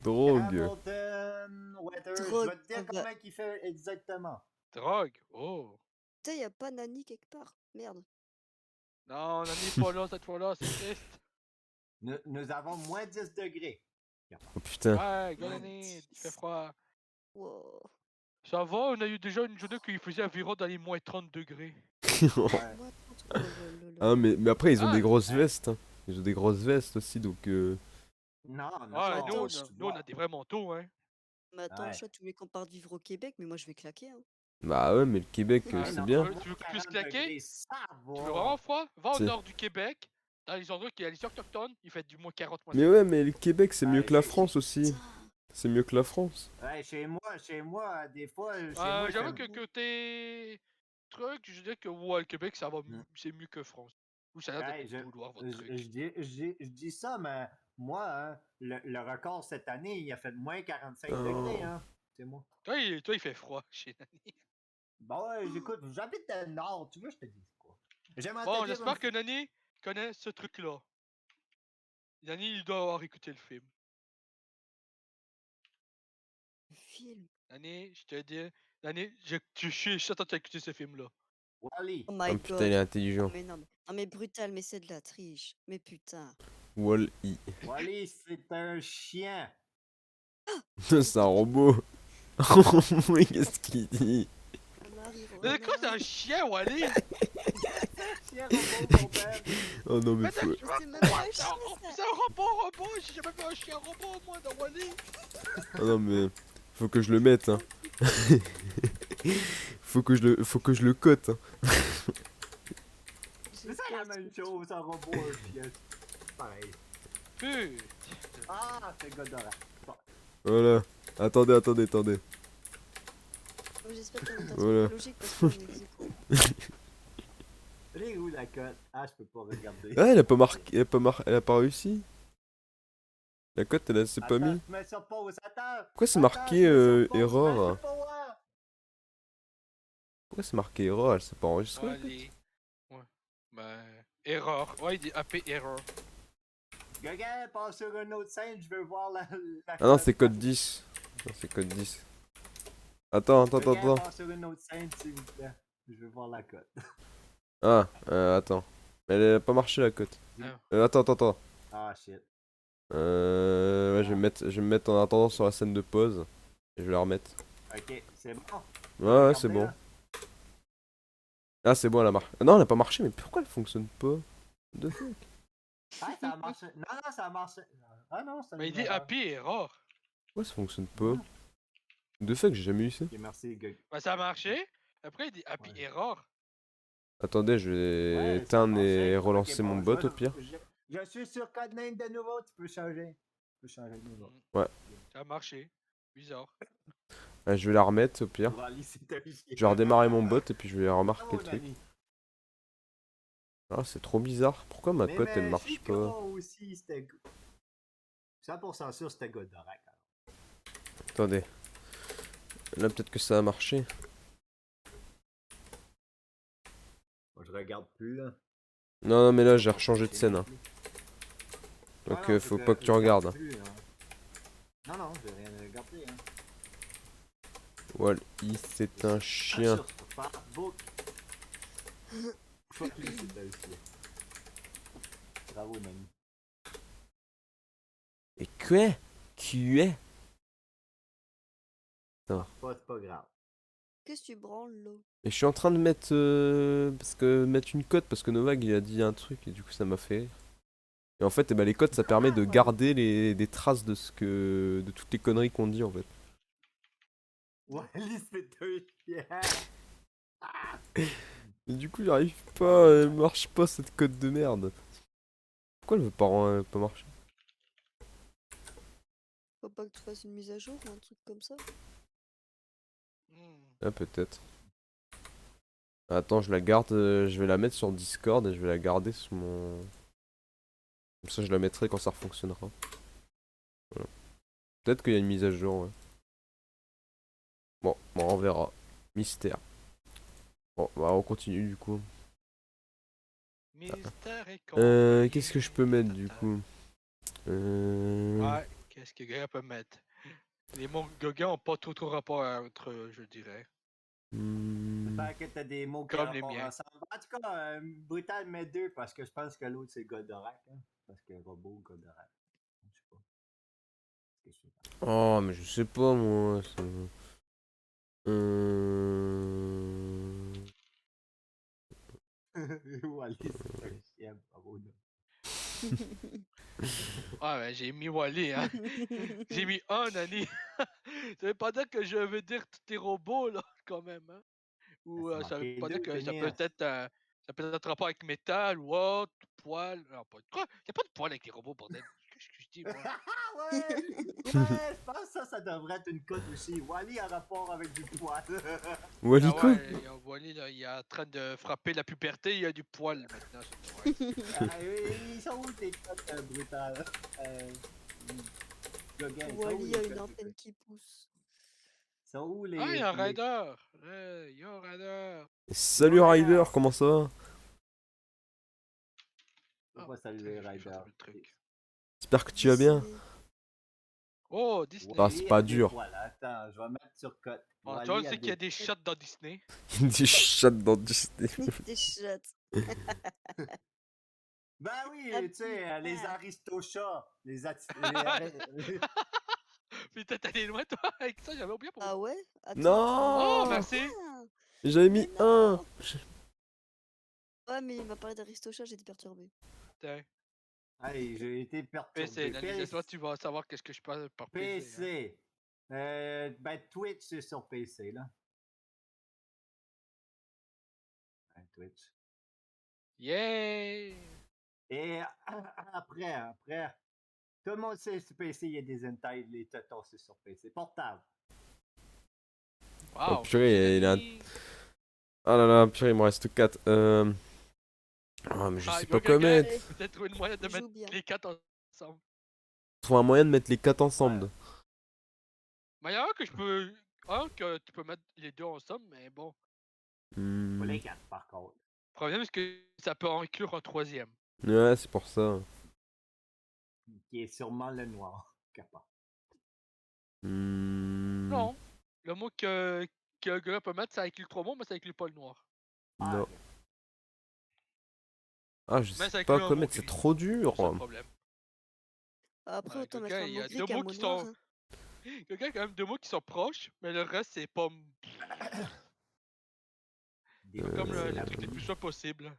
S3: Drogue.
S2: Hamilton Weather. Je
S4: Drogue.
S2: vais te dire
S4: Ah bah,
S2: comment il fait exactement.
S1: Drogue, oh.
S4: putain, y a pas Nani quelque part. Merde.
S1: Non, on n'en est pas là cette fois-là, c'est triste.
S2: Nous avons moins 10 degrés.
S3: Oh putain.
S1: Ouais, Galané, il fait froid.
S4: Wow.
S1: Ça va, on a eu déjà une journée qu'il faisait environ dans les moins 30 degrés.
S2: Ouais.
S4: Moi, oh là là là là.
S3: Ah, mais après, ils ont
S1: Ah,
S3: des grosses
S2: ouais.
S3: vestes. Hein. Ils ont des grosses vestes aussi, donc.
S2: Non, non.
S1: Ouais,
S4: attends,
S1: nous, on a des vrais manteaux, hein.
S4: Mais attends,
S2: Ouais.
S4: chat, tu voulais qu'on parte vivre au Québec, mais moi je vais claquer. Hein.
S3: Bah ouais, mais le Québec,
S1: Ah,
S3: c'est
S1: non,
S3: bien.
S1: tu veux que tu puisses
S2: 40
S1: claquer?
S2: degrés, ça
S1: Tu veux
S2: va.
S1: vraiment froid? Va au
S3: C'est-
S1: nord du Québec, dans les endroits qui y a les autochtones, il fait du moins 40 moins
S3: Mais ouais, mais le Québec, c'est mieux
S2: Ouais,
S3: que la
S2: j'ai-
S3: France aussi.
S4: Putain.
S3: C'est mieux que la France.
S2: Ouais, chez moi, des fois, chez moi,
S1: J'avoue
S2: j'aime-
S1: que côté truc, je dirais que ouais, le Québec, ça va c'est mieux que France. Ou ça a l'air
S2: Ouais,
S1: d'être au vouloir votre truc.
S2: je dis ça, mais moi, hein, le record cette année, il a fait moins 45
S3: Oh.
S2: degrés, hein. C'est moi.
S1: Toi, il fait froid chez Nani.
S2: Bon, ouais, j'écoute, j'habite dans le nord, tu veux, je te dis quoi. J'aimerais
S1: Bon,
S2: te dire
S1: j'espère que Nani connaît ce truc-là. Nani, il doit avoir écouté le film.
S4: Le film.
S1: Nani, je te dis, Nani, je suis certain que tu as écouté ce film-là.
S2: Wally.
S4: Oh
S3: Ah
S4: my
S3: putain,
S4: god.
S3: il est intelligent.
S4: Mais non, non, mais brutal, mais c'est de la triche. Mais putain.
S3: Wall-E.
S2: Wally, c'est un chien.
S3: C'est un robot. Mais qu'est-ce qu'il dit?
S4: On arrive au
S1: Mais quoi, c'est un
S4: nord.
S1: chien, Wally?
S2: Chien robot, mon père.
S3: Oh non, mais
S1: Mais
S3: faut.
S4: C'est même pas un
S1: C'est
S4: chien,
S1: un,
S4: ça.
S1: c'est un robot, j'ai jamais vu un chien robot, moi, dans Wally.
S3: Oh non, mais. Faut que je le mette, hein. Faut que je le cote, hein.
S2: C'est ça la même chose, un robot, un chien. Pareil.
S1: Putain.
S2: Ah, c'est Godora. Bon.
S3: Voilà. Attendez.
S4: Oh, j'espère qu'on est
S3: Voilà.
S4: logique parce qu'on est ex aequo.
S2: Elle est où la cote? Ah, je peux pas regarder.
S3: Ah, elle a pas marqué. Elle a pas réussi. La cote, s'est pas
S2: Attends,
S3: mis.
S2: je mets sur pause, attends.
S3: Pourquoi c'est
S2: Attends,
S3: marqué
S2: je mets sur pause,
S3: erreur?
S2: je mets sur pause.
S3: Pourquoi c'est marqué erreur? Elle s'est pas enregistrée?
S1: Wally. Ouais. Ben, erreur. Ouais, il dit AP error.
S2: Gaga, passe sur une autre scène, je veux voir la
S3: Ah non,
S2: cote.
S3: c'est code 10. Non, c'est code 10. Attends.
S2: Gaga, passe sur une autre scène, s'il vous plaît. Je veux voir la cote.
S3: Ah, attends. Elle a pas marché la cote.
S1: Ah.
S3: Attends.
S2: Ah, shit.
S3: Ouais, je vais me mettre en attendant sur la scène de pause. Et je vais la remettre.
S2: Ok, c'est bon.
S3: Ouais, c'est bon. Ah, c'est bon, elle a marché. Non, elle a pas marché, mais pourquoi elle fonctionne pas? The fuck?
S2: Ah, ça a marché. Non, ça a marché. Ah non, ça
S1: Mais il dit AP error.
S3: Pourquoi ça fonctionne pas? The fuck, j'ai jamais eu ça.
S2: Ok, merci, Gaga.
S1: Ben, ça a marché. Après, il dit AP
S2: Ouais.
S1: error.
S3: Attendez, je vais
S2: Ouais, ça a
S3: éteindre
S2: marché.
S3: et
S2: Ok,
S3: relancer
S2: bon,
S3: mon
S2: je
S3: bot
S2: vais-
S3: au pire.
S2: Je suis sur Codename de nouveau, tu peux changer. Tu peux changer de nouveau.
S1: Ça a marché. Bizarre.
S3: Ouais, je vais la remettre au pire.
S2: Wally, c'est un chien.
S3: Je vais redémarrer mon bot et puis je vais remarquer
S2: Oh,
S3: le truc.
S2: Nani.
S3: Ah, c'est trop bizarre. Pourquoi ma
S2: Mais
S3: cote elle marche
S2: Shikara
S3: pas?
S2: aussi, c'était. 100% sûr, c'était Godorak.
S3: Attendez. Là, peut-être que ça a marché.
S2: Moi, je regarde plus, là.
S3: Non, mais là, j'ai rechangé de scène. Hein.
S2: Ah
S3: Donc,
S2: non,
S3: faut
S2: je-
S3: pas que
S2: je
S3: tu
S2: regarde
S3: regardes.
S2: plus, hein. Non, j'ai rien regardé. Hein.
S3: Wall-E, c'est un chien.
S2: Sur Facebook. Fuck lui, c'est un chien. Bravo, Nani.
S3: Et quoi? Qui est?
S2: C'est pas grave.
S4: Qu'est-ce que tu branles, là?
S3: Et je suis en train de mettre mettre une cote parce que Novak il a dit un truc et du coup ça m'a fait rire. Et en fait, eh ben, les cotes ça permet de garder des traces de de toutes les conneries qu'on dit en fait.
S2: Wally, c'est un chien.
S3: Et du coup, j'arrive pas, elle marche pas cette code de merde. Pourquoi elle veut pas marcher?
S4: Faut pas que tu fasses une mise à jour ou un truc comme ça.
S3: Ah, peut-être. Attends, je la garde, je vais la mettre sur Discord et je vais la garder sous mon. Comme ça, je la mettrai quand ça refonctionnera. Voilà. Peut-être qu'il y a une mise à jour, ouais. Bon, on verra. Mystère. Bon, bah, on continue du coup.
S1: Mystère et compagnie.
S3: Qu'est-ce que je peux mettre du coup?
S1: Ouais, qu'est-ce que Gaga peut mettre? Les mots Gaga ont pas trop rapport entre eux, je dirais.
S2: J'espère que t'as des mots qui ont
S1: Comme les
S2: rapport
S1: miens.
S2: ensemble. En tout cas, Brutal met 2 parce que je pense que l'autre c'est Goldorak. Hein? Parce que robot, Goldorak. Je sais pas. Qu'est-ce que je sais
S3: Oh, mais je sais pas moi.
S2: pas. Wally, c'est un chien, bravo.
S1: Ah ben j'ai mis Wally, hein. J'ai mis un, Nani. Ça veut pas dire que je veux dire tous tes robots, là, quand même, hein. Ou
S2: C'est
S1: ça veut
S2: marqué
S1: pas dire
S2: 2,
S1: que ça peut
S2: Pénis.
S1: être ça peut être rapport avec métal ou autre, poil. Non, pas quoi? Y a pas de poil avec les robots, bordel. Qu'est-ce que je dis, moi?
S2: Ah ouais! Ouais, je pense que ça devrait être une cote aussi. Wally a rapport avec du poil.
S3: Wally
S1: Ah
S3: quoi?
S1: ouais, Wally, là, il est en train de frapper la puberté, il y a du poil maintenant sur toi.
S2: Ah, ils sont où tes cotes brutales? Gauguin, ils sont où
S4: Wally a
S2: les
S4: une
S2: cotes
S4: antenne
S2: brutales?
S4: qui pousse.
S2: Ils sont où
S1: Ah, il y
S2: les.
S1: a un
S2: les...
S1: Raider! Hey, il y a un Raider!
S3: Salut
S2: Ouais,
S3: Ryder, comment ça va?
S2: Faut
S1: Ah,
S2: pas
S1: attends,
S2: saluer
S1: je vais
S2: Ryder.
S1: fermer le truc.
S3: J'espère que tu vas bien.
S4: Disney.
S1: Oh, Disney!
S3: Ah, c'est
S2: Wally
S3: pas
S2: a des
S3: dur.
S2: poils. Attends, je vais mettre sur cote.
S1: Antoine
S2: Wally a
S1: sait qu'il y a
S2: des.
S1: des shots dans Disney.
S3: Des chats dans Disney.
S4: Des chattes.
S2: Ben
S4: Ah
S2: oui, tu sais, les
S4: putain.
S2: aristochats.
S1: Putain, t'es allé loin, toi, avec ça, j'avais oublié pour
S4: Ah
S1: moi.
S4: ouais? Attends.
S1: Oh,
S3: Non!
S1: merci!
S4: Putain.
S3: J'avais
S4: Mais
S3: mis un!
S4: non. Ouais, mais il m'a parlé d'Aristocha, j'étais perturbé.
S1: Putain.
S2: Hey, j'ai été
S1: PC,
S2: perturbé.
S1: Nani, laisse-moi, tu vas savoir qu'est-ce que je passe par PC. Hein.
S2: PC. Ben Twitch, c'est sur PC, là. Twitch.
S1: Yeah!
S2: Et après, tout le monde sait sur PC, il y a des hentai, les totons, c'est sur PC. Portable.
S3: Oh
S1: Wow,
S3: purée, il a un.
S1: Nani.
S3: Ah là là, purée, il me reste 4. Ah, mais je sais pas quoi
S1: Gaga,
S3: mettre.
S1: peut-être trouver une moyen de
S4: Joue
S1: mettre
S4: bien.
S1: les 4 ensemble.
S3: Trouve un moyen de mettre les 4 ensemble.
S1: Mais il y a un que je peux. Un que tu peux mettre les deux ensemble, mais bon.
S2: Pas
S3: Hmm.
S2: les 4, par contre.
S1: Le problème, c'est que ça peut en inclure un troisième.
S3: Ouais, c'est pour ça.
S2: Qui est sûrement le noir. Capable.
S3: Hmm.
S1: Non. Le mot que le gars peut mettre, ça inclut trois mots, mais ça inclut pas le noir.
S3: Non.
S2: ok.
S3: Ah, je
S1: Mais
S3: sais
S1: ça
S3: pas
S1: inclut un
S3: quoi
S1: mot
S3: mettre, c'est
S1: gris.
S3: trop
S1: C'est
S3: dur.
S1: ça le problème.
S4: Après, autant mettre
S1: Gaga,
S4: un
S1: il y
S4: mot
S1: a
S4: gris
S1: deux
S4: qu'un
S1: mots
S4: mot
S1: qui
S4: noir.
S1: sont.
S4: Hein.
S1: Gaga a quand même deux mots qui sont proches, mais le reste, c'est pas.
S2: Des
S1: Comme
S2: c'est
S1: le
S2: la
S1: truc le plus choix possible.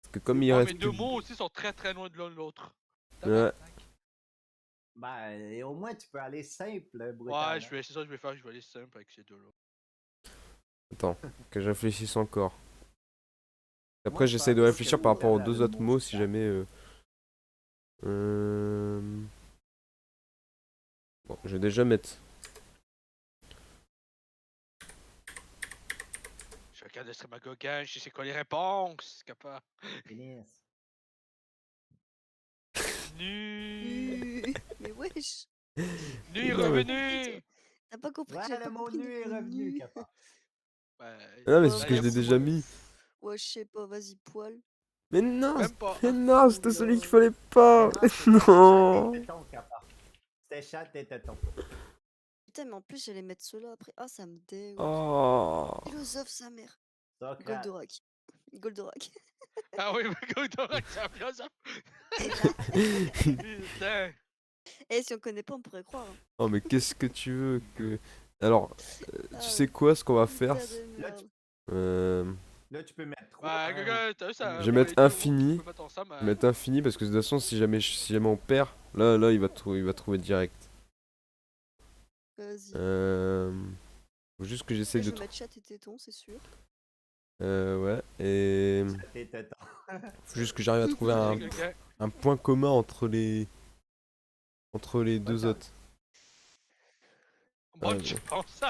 S3: Parce que comme il
S1: Ouais,
S3: reste
S1: mais deux
S3: que.
S1: mots aussi sont très très loin de l'un de l'autre.
S3: Ouais.
S2: Ben, et au moins, tu peux aller simple,
S1: Ouais,
S2: brutal.
S1: c'est ça que je vais faire, je vais aller simple avec ces deux-là.
S3: Attends, que je réfléchisse encore.
S2: Moi,
S3: Après,
S2: je
S3: j'essaie de
S2: pense
S3: réfléchir
S2: que
S3: par rapport aux
S2: Brutal a
S3: deux
S2: le
S3: autres
S2: mot
S3: mots si
S2: stable.
S3: jamais. Bon, je vais déjà mettre.
S1: Je regarde le stream à Gauguin, je sais c'est quoi les réponses, capable.
S2: Pénis.
S1: Nu.
S4: Mais wesh.
S1: Nu est
S3: Non, mais-
S1: revenu.
S4: T'as pas compris que
S2: Ouais,
S4: j'avais
S2: le
S4: pas
S2: mot
S4: compris
S2: nu est revenu,
S4: nu.
S2: capable.
S1: Ouais.
S3: Ah, mais
S4: Ouais,
S3: c'est ce
S1: Là,
S3: que
S1: il y
S3: je
S1: a
S3: l'ai déjà mis.
S4: Ouais, je sais pas, vas-y, poil.
S3: Mais non!
S1: même pas.
S3: Mais non, c'était
S4: Oh
S3: celui
S4: là.
S3: qu'il fallait pas! Non!
S2: C'était chat et téton, capable. C'était chat et téton.
S4: Putain, mais en plus, j'allais mettre ceux-là après. Ah, ça me dégoûte.
S3: Oh!
S4: Philosophe, sa mère.
S2: Socrate.
S4: Goldorak. Goldorak.
S1: Ah oui, mais Goldorak, c'est un philosophe. Putain.
S4: Eh, si on connaît pas, on pourrait croire. Hein.
S3: Oh, mais qu'est-ce que tu veux que. Alors,
S4: Ah,
S3: tu sais quoi, ce qu'on va faire?
S4: putain de
S2: Là,
S4: merde.
S2: Là, tu peux mettre 3.
S1: Ouais, Gauguin, t'as vu ça?
S3: Je vais mettre infini.
S1: Tu peux mettre ensemble.
S3: Je vais mettre infini parce que de toute façon, si jamais on perd, là, il va trouver direct.
S4: Vas-y.
S3: Faut juste que j'essaye
S4: Je
S3: de.
S4: vais mettre chat et téton, c'est sûr.
S3: Ouais, et
S2: Tes tétons.
S3: faut juste que j'arrive à trouver
S1: Vas-y, Gauguin.
S3: un point commun entre les deux
S2: Attends.
S3: autres.
S1: Bonne
S3: Ouais, bon.
S1: chance.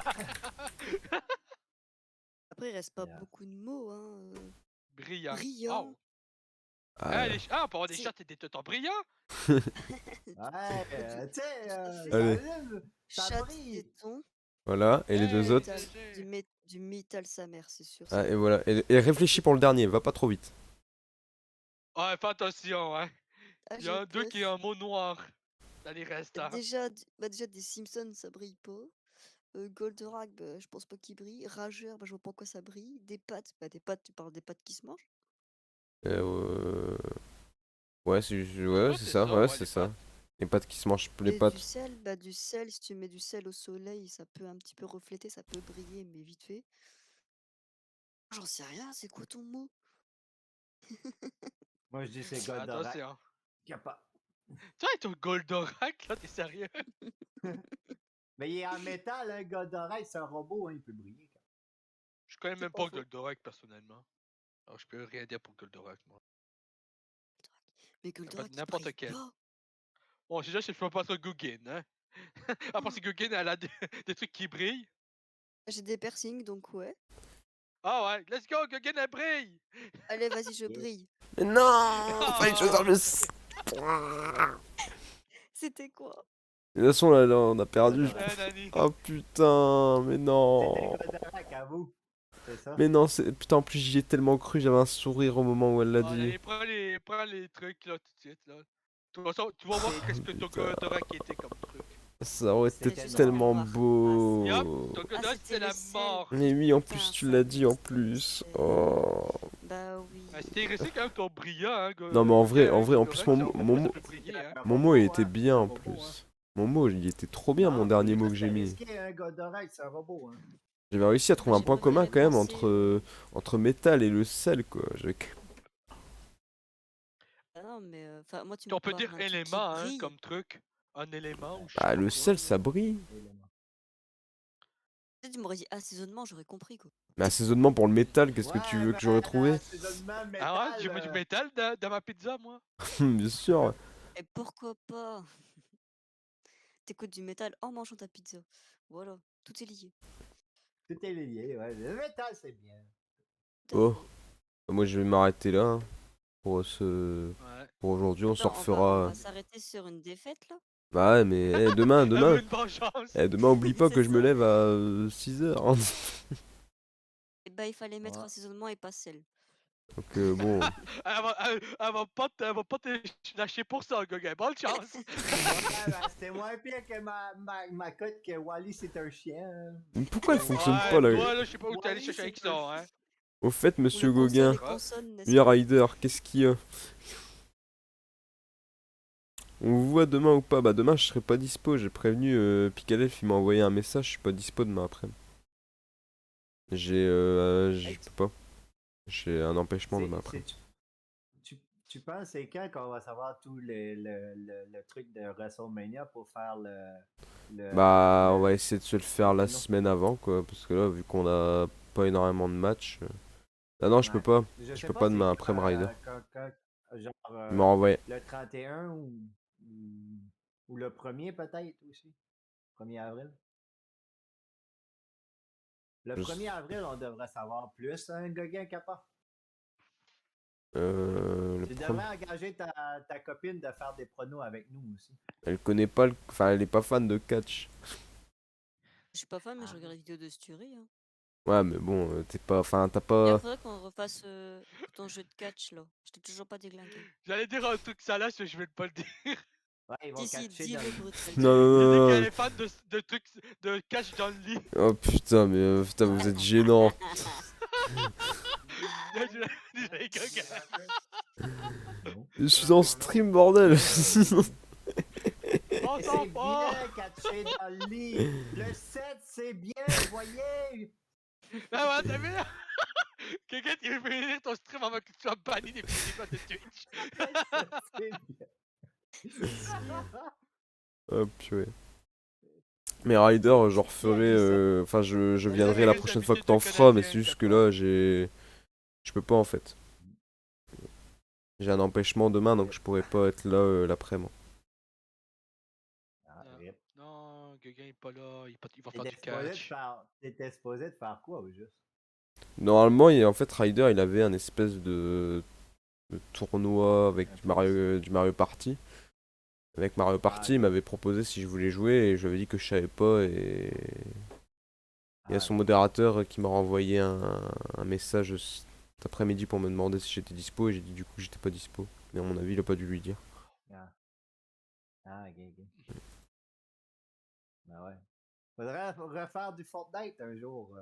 S4: Après, il reste pas
S2: Yeah.
S4: beaucoup de mots, hein.
S1: Brillant.
S4: Brillant.
S1: Oh.
S3: Ah,
S1: On peut avoir des
S4: Si.
S1: chats et des tétons brillants.
S2: Ouais, tu sais,
S3: Allez.
S2: ça
S4: Chat,
S2: brille.
S4: téton.
S3: voilà, et les deux autres.
S4: Du métal sa mère, c'est sûr.
S3: Ah,
S4: ça.
S3: et voilà. Et réfléchis pour le dernier, va pas trop vite.
S1: Ouais, fais attention, hein.
S4: Ah,
S1: Il y a un deux qui est un mot noir dans les restants.
S4: déjà, déjà, des Simpsons, ça brille pas. Goldorak, bah, je pense pas qu'il brille. Rageur, bah, je vois pas en quoi ça brille. Des pâtes, bah, des pâtes, tu parles des pâtes qui se mangent.
S3: Ouais, ouais,
S1: Ouais,
S3: c'est
S1: c'est
S3: ça,
S1: ça,
S3: ouais,
S1: ouais,
S3: c'est
S1: les
S3: ça.
S1: pâtes.
S3: Les pâtes qui se mangent, les
S4: Et
S3: pâtes.
S4: du sel, bah, du sel, si tu mets du sel au soleil, ça peut un petit peu refléter, ça peut briller, mais vite fait. J'en sais rien, c'est quoi ton mot?
S2: Moi, je dis c'est Goldorak.
S1: Attention.
S2: Capable.
S1: Tu vois, ton Goldorak, là, t'es sérieux?
S2: Mais il est en métal, hein, Goldorak, c'est un robot, hein, il peut briller.
S1: Je connais
S4: C'est
S1: même
S4: pas
S1: pas
S4: faux.
S1: Goldorak personnellement. Alors je peux rien dire pour Goldorak, moi.
S4: Mais Goldorak, il
S1: N'importe
S4: brille
S1: quel.
S4: pas.
S1: Bon, déjà, je peux pas trop Guggen, hein. À part si Guggen, elle a des trucs qui brillent.
S4: J'ai des piercings, donc ouais.
S1: Ah ouais, let's go, Guggen, elle brille!
S4: Allez, vas-y, je
S2: Yeah.
S4: brille.
S3: Mais non, fallait que je sorte le.
S4: C'était quoi?
S3: De toute façon, là, on a perdu.
S1: Eh, Nani.
S3: Oh putain, mais
S2: C'était
S3: non.
S2: Goldorak à vous. C'est ça?
S3: Mais non, putain, en plus j'y ai tellement cru, j'avais un sourire au moment où elle l'a
S1: Ah,
S3: dit.
S1: Nani, prends les trucs, là, tout de suite, là. De toute façon, tu vas voir qu'est-ce que ton
S3: Putain.
S1: Goldorak était comme truc.
S3: Ça aurait été
S2: C'était
S3: tellement
S4: noir.
S3: beau.
S1: Yup, ton Goldorak,
S4: c'était
S1: c'était la
S4: le sel.
S1: mort.
S3: Mais oui, en
S4: Putain,
S3: plus tu
S4: ça
S3: l'as dit en
S4: c'était le
S3: plus.
S4: sel.
S3: Oh.
S4: Bah oui.
S1: Ah, c'était resté quand même ton brillant, hein,
S3: Non mais en vrai,
S1: Guggen,
S3: en plus
S1: Goldorak,
S3: mon
S1: ça
S3: mot,
S1: peut briller, hein.
S3: mon mot il
S2: robot,
S3: était
S2: hein.
S3: bien en
S2: Un robot,
S3: plus. Mon mot il était trop bien, mon
S2: Non,
S3: dernier
S2: mais
S3: mot
S2: là,
S3: que j'ai
S2: c'était
S3: mis.
S2: risqué, hein, Goldorak, c'est un robot. Hein.
S3: J'avais réussi à trouver un
S4: J'ai
S3: point commun
S4: modéré
S3: quand même
S4: pensé.
S3: entre métal et le sel quoi.
S4: Ah non, mais enfin, moi, tu
S1: On
S4: me
S1: peut
S4: parles
S1: dire
S4: d'un truc qui
S1: élément, hein,
S4: brille.
S1: comme truc. Un élément ou je sais
S3: Bah
S1: pas
S3: le
S1: quoi,
S3: sel
S1: là.
S3: ça brille.
S4: Tu m'aurais dit assaisonnement, j'aurais compris quoi.
S3: Mais assaisonnement pour le métal, qu'est-ce que tu
S2: Ouais,
S3: veux que j'aurais trouvé?
S2: assaisonnement métal.
S1: Ah ouais, j'ai mis du métal dans ma pizza, moi.
S3: Bien sûr.
S4: Et pourquoi pas? T'écoutes du métal en mangeant ta pizza. Voilà, tout est lié.
S2: Tout est lié, ouais. Le métal, c'est bien.
S4: Tout à
S3: Oh.
S4: fait.
S3: Moi je vais m'arrêter là hein, pour ce
S1: Ouais.
S3: pour aujourd'hui, on se
S4: Attends, on
S3: refera.
S4: va s'arrêter sur une défaite là?
S3: Bah ouais, mais demain,
S1: Elle veut une vengeance.
S3: demain, oublie pas
S4: C'est
S3: que je me
S4: ça.
S3: lève à 6h.
S4: Et bah, il fallait mettre
S2: Ouais.
S4: assaisonnement et pas sel.
S3: Donc bon,
S1: Elle va pas te lâcher pour ça, Gauguin. Bonne chance.
S2: Ouais, ben, c'était moins pire que ma cote que Wally, c'est un chien.
S3: mais pourquoi elle fonctionne
S1: Ouais,
S3: pas là?
S1: toi, là, je sais pas où t'es allé
S2: Wally,
S1: chercher avec
S2: c'est un
S1: ça, hein.
S3: Au fait,
S4: Ou
S3: monsieur
S4: le consonne
S3: Gauguin,
S4: et consonne, n'est-ce
S3: Mia
S4: pas?
S3: Rider, qu'est-ce qu'il y a? On vous voit demain ou pas? Bah demain je serai pas dispo, j'ai prévenu Picadelf, il m'a envoyé un message, je suis pas dispo demain après. Je peux pas. J'ai un empêchement demain après.
S2: Tu penses c'est quand qu'on va savoir tout le truc de WrestleMania pour faire
S3: Bah
S2: le-
S3: on va essayer de se le faire la
S2: non.
S3: semaine avant quoi, parce que là vu qu'on a pas énormément de matchs. Ah non je peux
S2: Ouais.
S3: pas.
S2: Je
S3: Je
S2: sais
S3: peux
S2: pas
S3: pas
S2: c'est
S3: demain après Rider.
S2: genre
S3: Il m'a renvoyé.
S2: le 31 ou le 1er peut-être aussi. 1er avril. Le
S3: Je
S2: 1er avril, on devrait savoir plus, hein, Gauguin Kappa.
S3: Le
S2: Tu
S3: premier.
S2: devrais engager ta copine de faire des pronos avec nous aussi.
S3: Elle connaît pas le. Enfin, elle est pas fan de catch.
S4: Je suis pas fan, mais je
S2: Ah.
S4: regarde les vidéos de Stury. Hein.
S3: Ouais, mais bon, t'es pas. Enfin, t'as
S4: D'ailleurs,
S3: pas.
S4: faudrait qu'on refasse ton jeu de catch là. Je t'ai toujours pas déglingué.
S1: J'allais dire un truc salace, mais je vais pas le dire.
S2: Ouais, ils vont
S4: Si, si,
S2: catcher
S4: dis-le,
S2: dans
S4: Brutal.
S3: Non,
S4: dis-le.
S1: Il a dit
S3: non,
S1: qu'elle
S3: non.
S1: est fan de trucs de cash dans le lit.
S3: Oh putain, mais putain, vous êtes gênant.
S1: Les Gauguin.
S3: Je suis en stream, bordel.
S1: On
S2: Et
S1: s'en
S2: c'est
S1: pas.
S2: bien catcher dans le lit. Le 7, c'est bien, voyez.
S1: Ah ouais, t'as vu? Quelqu'un qui veut finir ton stream avant que tu sois banni des vidéos de Twitch.
S2: C'est bien.
S3: Oh purée. Mais Rider, je referai. Enfin, je viendrai la prochaine fois que t'en feras, mais c'est juste que là, j'ai. Je peux pas en fait. J'ai un empêchement demain donc je pourrais pas être là l'après-midi.
S2: Ah,
S1: Non,
S2: rip.
S1: non, Gueguin est pas là, il va faire du catch.
S2: T'étais supposé de faire quoi au juste?
S3: Normalement, en fait, Ryder il avait un espèce de tournoi avec
S2: Un
S3: du
S2: quiz?
S3: Mario Party. Avec Mario Party, il
S2: ok.
S3: m'avait proposé si je voulais jouer et je lui avais dit que je savais pas et il y a son
S2: Ok.
S3: modérateur qui m'a renvoyé un message cet après-midi pour me demander si j'étais dispo et j'ai dit du coup j'étais pas dispo. Mais à mon avis, il a pas dû lui dire.
S2: Ah, ok. Ben ouais. Faudrait refaire du Fortnite un jour.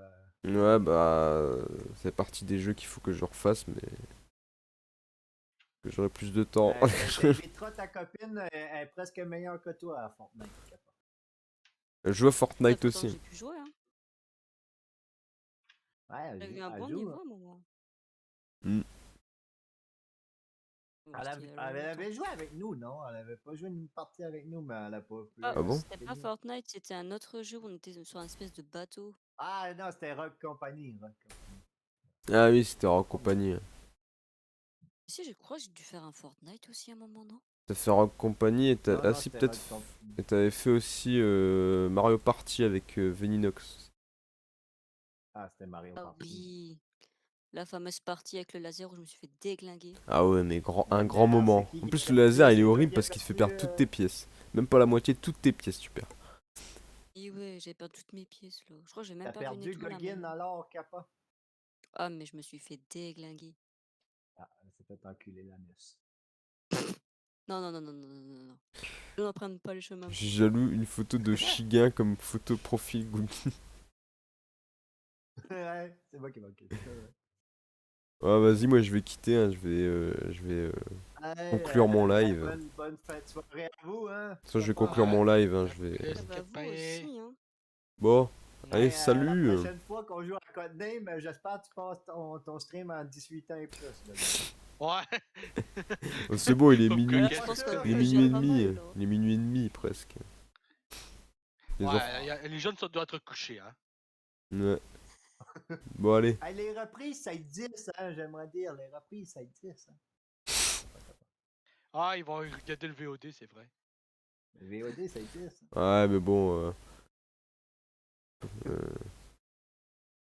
S3: Ouais, bah, c'est partie des jeux qu'il faut que je refasse, mais que j'aurai plus de temps.
S2: T'inviteras ta copine, elle est presque meilleure que toi à Fortnite.
S3: Je joue à
S4: Ça
S3: Fortnite
S4: fait longtemps que
S3: aussi.
S4: j'ai pu jouer, hein.
S2: Ouais,
S4: J'avais eu un
S2: elle
S4: bon
S2: joue.
S4: niveau à un moment.
S3: Hmm.
S4: Bon, c'était il y a
S2: Elle
S4: longtemps.
S2: avait joué avec nous, non? Elle avait pas joué une partie avec nous, mais elle a pas pu.
S4: Ah,
S3: Ah bon?
S4: c'était pas Fortnite, c'était un autre jeu où on était sur un espèce de bateau.
S2: Ah non, c'était Rock Company. Rock Company.
S3: Ah oui, c'était en compagnie.
S4: Si, je crois que j'ai dû faire un Fortnite aussi à un moment, non?
S3: T'as fait Rock Company et t'as.
S2: Non,
S3: Ah
S2: non,
S3: si,
S2: c'était
S3: peut-être.
S2: Rock Company.
S3: Et t'avais fait aussi Mario Party avec Veninox.
S2: Ah, c'était Mario
S4: Ah
S2: Party.
S4: oui, la fameuse partie avec le laser où je me suis fait déglinguer.
S3: Ah ouais, mais un grand
S2: D'ailleurs,
S3: moment.
S2: c'est qui
S3: En
S2: a
S3: plus, le
S2: perdu?
S3: laser il est
S2: C'est toi
S3: horrible
S2: qui a
S3: parce qu'il te fait
S2: perdu.
S3: perdre toutes tes pièces. Même pas la moitié de toutes tes pièces, tu perds.
S4: Et ouais, j'ai perdu toutes mes pièces là. Je crois que j'ai même
S2: T'as
S4: perdu une
S2: perdu
S4: étoile à un
S2: Gogin
S4: moment.
S2: alors, Kappa?
S4: Ah, mais je me suis fait déglinguer.
S2: Ah, elle s'est fait enculer l'anus.
S4: Non, non, non, non, non, non, non, non. Je n'emprunte pas le chemin.
S3: J'ai jaloux une photo de Shigen comme photo profil Google.
S2: Ouais, c'est moi qui m'en occupe.
S3: Ouais, vas-y, moi je vais quitter, hein, je vais conclure mon live.
S2: Bonne fin de soirée à vous, hein.
S3: Ça, je vais
S2: Kappa.
S3: conclure mon live, hein, je vais.
S1: Plus,
S4: Ah bah vous
S1: Capin.
S4: aussi, hein.
S3: Bon, allez,
S2: Hey, la
S3: salut.
S2: prochaine fois qu'on joue à Codename, j'espère que tu passes ton stream en 18 ans et plus. Là.
S1: Ouais.
S3: C'est bon, il est
S1: Faut
S3: minuit.
S1: que-
S4: Je pense
S2: sûr,
S4: que
S3: Il est
S4: je
S3: minuit et
S4: gère pas
S3: demi.
S4: mal, là.
S3: Il est minuit et demi presque. Les enfants.
S1: Ouais, les jeunes doivent être couchés, hein.
S3: Ouais. Bon, allez.
S2: Hey, les reprises, ça 10, hein, j'aimerais dire. Les reprises, ça 10. Hein.
S1: Ah, ils vont regarder le VOD, c'est vrai.
S2: Le VOD, ça 10.
S3: Ouais, mais bon.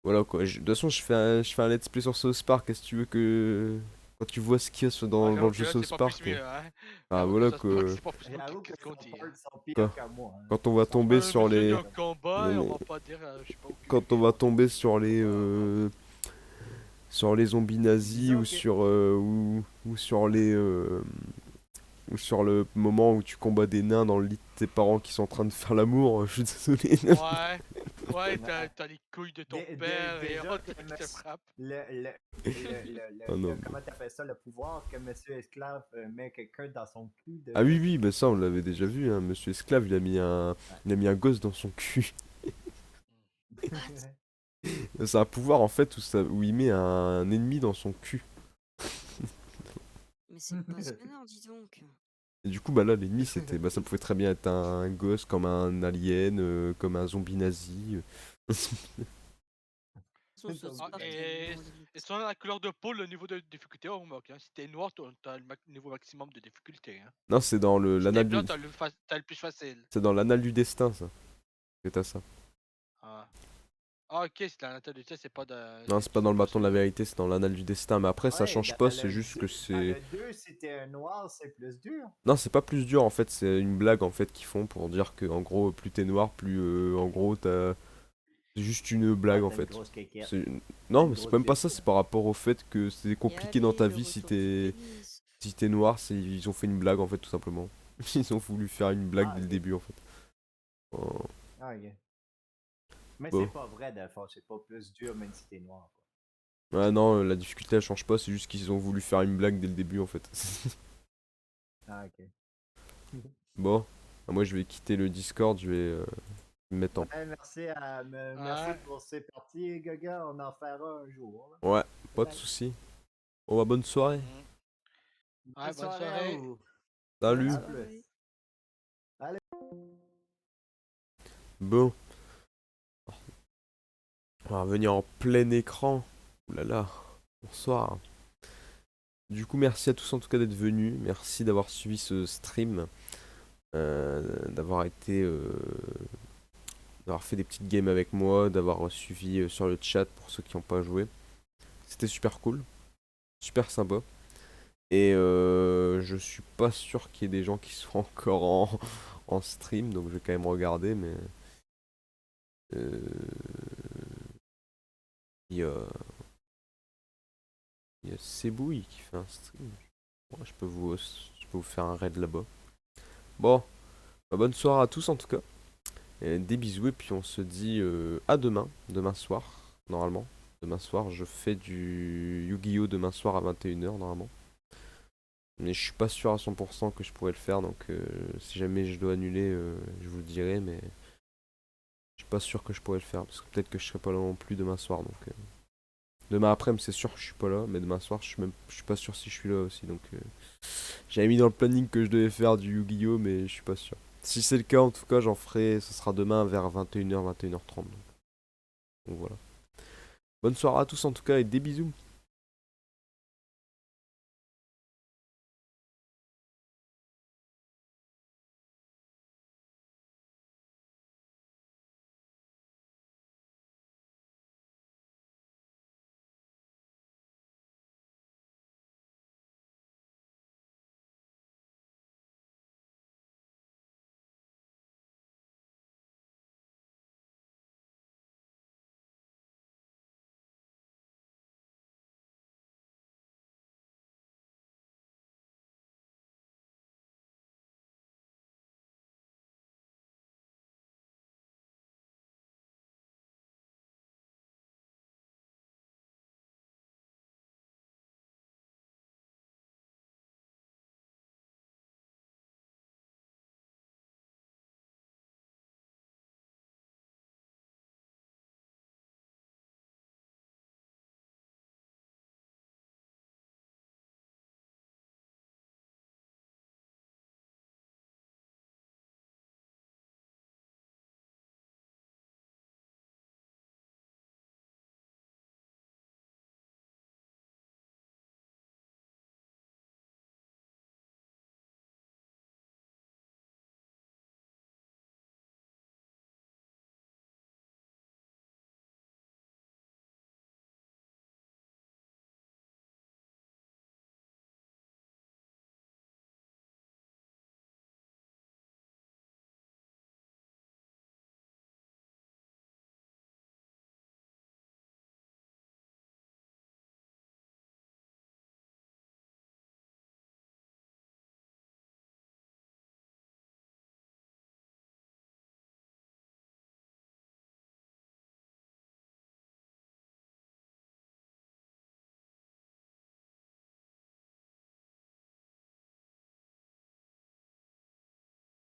S3: Voilà quoi. De toute façon, je fais un let's play sur South Park. Qu'est-ce que tu veux que. Quand tu vois ce qu'il y a dans le jeu
S1: Là,
S3: South
S1: c'est pas plus
S3: Park.
S1: mieux, hein.
S3: Ah,
S1: J'avoue
S3: voilà
S1: que ça se peut que
S3: quoi.
S1: c'est pas plus mieux
S2: J'avoue que
S1: ce qu'on dit, hein.
S2: sont pires
S3: Quoi.
S2: que moi. Hein.
S3: Quand on va tomber sur
S1: Monsieur
S3: les.
S1: de combat,
S3: Non,
S1: on
S3: mais-
S1: va pas dire, je sais pas où.
S3: Quand on va tomber sur les. Sur les zombies nazis
S2: Disons
S3: ou
S2: que-
S3: sur. Ou sur les. Ou sur le moment où tu combats des nains dans le lit de tes parents qui sont en train de faire l'amour, je suis désolé.
S1: Ouais, t'as les couilles de ton père et
S2: déjà
S1: autres
S2: que
S1: qui te frappent.
S3: Non, mais-
S2: comment t'appelles ça, le pouvoir que Monsieur Esclave met quelqu'un dans son cul.
S3: Ah oui, oui, bah ça on l'avait déjà vu, hein. Monsieur Esclave, il a mis un gosse dans son cul. C'est un pouvoir en fait où il met un ennemi dans son cul.
S4: Mais c'est passionnant, dis donc.
S3: Et du coup, bah là, l'ennemi c'était. Bah ça pouvait très bien être un gosse, comme un alien, comme un zombie nazi.
S4: De toute façon, South
S2: Ah,
S4: Park, il y a
S1: Et,
S4: no limit.
S1: et selon la couleur de peau, le niveau de difficulté augmente. Hein. Si t'es noir, t'as le niveau maximum de difficulté. Hein.
S3: Non, c'est dans
S1: Si t'es
S3: l'anal
S1: blanc,
S3: du.
S1: t'as le plus facile.
S3: C'est dans l'anal du destin, ça. Que t'as ça.
S1: Ah, ah ok, c'est la natalité, c'est pas de.
S3: Non, c'est pas dans le bâton de la vérité, c'est dans l'anal du destin. Mais après, ça
S2: Ouais,
S3: change
S2: dans
S3: pas,
S2: le
S3: c'est juste que
S2: deux- Dans
S3: c'est.
S2: le 2, si t'es un noir, c'est plus dur.
S3: Non, c'est pas plus dur en fait, c'est une blague en fait qu'ils font pour dire que en gros, plus t'es noir, plus en gros t'as. C'est juste une blague en
S2: T'as une
S3: fait.
S2: grosse kékette.
S3: C'est- Non,
S2: une
S3: mais c'est
S2: grosse
S3: même pas ça,
S2: bite.
S3: c'est par rapport au fait que c'est
S4: Et
S3: compliqué dans
S4: allez,
S3: ta
S4: le
S3: vie si
S4: retour du
S3: t'es
S4: pénis.
S3: si t'es noir, ils ont fait une blague en fait tout simplement. Ils ont voulu faire une blague
S2: Ah,
S3: dès le
S2: ok.
S3: début en fait. Oh,
S2: Ah, ok. Mais
S3: Bon.
S2: c'est pas vrai, de fond, c'est pas plus dur même si t'es noir. Quoi.
S3: Ouais, non, la difficulté elle change pas, c'est juste qu'ils ont voulu faire une blague dès le début en fait.
S2: Ah, ok.
S3: Bon, moi je vais quitter le Discord, je vais me mettre en.
S2: Ouais, merci pour ces parties, Gaga. On en fera un jour. Là.
S3: Ouais, pas de
S2: Peut-être.
S3: soucis. Bon bah bonne soirée.
S1: Ouais, bonne
S2: à
S1: soirée.
S2: vous.
S3: Salut.
S2: À
S4: Soirée.
S2: plus.
S3: Bon. On va revenir en plein écran. Ouh là là. Bonsoir. Du coup, merci à tous en tout cas d'être venus. Merci d'avoir suivi ce stream. D'avoir été. D'avoir fait des petites games avec moi. D'avoir suivi sur le chat pour ceux qui n'ont pas joué. C'était super cool. Super sympa. Et je suis pas sûr qu'il y ait des gens qui soient encore en stream. Donc je vais quand même regarder. Mais. Euh, il y a. Il y a Sebouille qui fait un stream. Ouais, je peux vous faire un raid là-bas. Bon, bah, bonne soirée à tous en tout cas. Et des bisous et puis on se dit à demain. Demain soir, normalement. Demain soir, je fais du Yu-Gi-Oh! Demain soir à 21h normalement. Mais je suis pas sûr à 100% que je pourrais le faire. Donc si jamais je dois annuler, je vous le dirai. Mais je suis pas sûr que je pourrais le faire. Parce que peut-être que je serai pas là non plus demain soir. Donc demain après-midi, c'est sûr que je suis pas là. Mais demain soir, je suis pas sûr si je suis là aussi. Donc j'avais mis dans le planning que je devais faire du Yu-Gi-Oh! Mais je suis pas sûr. Si c'est le cas, en tout cas, j'en ferai. Ce sera demain vers 21h, 21h30. Donc voilà. Bonne soirée à tous en tout cas et des bisous.